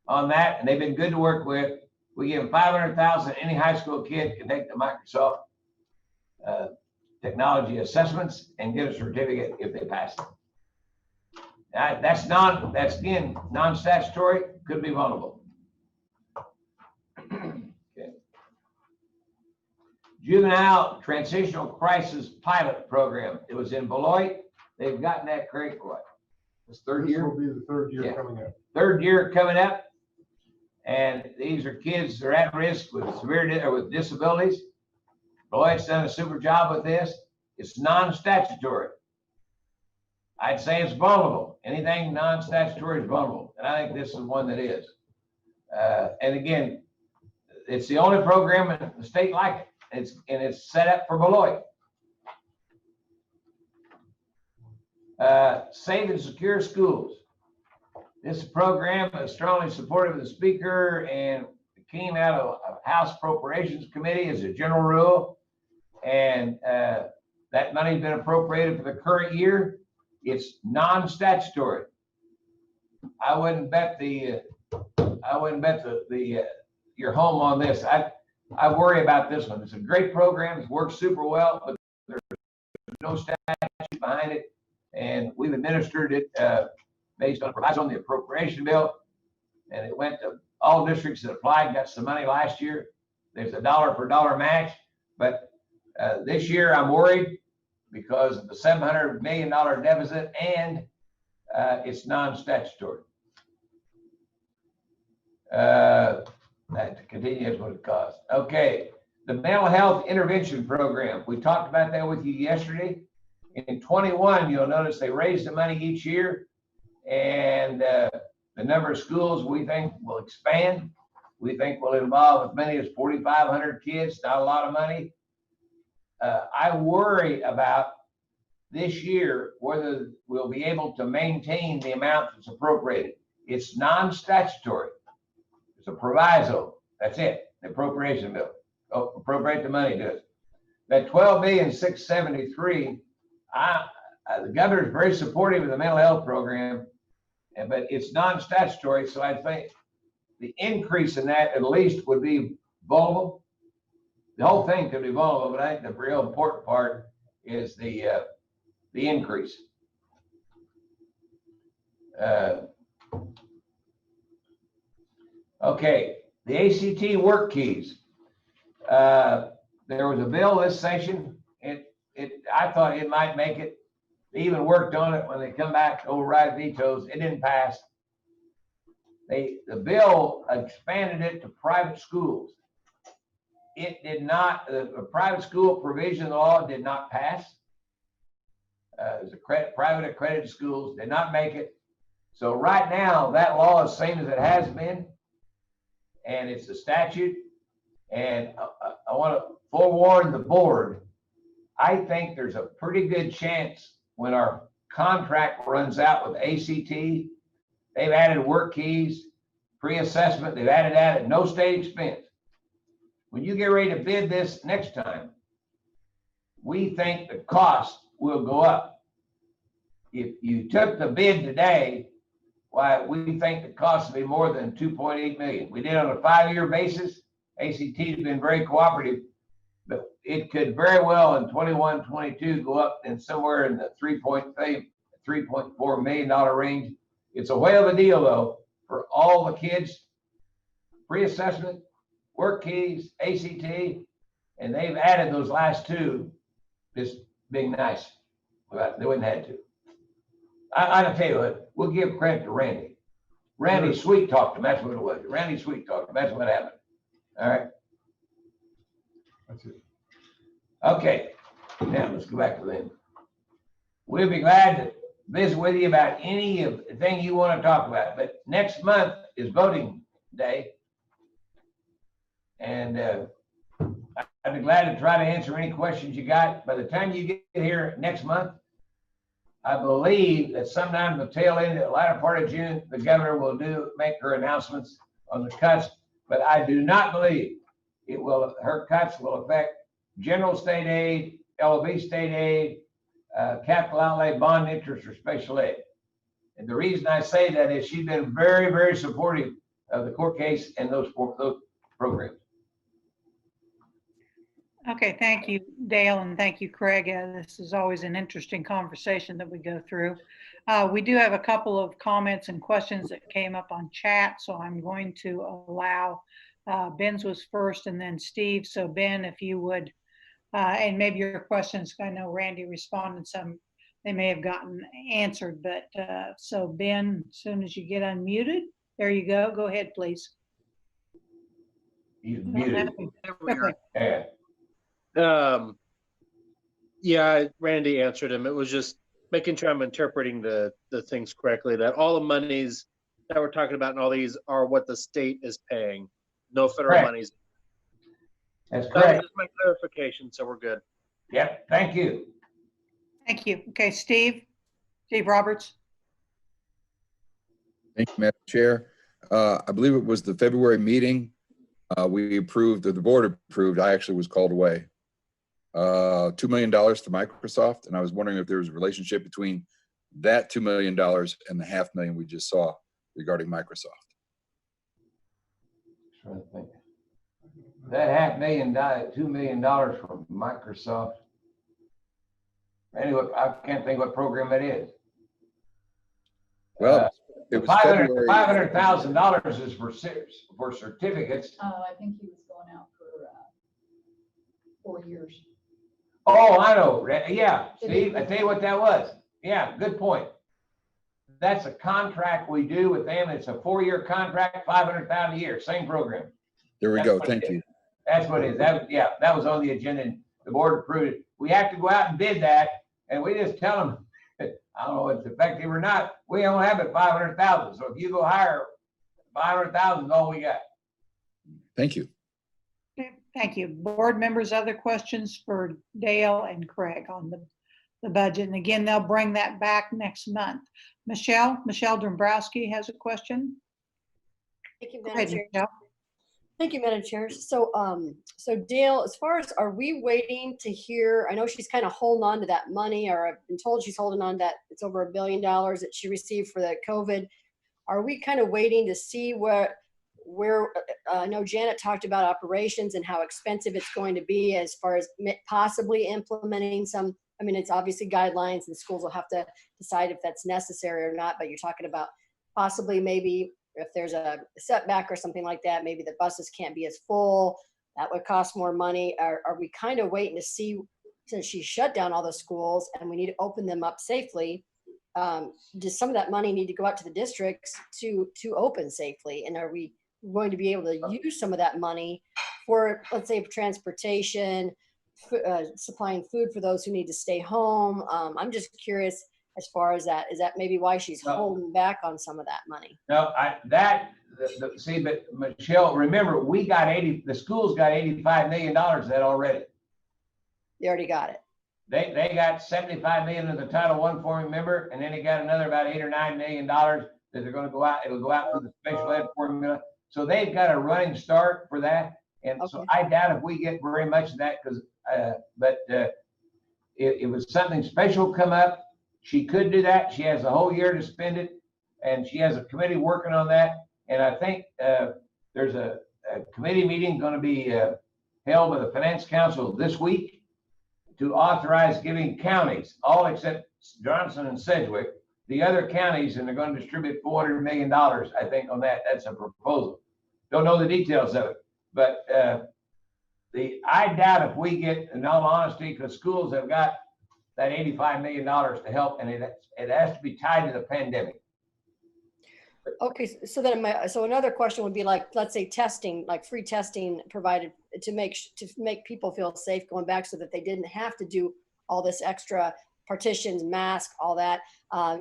on that, and they've been good to work with, we give them $500,000. Any high school kid can take the Microsoft technology assessments and get a certificate if they pass it. That's again, non-statutory, could be vulnerable. Okay. Juvenile Transitional Crisis Pilot Program. It was in Beloit. They've gotten that great. What? This third year?
This will be the third year coming up.
Third year coming up. And these are kids that are at risk with severe or with disabilities. Beloit's done a super job with this. It's non-statutory. I'd say it's vulnerable. Anything non-statutory is vulnerable. And I think this is one that is. And again, it's the only program in the state like it. It's set up for Beloit. Safe and Secure Schools. This program is strongly supported of the speaker and came out of House Appropriations Committee as a general rule. And that money's been appropriated for the current year. It's non-statutory. I wouldn't bet your home on this. I worry about this one. It's a great program. It's worked super well, but there's no statute behind it. And we've administered it based on provisions on the appropriation bill. And it went to all districts that applied, got some money last year. There's a dollar for dollar match. But this year I'm worried because of the $700 million deficit, and it's non-statutory. That continues what it costs. Okay, the mental health intervention program. We talked about that with you yesterday. In 21, you'll notice they raise the money each year, and the number of schools we think will expand. We think will involve as many as 4,500 kids, not a lot of money. I worry about this year whether we'll be able to maintain the amount that's appropriated. It's non-statutory. It's a proviso. That's it. The appropriation bill. Oh, appropriate the money to it. That $12,673,000. The governor is very supportive of the mental health program, but it's non-statutory. So I think the increase in that at least would be vulnerable. The whole thing could be vulnerable, but I think the real important part is the increase. Okay, the ACT work keys. There was a bill this session. I thought it might make it. They even worked on it when they come back to override vetoes. It didn't pass. The bill expanded it to private schools. It did not, the private school provision law did not pass. It was private accredited schools did not make it. So right now, that law is the same as it has been. And it's a statute. And I want to forewarn the board. I think there's a pretty good chance when our contract runs out with ACT, they've added work keys, pre-assessment, they've added that at no state expense. When you get ready to bid this next time, we think the cost will go up. If you took the bid today, why, we think the cost will be more than $2.8 million. We did it on a 5-year basis. ACT has been very cooperative, but it could very well in 21, 22 go up in somewhere in the $3.4 million range. It's a whale of a deal though for all the kids, pre-assessment, work keys, ACT, and they've added those last two, just being nice. They wouldn't have to. I'll tell you what, we'll give credit to Randy. Randy sweet talked him, that's what it was. Randy sweet talked him, that's what happened. All right.
That's it.
Okay, now let's go back to them. We'll be glad to visit with you about any of the thing you want to talk about, but next month is voting day. And I'd be glad to try to answer any questions you got. By the time you get here next month, I believe that sometime the tail end, the latter part of June, the governor will make her announcements on the cuts. But I do not believe her cuts will affect general state aid, LOB state aid, capital outlay, bond interest, or special aid. And the reason I say that is she's been very, very supportive of the court case and those programs.
Okay, thank you, Dale, and thank you, Craig. This is always an interesting conversation that we go through. We do have a couple of comments and questions that came up on chat, so I'm going to allow Ben's was first and then Steve. So Ben, if you would, and maybe your questions, I know Randy responded some, they may have gotten answered, but so Ben, as soon as you get unmuted, there you go. Go ahead, please.
He's muted.
Okay.
Yeah, Randy answered him. It was just making sure I'm interpreting the things correctly, that all the monies that we're talking about and all these are what the state is paying. No federal monies.
That's
That
correct.
was just my clarification, so we're good.
Yep, thank you.
Thank you. Okay, Steve Roberts.
Thank you, Madam Chair. I believe it was the February meeting. We approved, or the board approved, I actually was called away, $2 million to Microsoft. And I was wondering if there was a relationship between that $2 million and the $500,000 we just saw regarding Microsoft.
Trying to think. That $500,000, $2 million from Microsoft. Anyway, I can't think what program it is.
Well, it was February.
$500,000 is for certificates.
Oh, I think he was going out for 4 years.
Oh, I know. Yeah, Steve, I tell you what that was. Yeah, good point. That's a contract we do with them. It's a 4-year contract, $500,000 a year, same program.
There we go. Thank you.
That's what it is. That was on the agenda and the board approved it. We have to go out and bid that, and we just tell them, I don't know if it's effective or not. We don't have it 500,000. So if you go higher, 500,000 is all we got.
Thank you.
Thank you. Board members, other questions for Dale and Craig on the budget? And again, they'll bring that back next month. Michelle Dombrowski has a question.
Thank you,
Go
Madam
ahead,
Chair.
Michelle.
Thank you, Madam Chair. So, so Dale, as far as, are we waiting to hear, I know she's kind of holding on to that money, or I've been told she's holding on to that, it's over $1 billion that she received for the COVID. Are we kind of waiting to see where I know Janet talked about operations and how expensive it's going to be as far as possibly implementing some, I mean, it's obviously guidelines and schools will have to decide if that's necessary or not, but you're talking about possibly maybe if there's a setback or something like that, maybe the buses can't be as full, that would cost more money. Are we kind of waiting to see, since she shut down all the schools and we need to open them up safely, does some of that money need to go out to the districts to open safely? And are we going to be able to use some of that money for, let's say, transportation, supplying food for those who need to stay home? I'm just curious as far as that. Is that maybe why she's holding back on some of that money?
No, see, but Michelle, remember, the schools got $85 million of that already.
They already got it.
They got $75 million of the Title I formula, remember, and then they got another about $8 or $9 million that they're going to go out. It'll go out through the special ed formula. So they've got a running start for that. And so I doubt if we get very much of that, because, it was something special come up. She could do that. She has a whole year to spend it, and she has a committee working on that. And I think there's a committee meeting going to be held by the Finance Council this week to authorize giving counties, all except Johnson and Sedgwick, the other counties, and they're going to distribute $400 million, I think, on that. That's a proposal. Don't know the details of it, but I doubt if we get, in all honesty, because schools have got that $85 million to help, and it has to be tied to the pandemic.
Okay, so then so another question would be like, let's say testing, like free testing provided to make people feel safe going back so that they didn't have to do all this extra partitions, mask, all that.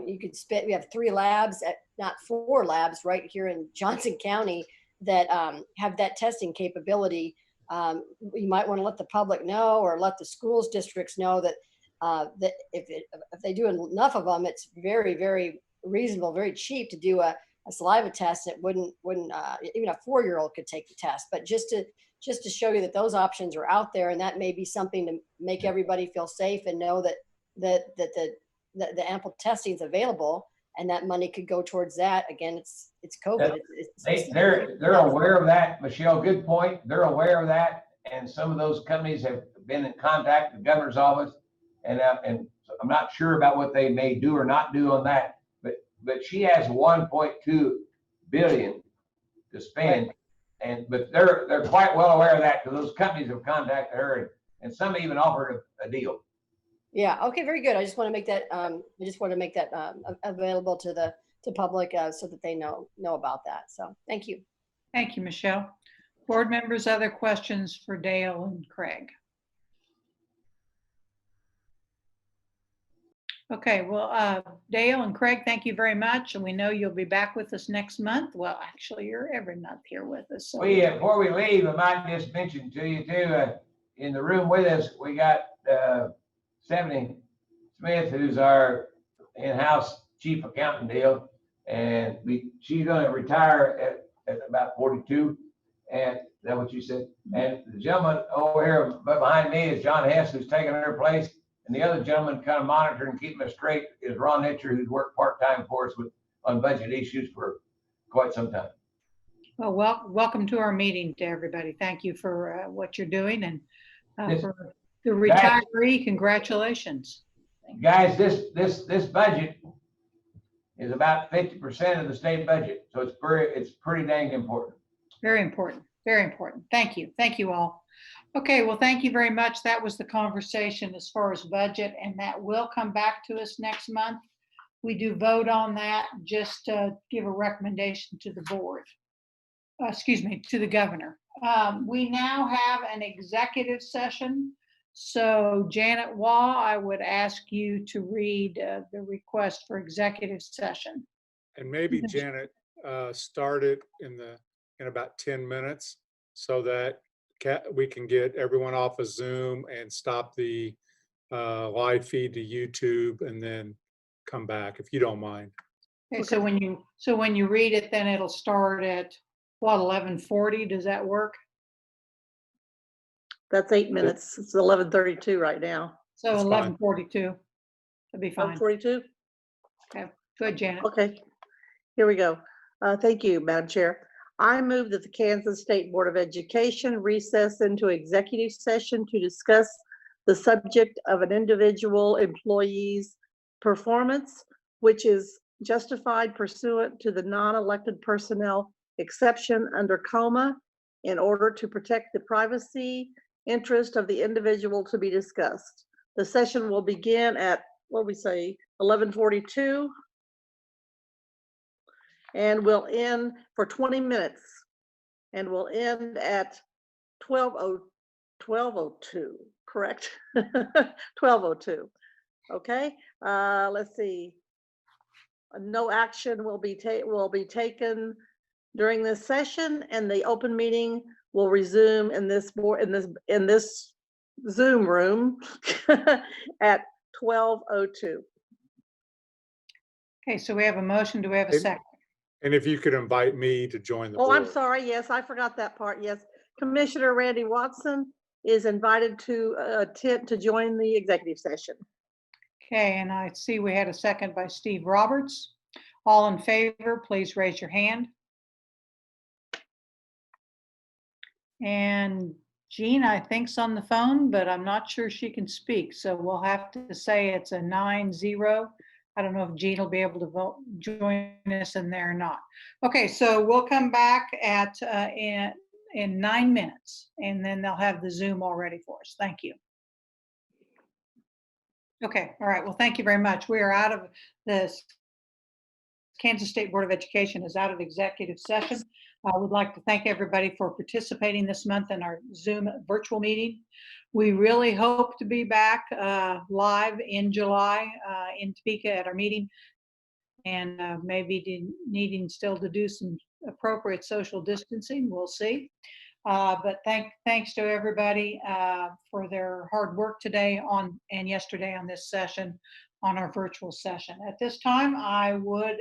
You could we have 3 labs, not 4 labs right here in Johnson County that have that testing capability. You might want to let the public know or let the schools districts know that that if they do enough of them, it's very, very reasonable, very cheap to do a saliva test. It wouldn't even a 4-year-old could take the test, but just to show you that those options are out there, and that may be something to make everybody feel safe and know that the ample testing is available, and that money could go towards that. Again, it's COVID.
They're aware of that, Michelle. Good point. They're aware of that, and some of those companies have been in contact with the governor's office, and I'm not sure about what they may do or not do on that. But she has 1.2 billion to spend, but they're quite well aware of that because those companies have contacted her, and some even offered a deal.
Yeah. Okay. Very good. I just want to make that. Available to the public so that they know about that. So thank you.
Thank you, Michelle. Board members, other questions for Dale and Craig? Okay, well, Dale and Craig, thank you very much. And we know you'll be back with us next month. Well, actually, you're every month here with us. So.
Before we leave, I might just mention to you too, in the room with us, we got Stephanie Smith, who's our in-house chief accountant deal. And she's going to retire at about 42. And is that what you said? And the gentleman over here behind me is John Hess, who's taking her place. And the other gentleman kind of monitoring and keeping us straight is Ron Nitcher, who's worked part-time for us on budget issues for quite some time.
Well, welcome to our meeting to everybody. Thank you for what you're doing, and for the retiree, congratulations.
Guys, this budget is about 50% of the state budget, so it's pretty dang important.
Very important. Very important. Thank you. Thank you all. Okay, well, thank you very much. That was the conversation as far as budget, and that will come back to us next month. We do vote on that, just to give a recommendation to the board. To the governor. We now have an executive session. So Janet Waugh, I would ask you to read the request for executive session.
And maybe Janet start it in about 10 minutes so that we can get everyone off of Zoom and stop the live feed to YouTube and then come back, if you don't mind.
Okay, so when you read it, then it'll start at what, 11:40? Does that work?
That's 8 minutes. It's 11:32 right now.
So 11:42. That'd be fine.
11:42?
Okay, good, Janet.
Okay, here we go. Thank you, Madam Chair. I move that the Kansas State Board of Education recess into executive session to discuss the subject of an individual employee's performance, which is justified pursuant to the non-elected personnel exception under COMA in order to protect the privacy interest of the individual to be discussed. The session will begin at, 11:42, and will end for 20 minutes, and will end at 12:02, correct? 12:02. Okay, let's see. No action will be taken during this session, and the open meeting will resume in this Zoom room at 12:02.
Okay, so we have a motion. Do we have a second?
And if you could invite me to join the board.
Oh, I'm sorry. Yes, I forgot that part. Yes, Commissioner Randy Watson is invited to join the executive session.
Okay, and I see we had a second by Steve Roberts. All in favor, please raise your hand. And Jean, I think's on the phone, but I'm not sure she can speak. So we'll have to say it's a 9-0. I don't know if Jean will be able to join us in there or not. Okay, so we'll come back at in 9 minutes, and then they'll have the Zoom all ready for us. Thank you. Okay, all right. Well, thank you very much. We are out of this Kansas State Board of Education is out of executive session. I would like to thank everybody for participating this month in our Zoom virtual meeting. We really hope to be back live in July in Topeka at our meeting, and maybe needing still to do some appropriate social distancing. We'll see. But thanks to everybody for their hard work today and yesterday on this session, on our virtual session. At this time, I would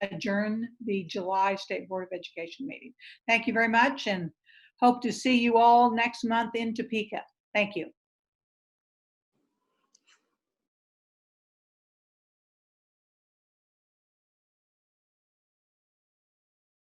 adjourn the July State Board of Education meeting. Thank you very much, and hope to see you all next month in Topeka. Thank you.